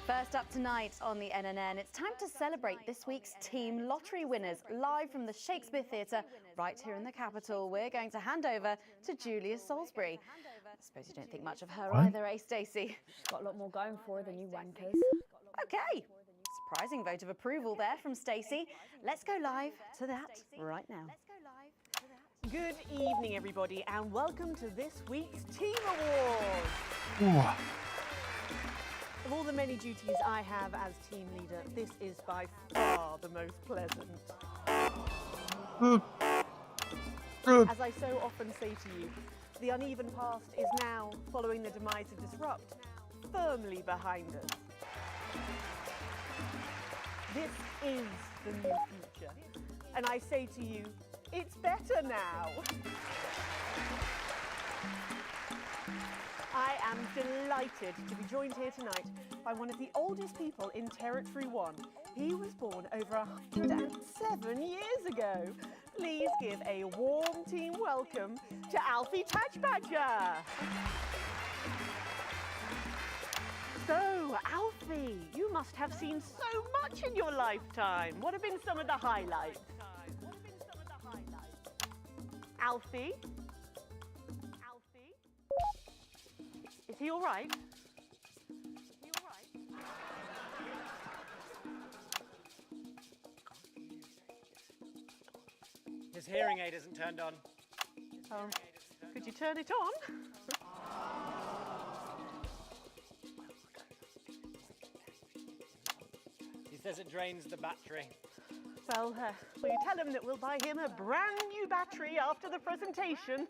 First up tonight on the NNN, it's time to celebrate this week's team lottery winners live from the Shakespeare Theatre right here in the capital. We're going to hand over to Julia Salisbury. I suppose you don't think much of her either, eh, Stacey? She's got a lot more going for her than you wankers. Okay. Surprising vote of approval there from Stacey. Let's go live to that right now. Good evening, everybody, and welcome to this week's Team Awards. Ooh. Of all the many duties I have as team leader, this is by far the most pleasant. As I so often say to you, the uneven past is now, following the demise of Disrupt, firmly behind us. This is the new future, and I say to you, it's better now. I am delighted to be joined here tonight by one of the oldest people in Territory 1. He was born over 107 years ago. Please give a warm team welcome to Alfie Tatchbadger. So, Alfie, you must have seen so much in your lifetime. What have been some of the highlights? Alfie? Alfie? Is he all right? His hearing aid isn't turned on. Could you turn it on? He says it drains the battery. Well, will you tell him that we'll buy him a brand new battery after the presentation?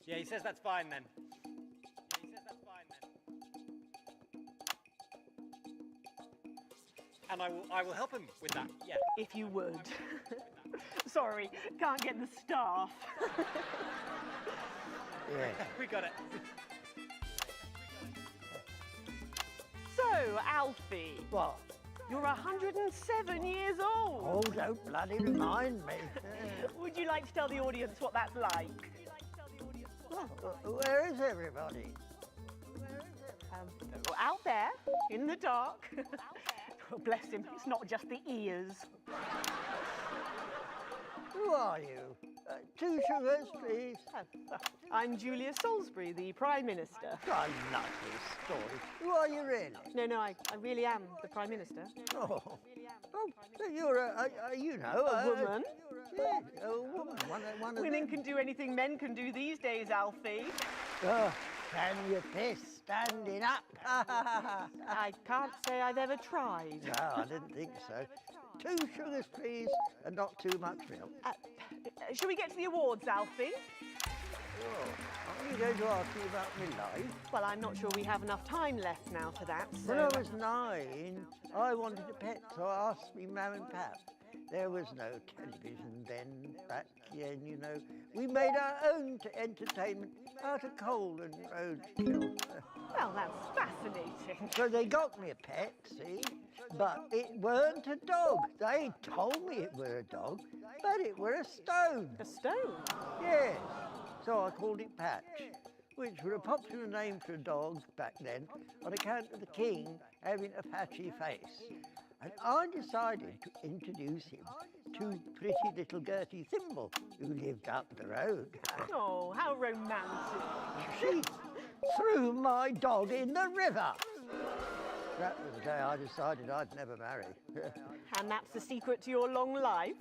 Yeah, he says that's fine then. And I will help him with that, yeah. If you would. Sorry, can't get the staff. Yeah. We got it. So, Alfie. What? You're 107 years old. Oh, don't bloody remind me. Would you like to tell the audience what that's like? Where is everybody? Out there, in the dark. Oh, bless him, it's not just the ears. Who are you? 2 sugars, please. I'm Julia Salisbury, the Prime Minister. I love this story. Who are you really? No, I really am the Prime Minister. Oh, so you're a woman. Yeah, a woman. One of Women can do anything men can do these days, Alfie. Oh, can you piss standing up? I can't say I've ever tried. No, I didn't think so. 2 sugars, please, and not too much milk. Shall we get to the awards, Alfie? Oh, are you going to ask me about my life? Well, I'm not sure we have enough time left now for that, so... When I was 9, I wanted a pet, so I asked me Mum and Pap. There was no television then, back then, you know. We made our own entertainment out of coal and road shelter. Well, that's fascinating. So they got me a pet, see? But it weren't a dog. They told me it were a dog, but it were a stone. A stone? Yes. So I called it Patch, which was a popular name for a dog back then on account of the king having a patchy face. And I decided to introduce him to pretty little Gertie Thimble, who lived up the road. Oh, how romantic. She threw my dog in the river. That was the day I decided I'd never marry. And that's the secret to your long life?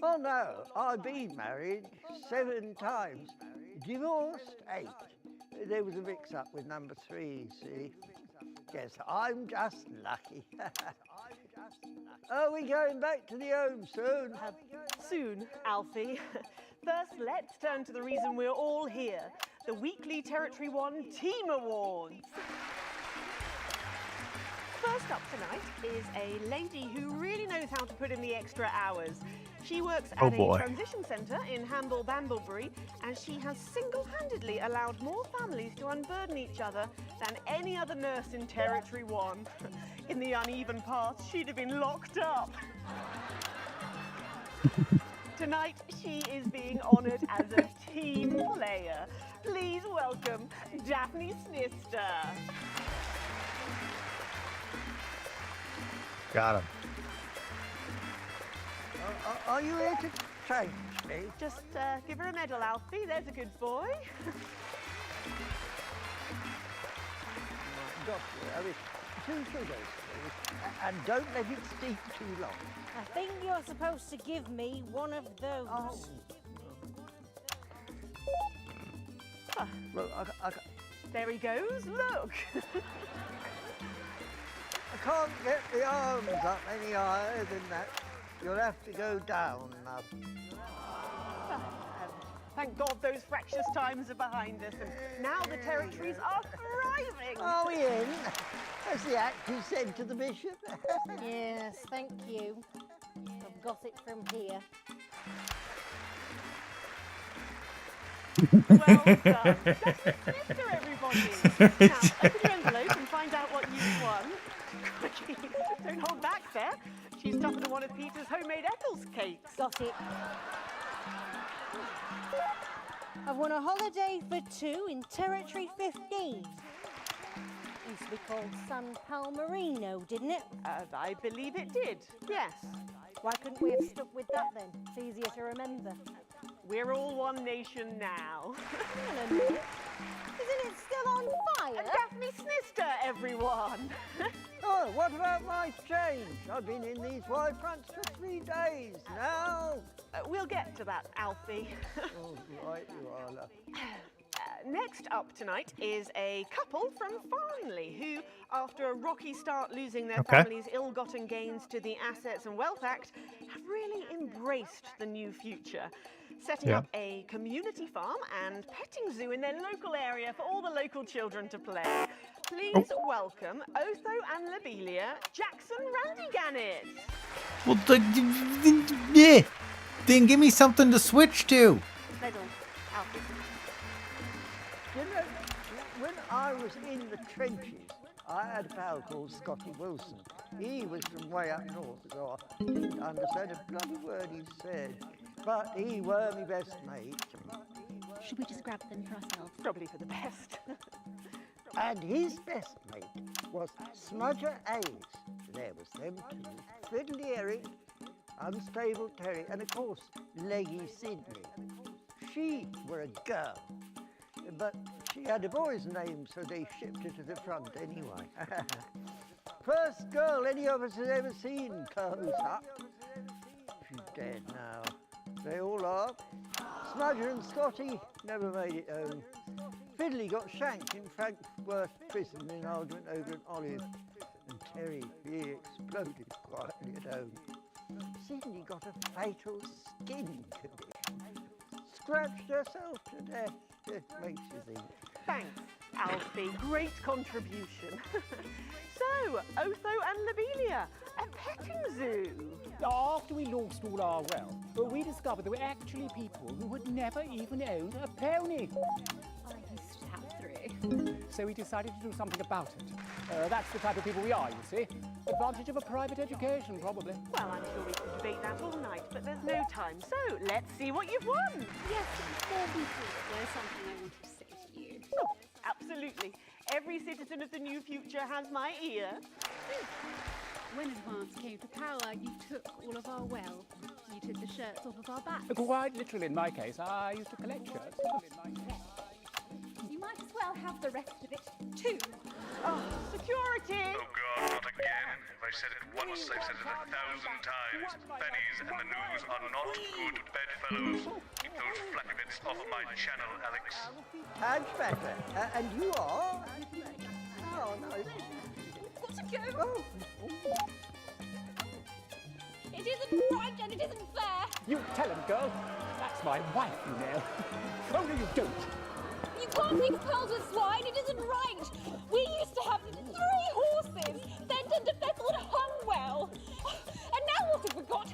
Oh no, I've been married 7 times, divorced 8. There was a mix-up with number 3, see? Yes, I'm just lucky. Are we going back to the home soon? Soon, Alfie. First, let's turn to the reason we're all here, the weekly Territory 1 Team Awards. First up tonight is a lady who really knows how to put in the extra hours. She works at a transition centre in Hamble-Bamblebury, and she has single-handedly allowed more families to unburden each other than any other nurse in Territory 1. In the uneven path, she'd have been locked up. Tonight, she is being honoured as a team player. Please welcome Daphne Snister. Got him. Are you here to change me? Just give her a medal, Alfie. There's a good boy. Doctor, I mean, 2 sugars, please. And don't let it steep too long. I think you're supposed to give me one of those. Oh. Well, there he goes. Look. I can't get the arms up any higher than that. You'll have to go down now. Thank God those fractious times are behind us, and now the territories are thriving. Are we in? As the actor said to the bishop. Yes, thank you. I've got it from here. Well done. That's Snister, everybody. Now, open your envelope and find out what you've won. Don't hold back there. She's tougher than one of Peter's homemade Eccles cakes. Got it. I've won a holiday for 2 in Territory 15. Used to be called San Palmerino, didn't it? I believe it did, yes. Why couldn't we have stuck with that then? It's easier to remember. We're all one nation now. Hang on a minute. Isn't it still on fire? Daphne Snister, everyone. Oh, what about my change? I've been in these wide fronts for 3 days now. We'll get to that, Alfie. Oh, right you are, love. Next up tonight is a couple from Farnley who, after a rocky start losing their family's ill-gotten gains to the Assets and Wealth Act, have really embraced the new future, setting up a community farm and petting zoo in their local area for all the local children to play. Please welcome Otho and Lobelia, Jackson Randy Gannett. Well, then give me something to switch to. Medal, Alfie. You know, when I was in the trenches, I had a pal called Scotty Wilson. He was from way up north, so I didn't understand a bloody word he said. But he were my best mate. Should we just grab them for ourselves? Probably for the best. And his best mate was Smudger Hayes. There was them 2, Fiddly Eric, Unstable Terry, and of course, Leggy Sydney. She were a girl, but she had a boy's name, so they shipped her to the front anyway. First girl any of us has ever seen close up. She's dead now. They all are. Smudger and Scotty never made it home. Fiddly got shanked in Frankworth prison in an argument over an olive. And Terry, he exploded quietly at home. Sydney got a fatal skin condition. Scratched herself to death. It makes you think. Thanks, Alfie. Great contribution. So, Otho and Lobelia, a petting zoo. After we lost all our wealth, we discovered there were actually people who had never even owned a pony. I used to have 3. So we decided to do something about it. That's the type of people we are, you see. Advantage of a private education, probably. Well, I'm sure we could debate that all night, but there's no time. So, let's see what you've won. Yes, before we do it, there's something I wanted to say to you. Oh, absolutely. Every citizen of the new future has my ear. When advance came to power, you took all of our wealth. You took the shirts off of our backs. Quite literally, in my case, I used to collect shirts. You might as well have the rest of it, too. Oh, security! Oh God, not again. If I've said it once, I've said it 1,000 times. Pennies and the news are not good bedfellows. Keep those flappy bits off my channel, Alex. Inspector, and you are? Oh, no. Got to go. Oh. It isn't right and it isn't fair. You tell him, girl. That's my wife, you know. Only you don't. You can't mix pearls with swine. It isn't right. We used to have 3 horses, fed and defeckled hung well. And now what have we got?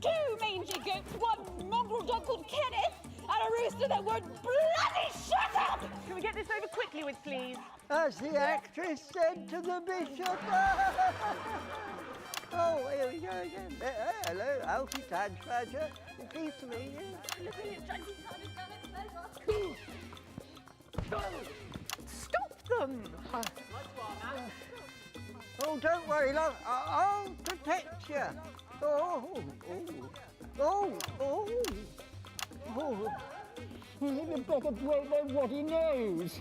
2 mangy goats, 1 mongrel dog called Kenneth, and a rooster that won't bloody shut up! Can we get this over quickly with, please? As the actress said to the bishop. Oh, here we go again. Hello, Alfie Tadge Badger. Pleased to meet you. Stop them! Oh, don't worry, love. I'll protect you. Oh, You better don't know what he knows.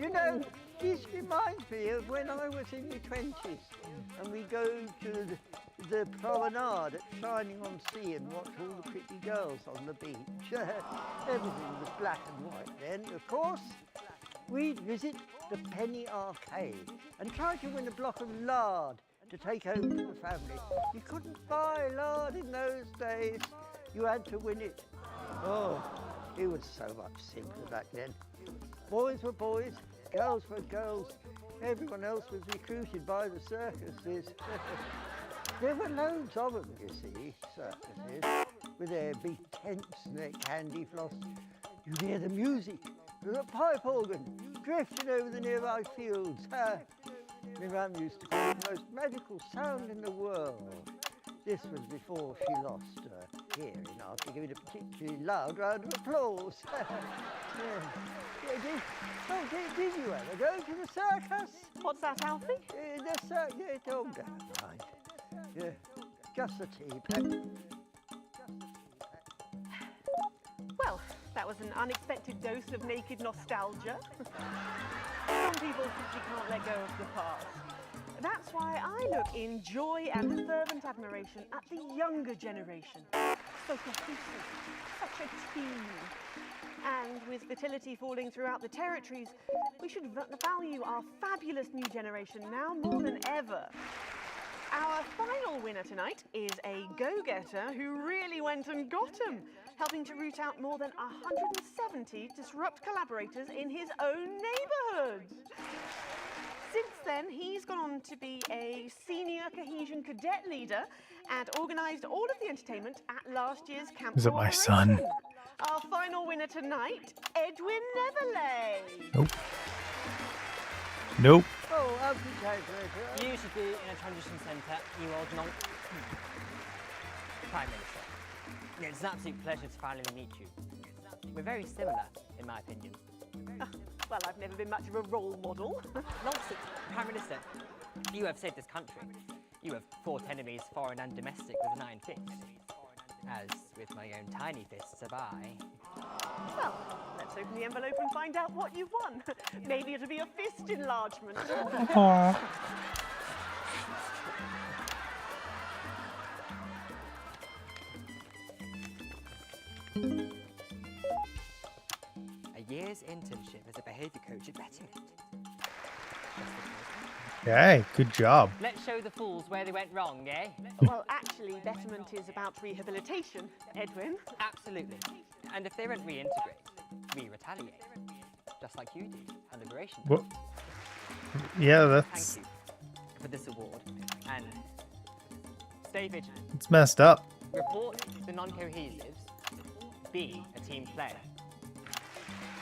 You know, this reminds me of when I was in my 20s and we go to the promenade at Shining on Sea and watch all the pretty girls on the beach. Everything was black and white then, of course. We'd visit the Penny Arcade and try to win a block of lard to take home to the family. You couldn't buy lard in those days. You had to win it. Oh, it was so much simpler back then. Boys were boys, girls were girls. Everyone else was recruited by the circuses. There were loads of them, you see, circuses, with their big tents and their candy floss. You'd hear the music, the pipe organ, drifting over the nearby fields. My mum used to call it the most magical sound in the world. This was before she lost her hearing after giving a particularly loud round of applause. Did you ever go to the circus? What's that, Alfie? The circus. Oh, never mind. Yeah, just the tea, Pep. Well, that was an unexpected dose of naked nostalgia. Some people simply can't let go of the past. That's why I look in joy and fervent admiration at the younger generation. So cohesive, such a team. And with fertility falling throughout the territories, we should value our fabulous new generation now more than ever. Our final winner tonight is a go-getter who really went and got 'em, helping to root out more than 170 disrupt collaborators in his own neighbourhood. Since then, he's gone on to be a senior cohesion cadet leader and organised all of the entertainment at last year's camp. Is it my son? Our final winner tonight, Edwin Neverlay. Nope. Nope. Oh, Alfie You should be in a transition centre, you old non... Prime Minister. It's an absolute pleasure to finally meet you. We're very similar, in my opinion. Well, I've never been much of a role model. Nonsense, Prime Minister. You have saved this country. You have fought enemies, foreign and domestic, with an iron fist. As with my own tiny fists have I. Well, let's open the envelope and find out what you've won. Maybe it'll be a fist enlargement. Aww. A year's internship as a behaviour coach at Betterment. Okay, good job. Let's show the fools where they went wrong, eh? Well, actually, Betterment is about rehabilitation, Edwin. Absolutely. And if they don't reintegrate, we retaliate. just like you did at Liberation. What? Yeah, that's... Thank you for this award, and stay vigilant. It's messed up. Report the non-cohesives. Be a team player.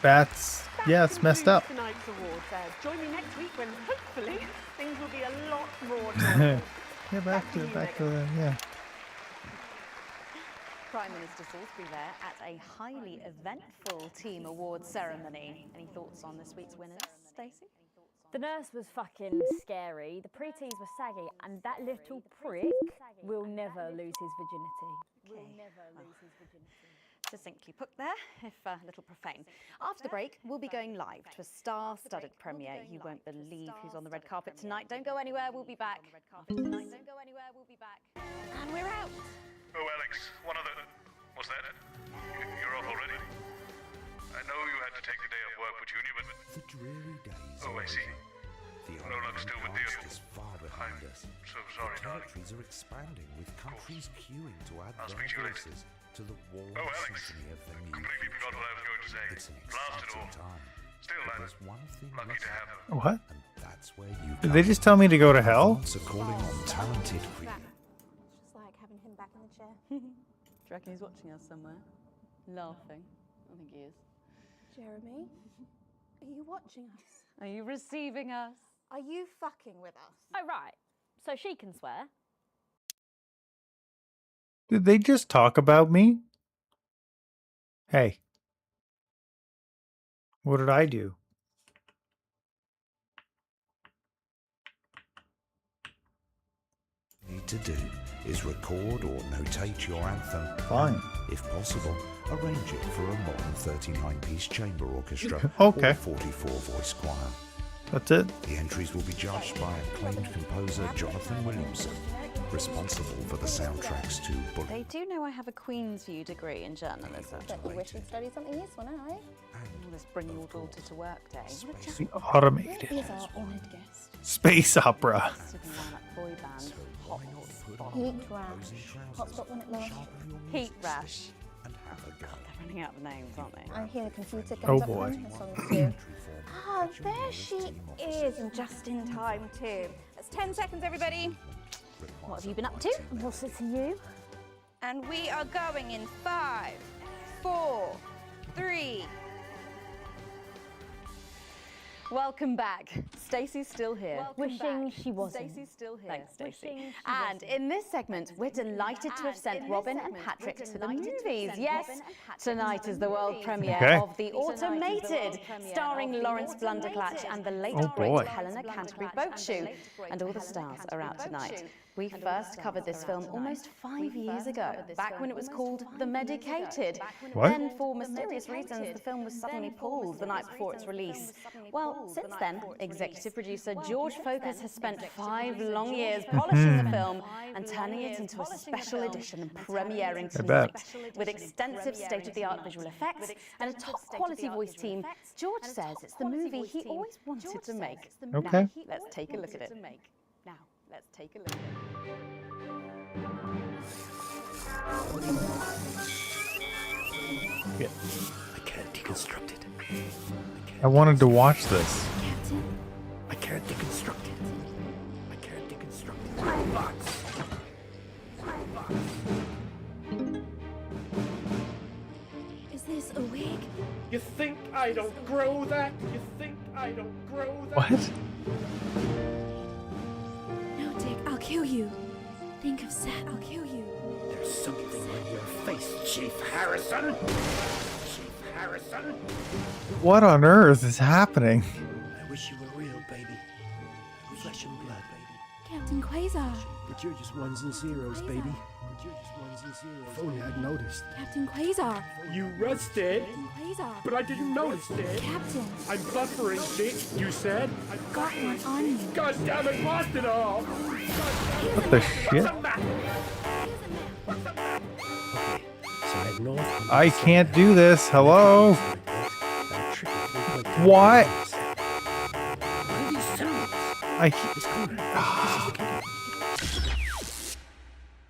That's... Yeah, it's messed up. Tonight's awards. Join me next week when hopefully things will be a lot more. Yeah, back to yeah. Prime Minister Salisbury there at a highly eventful team awards ceremony. Any thoughts on this week's winners, Stacey? The nurse was fucking scary, the preteens were saggy, and that little prick will never lose his virginity. Will never lose his virginity. Succinctly put there, if a little profane. After the break, we'll be going live to a star-studded premiere. You won't believe who's on the red carpet tonight. Don't go anywhere, we'll be back. And we're out. Oh, Alex, one other... What's that? You're off already? I know you had to take the day off work, Petunia, but... The dreary days Oh, I see. The No luck still with the... is far behind us. So sorry, darling. Territories are expanding, with countries queuing to add I'll their speak to you later. voices to the warm Oh, Alex. symphony of the new Completely forgot what I was going to say. It's an Blast it all. exciting time. Still, But there's one thing lucky to have her. What? and that's where you Did they just tell me to go to hell? are calling on talented creators. Just like having him back in the chair. Do you reckon he's watching us somewhere? Laughing. I think he is. Jeremy, are you watching us? Are you receiving us? Are you fucking with us? Oh, right. So she can swear. Did they just talk about me? Hey. What did I do? Need to do is record or notate your anthem. Fine. If possible, arrange it for a modern 39-piece chamber orchestra Okay. or 44-voice choir. That's it. The entries will be judged by acclaimed composer Jonathan Williamson, responsible for the soundtracks to Bullet. They do know I have a Queen's View degree in journalism. Don't you wish you'd studied something useful now, eh? All this bring your daughter to work day. The automated He's our honoured guest. space opera. Boy band. Heat rash. Hotspot when it lasts. Heat rash. And have a go. They're running out of names, aren't they? I hear the computer Oh, comes up boy. with the songs too. Ah, there she is, and just in time too. That's 10 seconds, everybody. What have you been up to? What's it to you? And we are going in 5, 4, 3. Welcome back. Stacey's still here. Wishing she wasn't. Stacey's still here. Thanks, Stacey. Wishing she And in this segment, we're delighted to have sent Robin and Patrick to the movies. Yes, tonight is the world premiere of The Automated, starring Lawrence Blunderclatch and the late great Helena Canterbury Boatshoe. And all the stars are out tonight. We first covered this film almost 5 years ago, back when it was called The Medicated. What? Then, for mysterious reasons, the film was suddenly pulled the night before its release. Well, since then, executive producer George Focus has spent 5 long years polishing the film and turning it into a special edition and premiering tonight. With extensive state-of-the-art visual effects and a top-quality voice team, George says it's the movie he always wanted to make. Okay. Now, let's take a look at it. Now, let's take a look at it. Yeah. I can't deconstruct it. I wanted to watch this. I can't deconstruct it. I can't deconstruct it. Robots. Is this a wig? You think I don't grow that? You think I don't grow that? What? No, Dick, I'll kill you. Think of Seth, I'll kill you. There's something on your face, Chief Harrison. Chief Harrison. What on earth is happening? I wish you were real, baby. Flesh and blood, baby. Captain Quasar. But you're just ones and zeros, baby. But you're just ones and zeros. If only I'd noticed. Captain Quasar. You rusted, Captain Quasar. but I didn't notice it. Captain. I'm buffering, Dick, you said. I've got one on you. God damn it, lost it all. What the shit? Side north. I can't do this. Hello? What?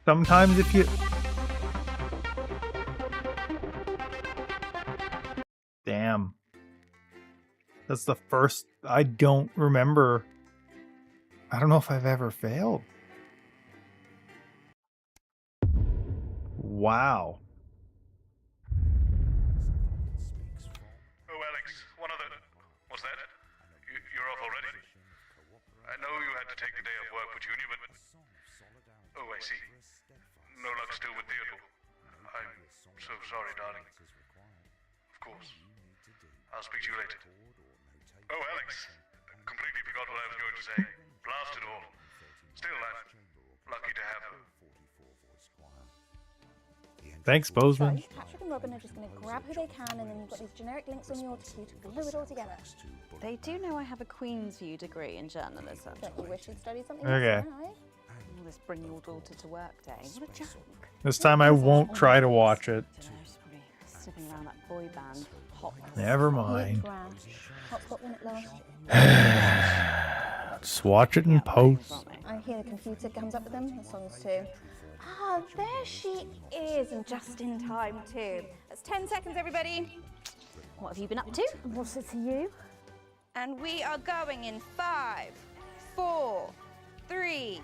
Sometimes if you... Damn. That's the first. I don't remember. I don't know if I've ever failed. Wow. Oh, Alex, one other. What's that? You're off already? I know you had to take the day off work for Junior, but... Oh, I see. No luck still with Theodore. I'm so sorry, darling. Of course. I'll speak to you later. Oh, Alex. Completely forgot what I was going to say. Blast it all. Still, I'm lucky to have her. Thanks, Bozeman. So, Patrick and Robin are just going to grab who they can, and then you've got these generic links on the auto cue to glue it all together. They do know I have a Queen's View degree in journalism. Don't you wish you'd studied something Okay. else, right? Will this bring your daughter to work day? What a joke. This time I won't try to watch it. Sniffing around that boy band. Hot. Never mind. Hotspot when it lasts. Just watch it in post. I hear the computer comes up with them, the songs too. Ah, there she is, and just in time too. That's 10 seconds, everybody. What have you been up to? What's it to you? And we are going in 5, 4, 3.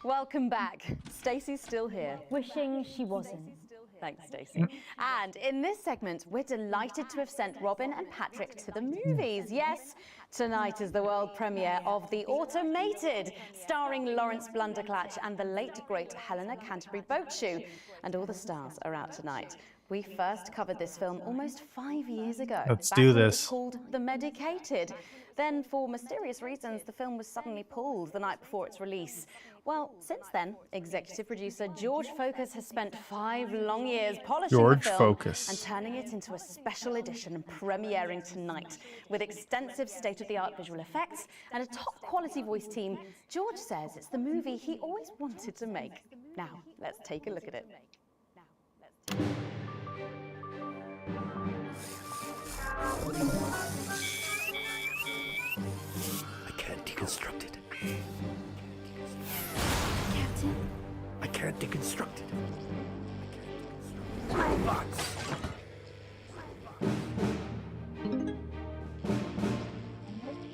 Welcome back. Stacey's still here. Wishing she wasn't. Thanks, Stacey. And in this segment, we're delighted to have sent Robin and Patrick to the movies. Yes, tonight is the world premiere of The Automated, starring Lawrence Blunderclatch and the late, great Helena Canterbury Boatshoe. And all the stars are out tonight. We first covered this film almost 5 years ago. Let's back do when it was this. called The Medicated. Then, for mysterious reasons, the film was suddenly pulled the night before its release. Well, since then, executive producer George Focus has spent 5 long years polishing George the film Focus. and turning it into a special edition and premiering tonight. With extensive state-of-the-art visual effects and a top-quality voice team, George says it's the movie he always wanted to make. Now, let's take a look at it. I can't deconstruct it. Captain? I can't deconstruct it. Robots!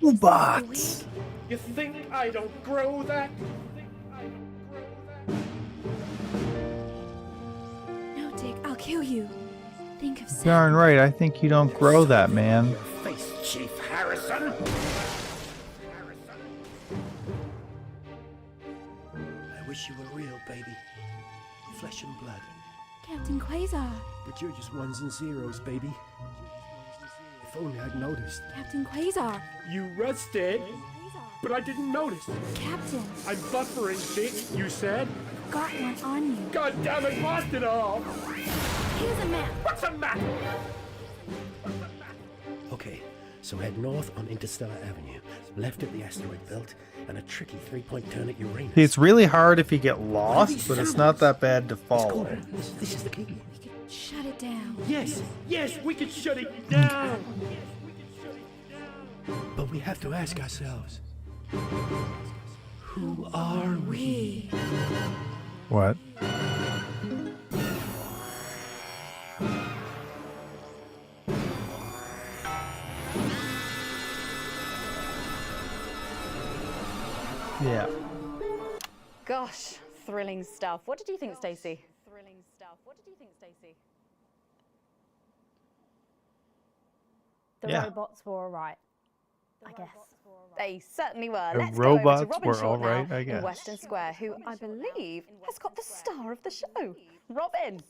Robots! You think I don't grow that? No, Dick, I'll kill you. Think of Darn right, I think you don't grow that, man. Face, Chief Harrison! I wish you were real, baby. Flesh and blood. Captain Quasar. But you're just ones and zeros, baby. If only I'd noticed. Captain Quasar. You rusted, but I didn't notice. Captain. I'm buffering, Dick, you said. Got one on you. God damn it, lost it all! Here's a map. What's a map? Okay, so head north on Interstellar Avenue, left at the asteroid belt, and a tricky 3-point turn at Uranus. See, it's really hard if you get lost, but it's not that bad to follow. This is the key. Shut it down. Yes, we can shut it down. But we have to ask ourselves, who are we? What? Yeah. Gosh, thrilling stuff. What did you think, Stacey? The Yeah. robots were alright, I guess. They certainly were. The Let's go over robots to Robin were Short now alright, I in guess. Western Square, who I believe has got the star of the show. Robin.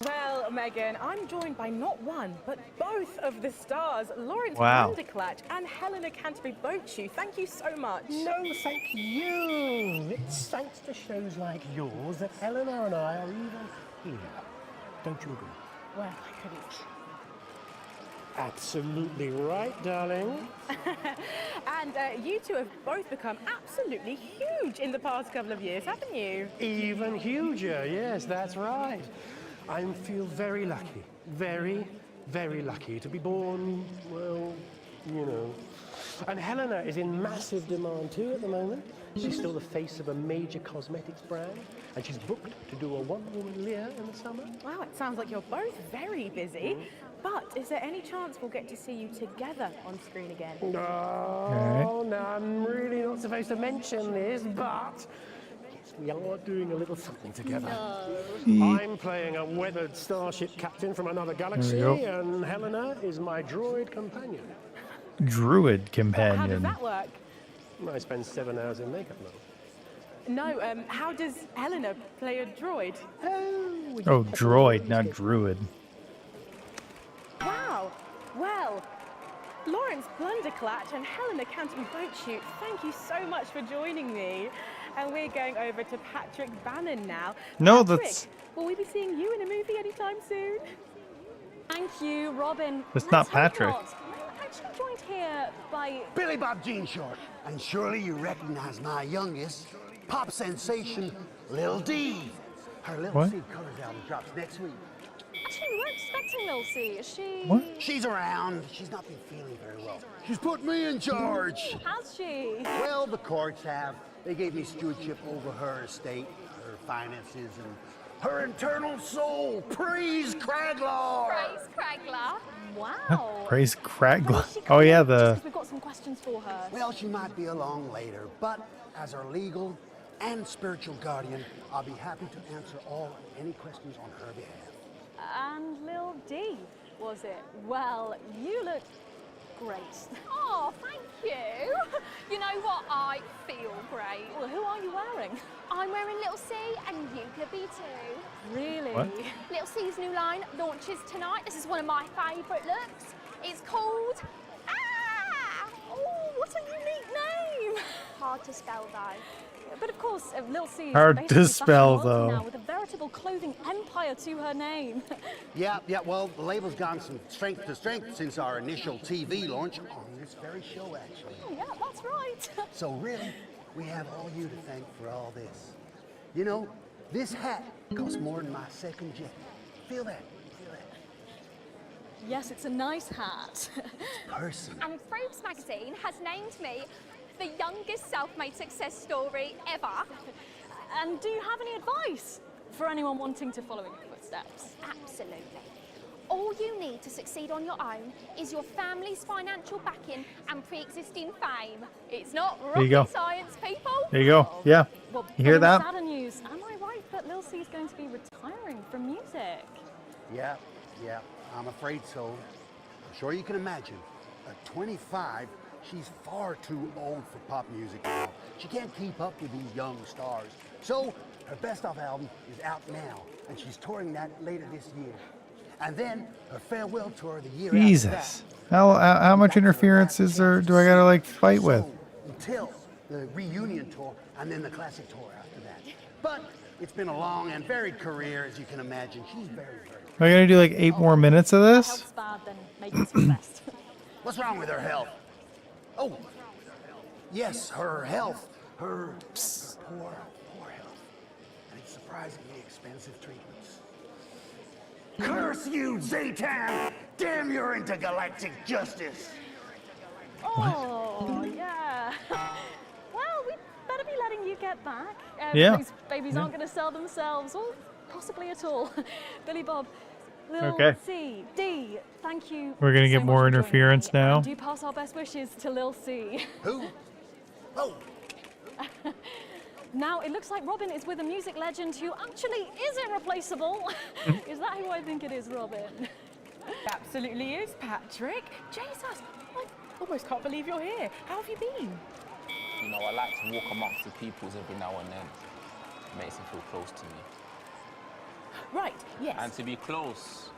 Well, Megan, I'm joined by not one, but both of the stars, Lawrence Wow. Blunderclatch and Helena Canterbury Boatshoe. Thank you so much. No, thank you. It's thanks to shows like yours that Eleanor and I are even here. Don't you agree? Well, I couldn't. Absolutely right, darling. And you two have both become absolutely huge in the past couple of years, haven't you? Even huger, yes, that's right. I feel very lucky, very, very lucky to be born, well, you know. And Helena is in massive demand too at the moment. She's still the face of a major cosmetics brand, and she's booked to do a one-woman Lear in the summer. Wow, it sounds like you're both very busy. But is there any chance we'll get to see you together on screen again? Oh, no, I'm really not supposed to mention this, but yes, we are doing a little something together. I'm playing a weathered starship captain from another galaxy, and Helena is my droid companion. Druid How does companion. that work? I spend 7 hours in makeup now. No, how does Helena play a droid? Oh, droid, not druid. Wow. Well, Lawrence Blunderclatch and Helena Canton Boatshoot, thank you so much for joining me. And we're going over to Patrick Bannon now. No, Patrick, that's... will we be seeing you in a movie anytime soon? Thank you, Robin. That's not Let's hope Patrick. not. I'm actually joined here by Billy Bob Jean Short. And surely you recognize my youngest, pop sensation, Lil D. Her Lil What? C Colors album drops next week. Actually, we weren't expecting Lil C. Is she? What? She's around. She's not been feeling very well. She's put me in charge. Has she? Well, the courts have. They gave me stewardship over her estate, her finances, and her internal soul. Praise Craglaw! Praise Craglaw. Huh, Wow. praise Craglaw. Oh yeah, Just the 'cause we've got some questions for her. Well, she might be along later, but as her legal and spiritual guardian, I'll be happy to answer any questions on her behalf. And Lil D, was it? Well, you look great. Oh, thank you. You know what? I feel great. Well, who are you wearing? I'm wearing Little C, and you could be too. Really? What? Little C's new line launches tonight. This is one of my favourite looks. It's called Oh, what a unique name! Hard to spell though. But of course, Lil C is Hard basically to spell, fashion royalty though. now, with a veritable clothing empire to her name. Yeah, well, the label's gone from strength to strength since our initial TV launch on this very show, actually. Oh, yeah, that's right. So really, we have all you to thank for all this. You know, this hat costs more than my second jet. Feel that? Feel that? Yes, it's a nice hat. Person. And Forbes magazine has named me the youngest self-made success story ever. And do you have any advice for anyone wanting to follow in your footsteps? Absolutely. All you need to succeed on your own is your family's financial backing and pre-existing fame. It's not There you go. rocket science, people. There you go. Yeah. Well, You hear that? Sadder news. Am I right that Lil C is going to be retiring from music? Yeah, I'm afraid so. I'm sure you can imagine. At 25, she's far too old for pop music now. She can't keep up with these young stars. So, her best of album is out now, and she's touring that later this year. And then her farewell tour the year Jesus. How much interference is there? Do I gotta like fight with? until the reunion tour and then the classic tour after that. But it's been a long and varied career, as you can imagine. She's very, very. Am I gonna do like 8 more minutes of this? Health's bad, then make it your best. What's wrong with her health? Oh, yes, her health. Her poor health. And it's surprisingly expensive treatments. Curse you, Zaytan! Damn your intergalactic justice! Oh, yeah. Well, we better be letting you get back. Yeah. These babies aren't going to sell themselves, or possibly at all. Billy Bob, Lil Okay. C, D, thank you. We're gonna so get much more for joining interference me, now. And do pass our best wishes to Lil C. Who? Oh. Now, it looks like Robin is with a music legend who actually is irreplaceable. Is that who I think it is, Robin? Absolutely is, Patrick. Jesus, I almost can't believe you're here. How have you been? You know, I like to walk amongst the peoples every now and then. It makes them feel close to me. Right, yes. And to be close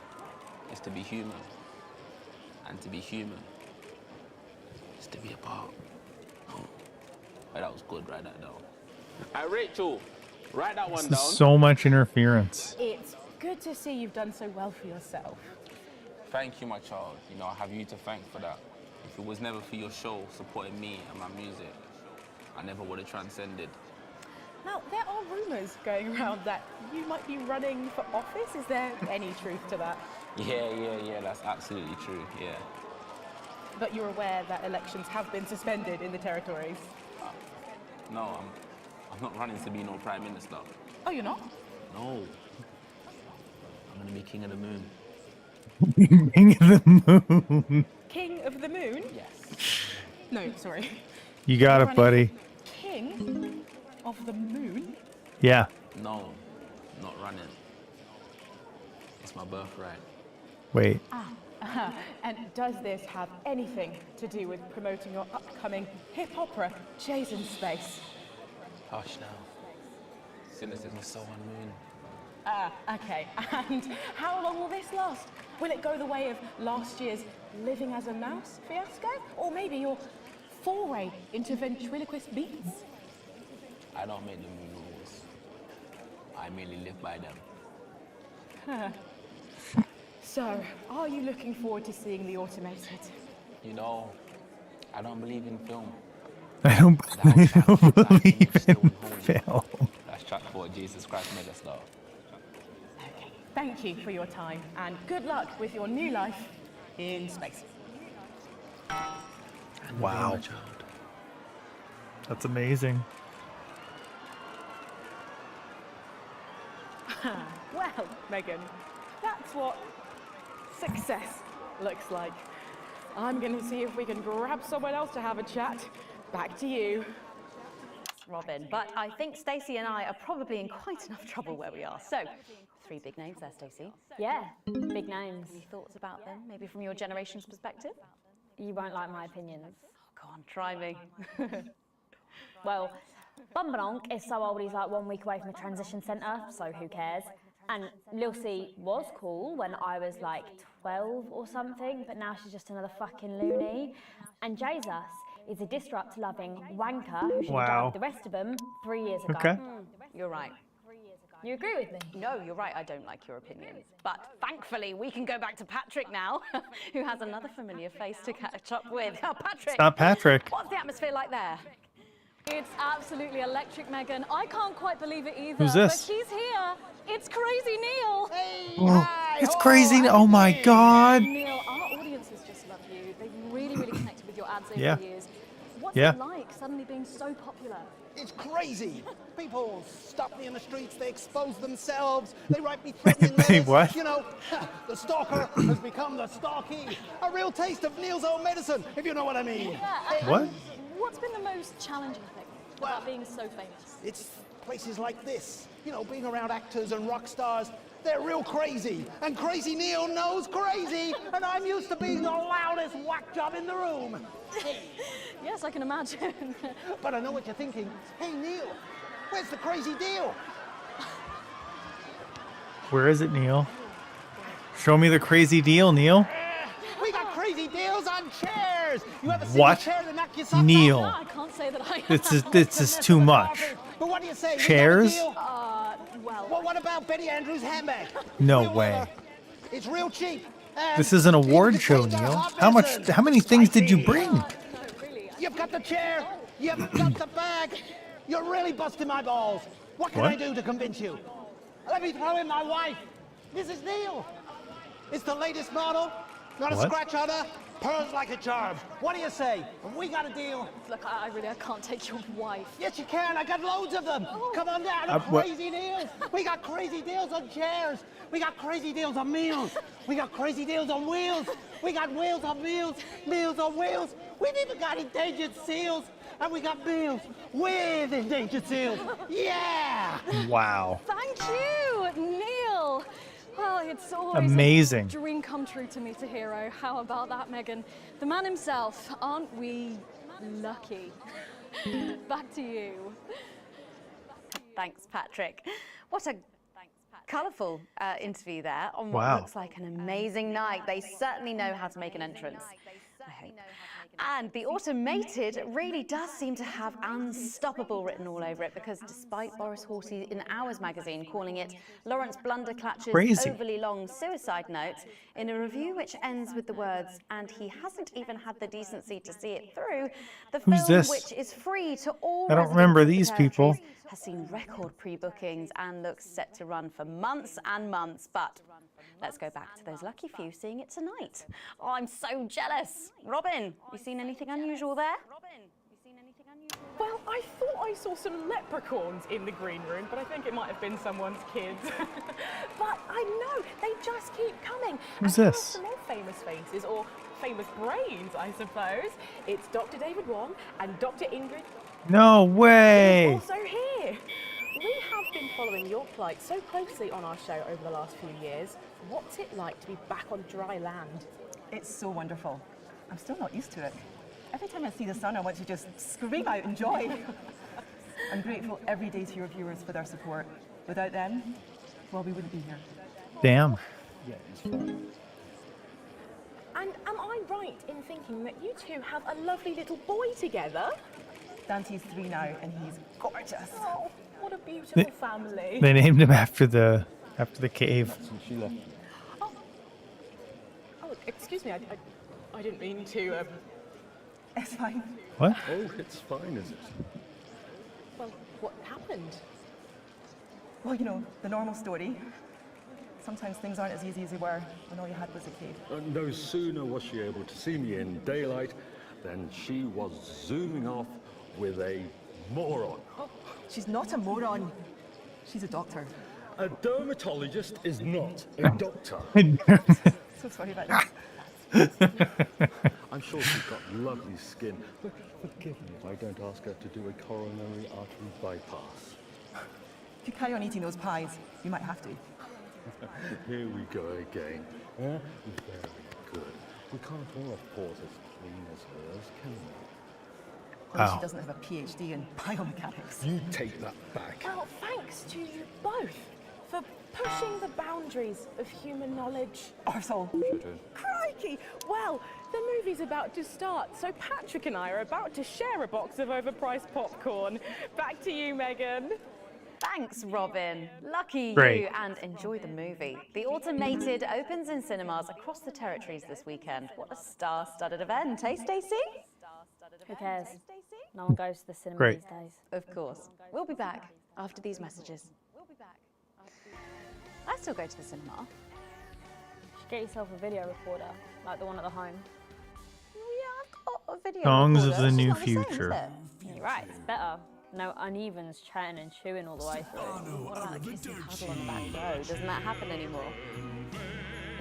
is to be human. And to be human is to be apart. Oh, that was good, write that down. Hey, Rachel, write that one This down. is so much interference. It's good to see you've done so well for yourself. Thank you, my child. You know, I have you to thank for that. If it was never for your show supporting me and my music, I never would have transcended. Now, there are rumours going around that you might be running for office. Is there any truth to that? Yeah, that's absolutely true, yeah. But you're aware that elections have been suspended in the territories? No, I'm not running to be no prime minister. Oh, you're not? No. I'm gonna be king of the moon. King of the Moon. King of the Moon? Yes. No, sorry. You got it, buddy. King of the Moon? Yeah. No, not running. It's my birthright. Wait. And does this have anything to do with promoting your upcoming hip opera, Jason Space? Hush now. Cynicism is so unmoving. Okay. And how long will this last? Will it go the way of last year's Living as a Mouse fiasco? Or maybe your foray into ventriloquist beats? I don't make the new rules. I merely live by them. So, are you looking forward to seeing the automated? You know, I don't believe in film. I don't believe in film. That's track 4, Jesus Christ made us though. Thank you for your time, and good luck with your new life in space. Wow. That's amazing. Well, Megan, that's what success looks like. I'm going to see if we can grab someone else to have a chat. Back to you. Robin, but I think Stacey and I are probably in quite enough trouble where we are. So, 3 big names there, Stacey. Yeah, big names. Any thoughts about them, maybe from your generation's perspective? You won't like my opinions. Oh, go on, try me. Well, Bumbanonk is so old he's like 1 week away from a transition centre, so who cares? And Lil C was cool when I was like 12 or something, but now she's just another fucking loony. And Jesus is a disrupt-loving wanker who should have died with the rest of them 3 years ago. Okay. You're right. You agree with me? No, you're right, I don't like your opinions. But thankfully, we can go back to Patrick now, who has another familiar face to catch up with. Oh, Patrick! It's not Patrick. What's the atmosphere like there? It's absolutely electric, Megan. I can't quite believe it either. Who's this? But she's here. It's Crazy Neil. Oh, it's crazy. Oh my God. Neil, our audiences just love you. They've really, really connected with your ads over Yeah. the years. What's Yeah. it like suddenly being so popular? It's crazy. People stop me in the streets, they expose themselves, they write me threatening letters. What? You know, the stalker has become the stalky. A real taste of Neil's own medicine, if you know what I mean. Yeah. What? What's been the most challenging thing about being so famous? It's places like this, you know, being around actors and rock stars. They're real crazy, and Crazy Neil knows crazy, and I'm used to being the loudest whack job in the room. Yes, I can imagine. But I know what you're thinking. Hey, Neil, where's the crazy deal? Where is it, Neil? Show me the crazy deal, Neil. We got crazy deals on chairs. You ever seen What? a chair that knock your socks Neil. off? I can't say that I This is too much. But what do you say? Chairs? We got a deal? Well, what about Betty Andrews' handbag? No way. It's real cheap. And This is an award show, Neil. How many things did you bring? You've got the chair. You've got the bag. You're really busting my balls. What can What? I do to convince you? Let me throw in my wife. Mrs. Neil. It's the latest model. Not a What? scratch on her. Pearls like a charm. What do you say? Have we got a deal? Look, I can't take your wife. Yes, you can. I got loads of them. Come on down. what? Crazy deals. We got crazy deals on chairs. We got crazy deals on meals. We got crazy deals on wheels. We got wheels on meals. Meals on wheels. We've even got endangered seals. And we got meals with endangered seals. Yeah. Wow. Thank you, Neil. Well, it's always Amazing. a dream come true to meet a hero. How about that, Megan? The man himself. Aren't we lucky? Back to you. Thanks, Patrick. What a colourful interview there on Wow. what looks like an amazing night. They certainly know how to make an entrance, I hope. And the automated really does seem to have unstoppable written all over it, because despite Boris Hawley in Hours magazine calling it Lawrence Blunderclatch's Crazy. overly long suicide note, in a review which ends with the words, "and he hasn't even had the decency to see it through," the Who's film, this? which is free to all I don't residents remember of the these people. territories, has seen record pre-bookings and looks set to run for months and months. But let's go back to those lucky few seeing it tonight. Oh, I'm so jealous. Robin, you seen anything unusual there? Well, I I thought I saw some leprechauns in the green room, but I think it might have been someone's kids. But I know, they just keep coming. Who's And there are this? some more famous faces, or famous brains, I suppose. It's Dr. David Wong and Dr. Ingrid. No way! Also here. We have been following your plight so closely on our show over the last few years. What's it like to be back on dry land? It's so wonderful. I'm still not used to it. Every time I see the sun, I want to just scream out in joy. I'm grateful every day to your viewers for their support. Without them, well, we wouldn't be here. Damn. And am I right in thinking that you two have a lovely little boy together? Dante's 3 now, and he's gorgeous. Oh, what a beautiful family. They named him after the cave. Oh, excuse me, I didn't mean to. It's fine. What? Oh, it's fine, is it? Well, what happened? Well, you know, the normal story. Sometimes things aren't as easy as they were when all you had was a cave. No sooner was she able to see me in daylight than she was zooming off with a moron. Oh, she's not a moron. She's a doctor. A dermatologist is not a doctor. So sorry about that. I'm sure she's got lovely skin, but forgive me if I don't ask her to do a coronary artery bypass. If you carry on eating those pies, you might have to. Here we go again. Very good. We can't all afford as clean as hers, can we? Well, she doesn't have a PhD in biomechanics. You take that back. Well, thanks to you both for pushing the boundaries of human knowledge. Arsehole. Crikey! Well, the movie's about to start, so Patrick and I are about to share a box of overpriced popcorn. Back to you, Megan. Thanks, Robin. Lucky Great. you, and enjoy the movie. The Automated opens in cinemas across the territories this weekend. What a star-studded event, eh, Stacey? Who cares? No one goes to the cinema Great. these days. Of course. We'll be back after these messages. I still go to the cinema. You should get yourself a video recorder, like the one at the home. A video Songs recorder. of the It's new not same, is future. it? You're right, it's better. No unevens chatting and chewing all the way through. What about the kiss and cuddle on the back row? Doesn't that happen anymore?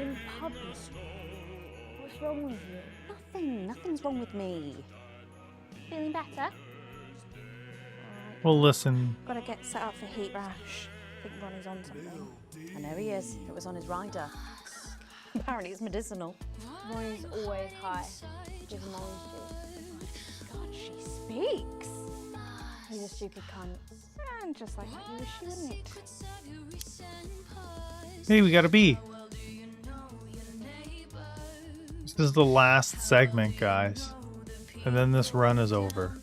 In public? What's wrong with you? Nothing. Nothing's wrong with me. Feeling better? Well, listen. Gotta get set up for heat rash. I think Ronnie's on something. I know he is. It was on his rider. Apparently it's medicinal. Ronnie's always high. Give him orange juice. God, she speaks. He's a stupid cunt. And just like you wish you wouldn't. Hey, we got a B. This is the last segment, guys. And then this run is over.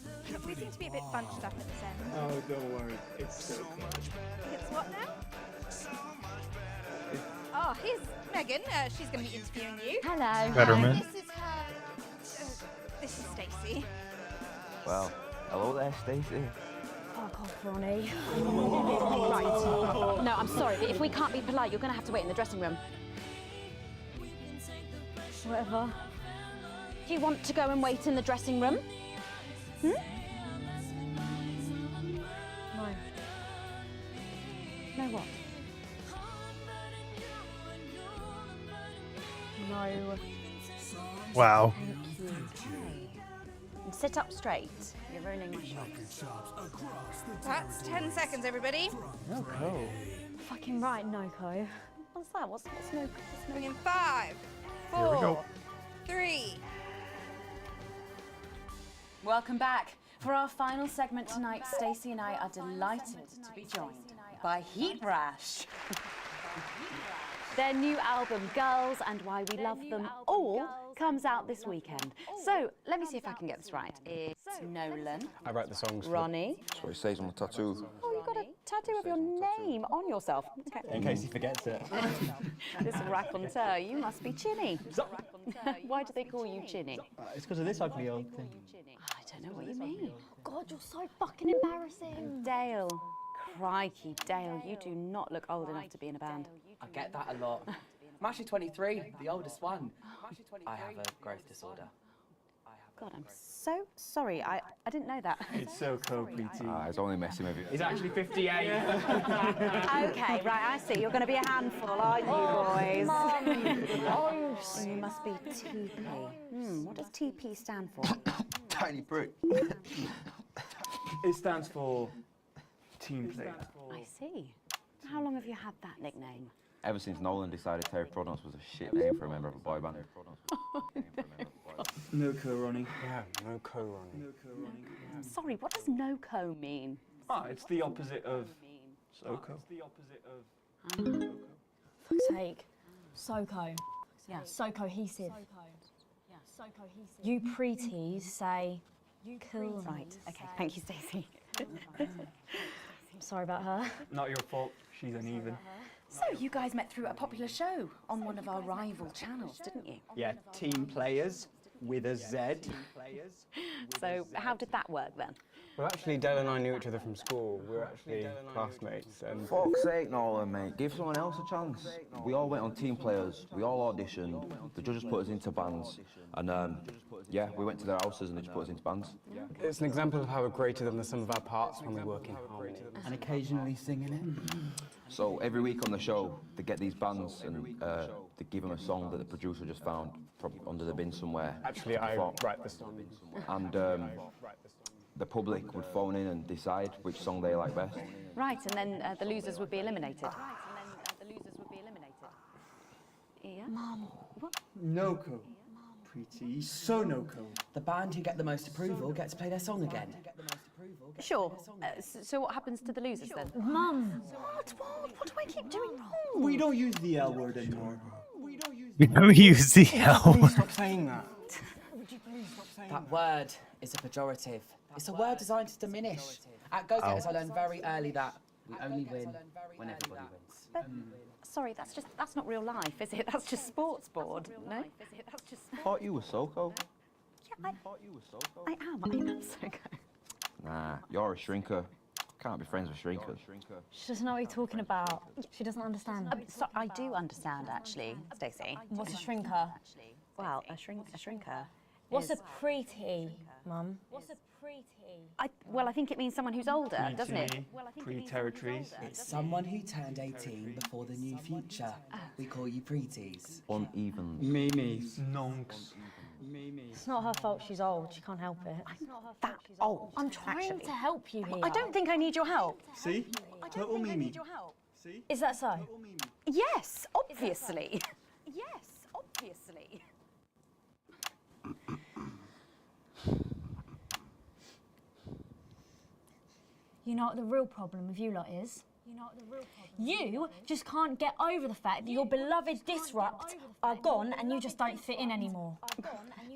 We seem to be a bit bunched up at this end. Oh, don't worry. It's so much It's what now? Oh, here's Megan. She's going to be interviewing you. Hello. Betterman. This is her. This is Stacey. Well, hello there, Stacey. Fuck off, Ronnie. Right. No, I'm sorry, but if we can't be polite, you're going to have to wait in the dressing room. Whatever. Do you want to go and wait in the dressing room? Hmm? No. No what? No. Wow. Thank you. And sit up straight. You're ruining my shot. That's 10 seconds, everybody. No, go. Fucking right, Noko. What's that? What's no? Bring in 5, Here we 4, go. 3. Welcome back. For our final segment tonight, Stacey and I are delighted to be joined by Heat Rash. Their new album, Girls and Why We Love Them All, comes out this weekend. So, let me see if I can get this right. It's Nolan, I write the songs. Ronnie. That's what it says on the tattoo. Oh, you've got a tattoo of your name on yourself. Okay. In case he forgets it. This raconteur, you must be Chinny. Why do they call you Chinny? It's because of this ugly old thing. I don't know what you mean. God, you're so fucking embarrassing. Dale. Crikey, Dale, you do not look old enough to be in a band. I get that a lot. I'm actually 23, the oldest one. I have a growth disorder. God, I'm so sorry. I didn't know that. It's SoCo, Preeti. It's only messing with you. It's actually 58. Okay, right, I see. You're going to be a handful, aren't you, boys? Oh, You must be TP. What does TP stand for? Tiny prick. It stands for team player. I see. How long have you had that nickname? Ever since Nolan decided Terry Prodance was a shit name for a member of a boy band. No co, Ronnie. Yeah, no co, Ronnie. No co, Ronnie. Sorry, what does no-co mean? It's the opposite of SoCo. It's the opposite of fuck's sake. SoCo. Yeah. So cohesive. You preties say cool. Right, okay, thank you, Stacey. I'm sorry about her. Not your fault. She's uneven. So you guys met through a popular show on one of our rival channels, didn't you? Yeah, team players with a Z. So how did that work then? Well, actually, Del and I knew each other from school. We were actually classmates. And Fuck's sake, Nolan, mate. Give someone else a chance. We all went on team players. We all auditioned. The judges put us into bands. And, yeah, we went to their houses and they just put us into bands. it's an example of how we're greater than the sum of our parts when we work in harmony. And occasionally singing it. So every week on the show, they get these bands and they give them a song that the producer just found under the bin somewhere. Actually, I write the song. And the public would phone in and decide which song they like best. Right, and then the losers would be eliminated. Yeah? Mum. What? No-co. Preeti. So no-co. The band who get the most approval get to play their song again. Sure. So what happens to the losers then? Mum. What do I keep doing wrong? We don't use the L word anymore. We don't use the L. Please stop saying that. That word is a pejorative. It's a word designed to diminish. At Go-Getters, I learned very early that we only win when everybody wins. But, sorry, that's not real life, is it? That's just sports board, no? Thought you were SoCo. Yeah, I am SoCo. Nah, you're a shrinker. Can't be friends with shrinkers. She doesn't know what you're talking about. She doesn't understand. So I do understand, actually, Stacey. What's a shrinker? Well, a shrinker. What's a preety, Mum? What's a preety? Well, I think it means someone who's older, doesn't it? Pre-territories. It's someone who turned 18 before the new future. We call you preeties. Uneven. Mimis. Nonks. It's not her fault she's old. She can't help it. I'm not that old. I'm trying to help you here. I don't think I need your help. See? Total Mimi. See? Is that so? Yes, obviously. Yes, obviously. You know what the real problem with you lot is? You just can't get over the fact that your beloved Disrupt are gone and you just don't fit in anymore.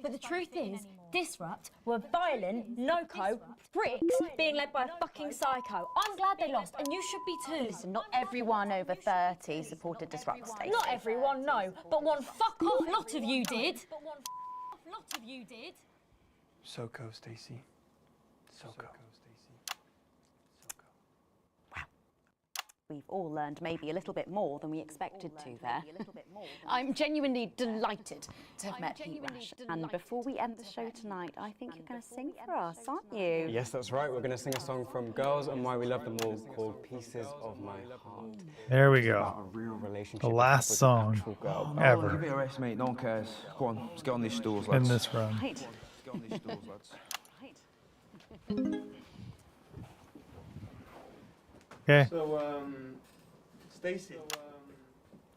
But the truth is, Disrupt were violent, no-co, pricks being led by a fucking psycho. I'm glad they lost, and you should be too. Listen, not everyone over 30 supported Disrupt, Stacey. Not everyone, no, but one fuck-off lot of you did. SoCo, Stacey. SoCo. We've all learned maybe a little bit more than we expected to there. I'm genuinely delighted to have met Heat Rash. And before we end the show tonight, I think you're going to sing for us, aren't you? Yes, that's right. We're going to sing a song from Girls and Why We Love Them All called Pieces of My Heart. There we It's go. about a real relationship The last with an song actual girl. ever. Give it a rest, mate. No one cares. Go on, let's get on these stools, In lads. this run. Right. Let's get on these stools, lads. Okay. So, Stacey,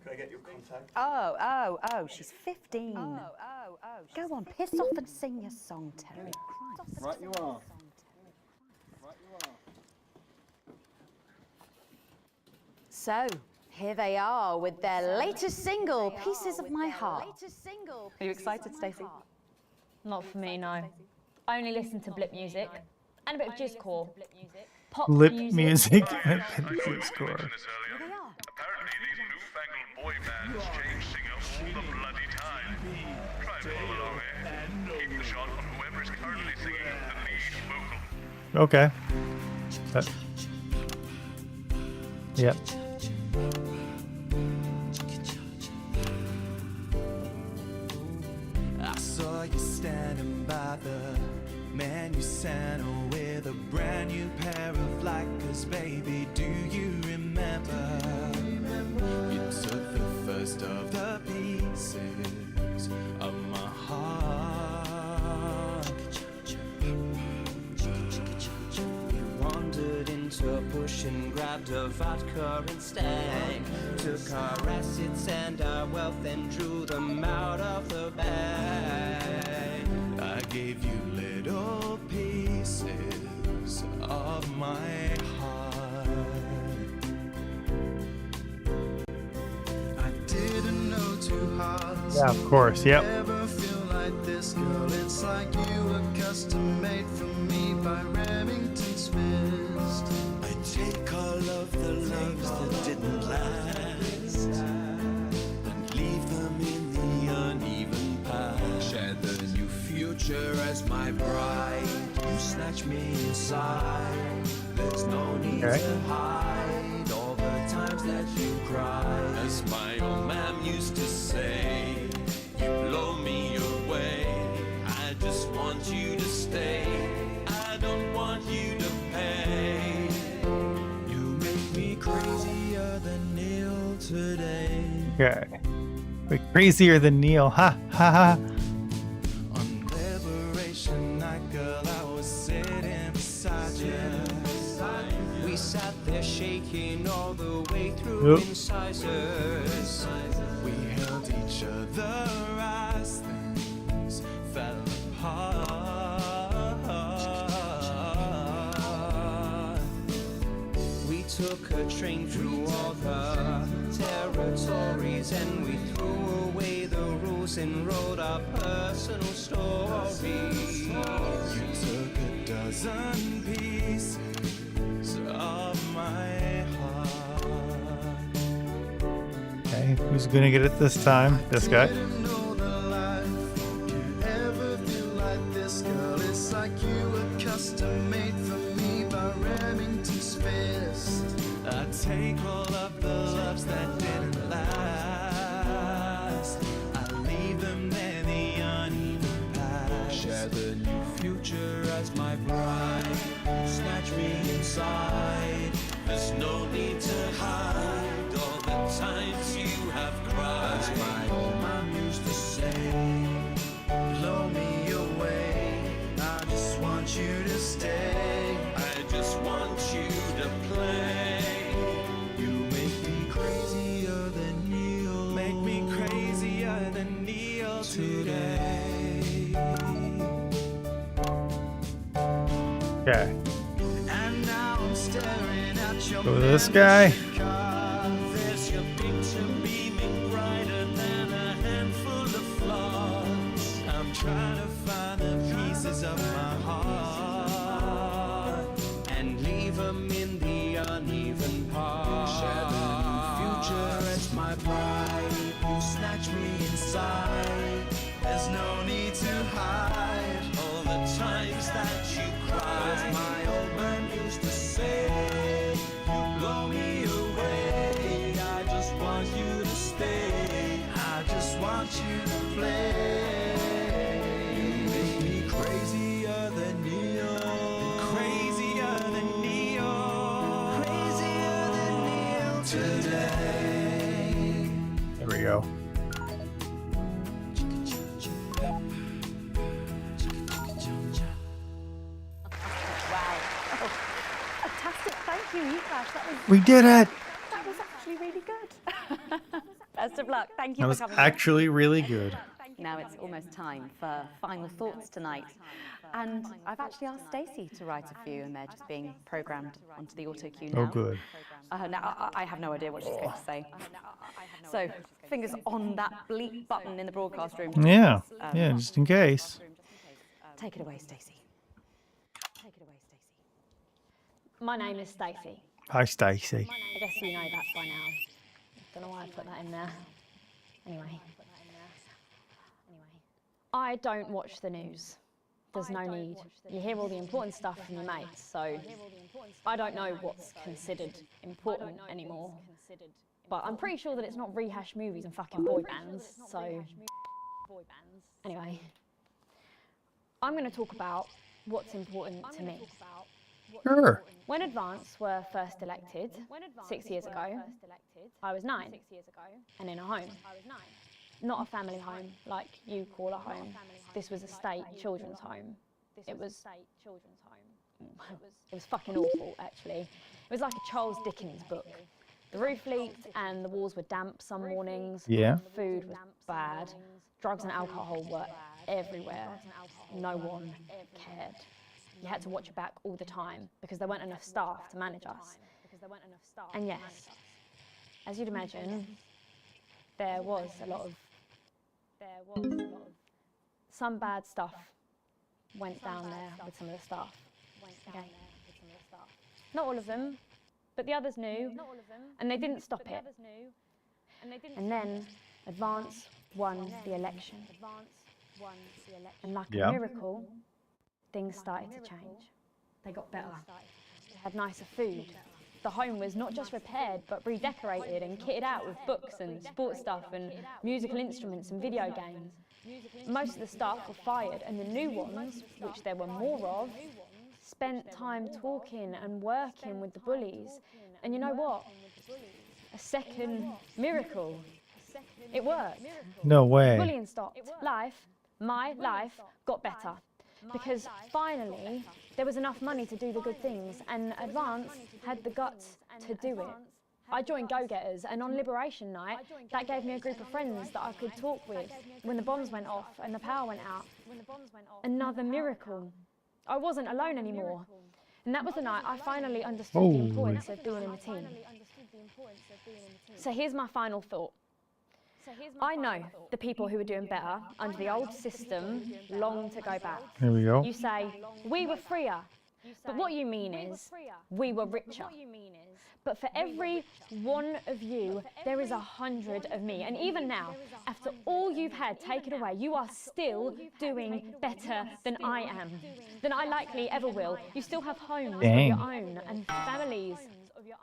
can I get your contact? Oh, she's 15. Go on, piss off and sing your song, Terry. Christ. Right you are. So, here they are with their latest single, Pieces of My Heart. Are you excited, Stacey? Not for me, no. I only listen to blip music and a bit of jizzcore. Pop Lip music. music and Score. score. Apparently, these newfangled boy bands change singer all the bloody time. Try and follow along, eh? Keep the shot on whoever is currently singing the lead vocal. Okay. Yep. I saw saw you standing by the man you sent with a brand new pair of Lakers, baby. Do you remember? You took the first of the pieces of my heart. You wandered into a bush and grabbed a vodka and stank. Took our assets and our wealth and drew them out of the bag. I gave you little pieces of my heart. I didn't know two hearts. Yeah, of course. Yep. Never feel like this, girl. It's like you were custom made for me by Remington's fist. I take all of the loves that didn't last and leave them in the uneven past. Share the new future as my bride. You snatch me inside. There's no need to hide all the times that you cried. As my old man used to say, you blow me away. I just want you to stay. I don't want you to pay. You make me crazier than Neil today. Okay. Wait, crazier than Neil. Ha ha ha. On Liberation Night, girl, I was sitting beside you. We sat there shaking all the way through incisors. We held each other as things fell apart. We took a train through all the territories and we threw away the rules and wrote our personal stories. You took a dozen pieces of my heart. Okay, who's gonna get it this time? This guy. Ever feel like this, girl? It's like you were custom made for me by Remington's fist. I take all of the loves that didn't last. I leave them there, the uneven past. Share the new future as my bride. Snatch me inside. There's no need to hide all the times you have cried. As my old man used to say, blow me away. I just want you to stay. I just want you to play. You make me crazier than Neil. Make me crazier than Neil today. Okay. And now I'm staring at your Go with this guy. There's your picture beaming brighter than a handful of flaws. I'm trying to find the pieces of my heart and leave them in the uneven parts. Share the new future as my bride. You snatch me inside. There's no need to hide all the times that you cried. As my old man used to say, you blow me away. I just want you to stay. I just want you to play. You make me crazier than Neil. Crazier than Neil. Crazier than Neil today. There we go. Fantastic, thank you, Yukash. We did it. That was actually really good. Best of luck. Thank you That for was coming. actually really good. Now it's almost time for final thoughts tonight. And I've actually asked Stacey to write a few, and they're just being programmed onto the auto cue now. Oh, good. Now, I have no idea what she's going to say. So, fingers on that bleep button in the broadcast room. Yeah. Yeah, just in case. Take it away, Stacey. Take it away, Stacey. My name is Stacey. Hi, Stacey. I guess you know that by now. Don't know why I put that in there. Anyway. I don't watch the news. There's no need. You hear all the important stuff from your mates, so I don't know what's considered important anymore. But I'm pretty sure that it's not rehashed movies and fucking boy bands, so... Anyway, I'm going to talk about what's important to me. Sure. When Advance were first elected 6 years ago, I was 9 and in a home. Not a family home like you call a home. This was a state children's home. It was fucking awful, actually. It was like a Charles Dickens book. The roof leaked and the walls were damp some mornings. Yeah. Food was bad. Drugs and alcohol were everywhere. No one cared. You had to watch your back all the time because there weren't enough staff to manage us. And yes, as you'd imagine, there was a lot of some bad stuff went down there with some of the staff. Okay. Not all of them, but the others knew, and they didn't stop it. And then Advance won the election. And like a miracle, things started to change. They got better. We had nicer food. The home was not just repaired, but redecorated and kitted out with books and sports stuff and musical instruments and video games. Most of the staff were fired, and the new ones, which there were more of, spent time talking and working with the bullies. And you know what? A second miracle. It worked. No way. Bullying stopped. My life got better. Because finally, there was enough money to do the good things, and Advance had the guts to do it. I joined Go-Getters, and on Liberation Night, that gave me a group of friends that I could talk with when the bombs went off and the power went out. Another miracle. I wasn't alone anymore. And that was the night I finally understood the importance of being in a team. So here's my final thought. I know the people who were doing better under the old system long to go back. There we go. You say, we were freer. But what you mean is, we were richer. But for every one of you, there is 100 of me. And even now, after all you've had taken away, you are still doing better than I am, than I likely ever will. You still have homes of your own and families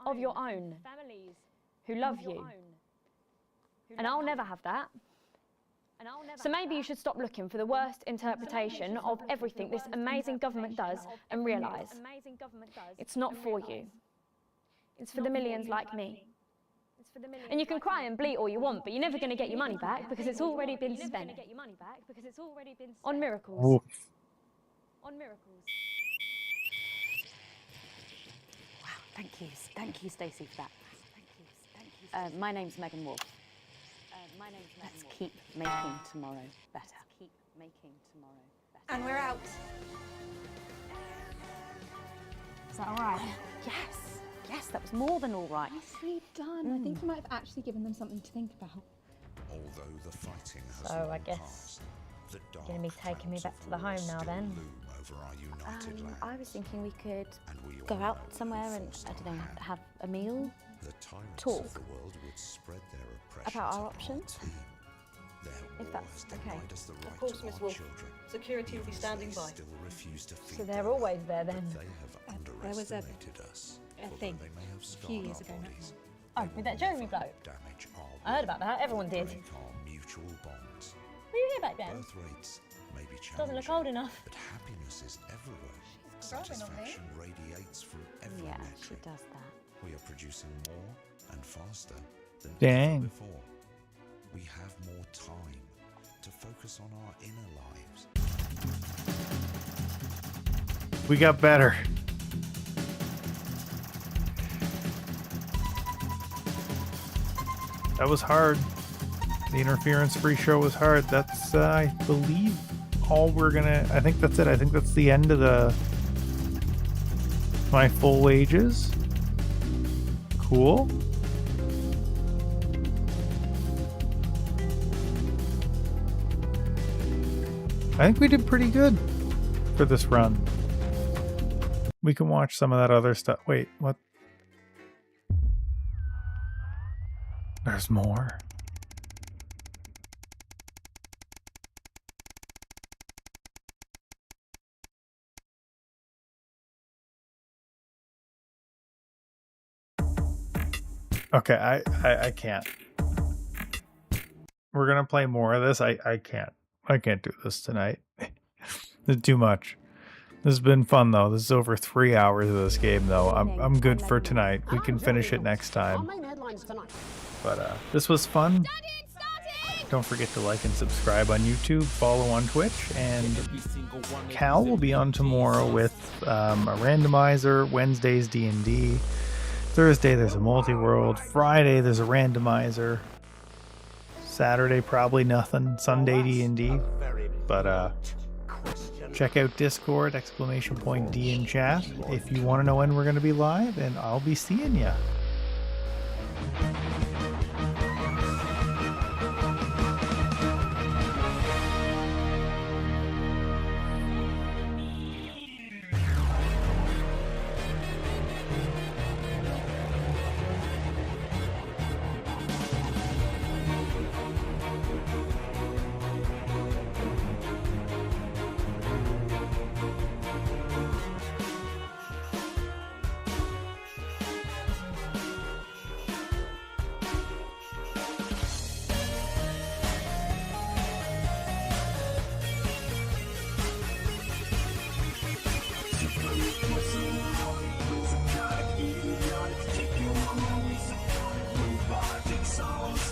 of your own who love you. And I'll never have that. So maybe you should stop looking for the worst interpretation of everything this amazing government does and realise it's not for you. It's for the millions like me. And you can cry and bleat all you want, but you're never going to get your money back because it's already been spent on miracles. On miracles. Wow, thank you, Stacey, for that. My name's Megan Wolf. Let's keep making tomorrow better. And we're out. Is that all right? Yes, that was more than all right. Nicely done. I think you might have actually given them something to think about. Although the fighting has So I guess you're going to be taking me back to the home now then. I was thinking we could go out somewhere and, I don't know, have a meal, talk about our options. If that's okay. Of course, Miss Wolf. Security will be standing by. So they're always there then? There was a thing a few years ago now. Oh, with that Jeremy bloke? I heard about that, everyone did. Were you here back then? Doesn't look old enough. But happiness is everywhere. Satisfaction radiates from every metric. She does that. We are producing more and faster than Dang. ever before. We have more time to focus on our inner lives. We got better. That was hard. The interference-free show was hard. That's, I believe, all we're gonna... I think that's it. I think that's the end of my full ages. Cool. I think we did pretty good for this run. We can watch some of that other stuff. Wait, what? There's more. Okay, I can't. We're gonna play more of this. I can't do this tonight. It's too much. This has been fun though. This is over 3 hours of this game though. I'm good for tonight. We can finish it next time. But this was fun. Don't forget to like and subscribe on YouTube, follow on Twitch, and Cal will be on tomorrow with a randomizer. Wednesday's D&D. Thursday there's a multi-world. Friday there's a randomizer. Saturday probably nothing. Sunday D&D. But check out Discord, !D in chat if you want to know when we're going to be live, and I'll be seeing ya.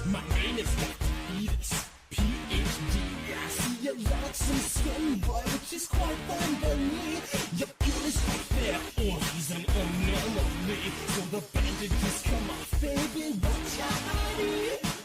My name is PhD. I see you like some scary boy, which is quite fun by me. Your girl is quite fair, or he's an anomaly. So the bandages come off, baby, watch out, honey.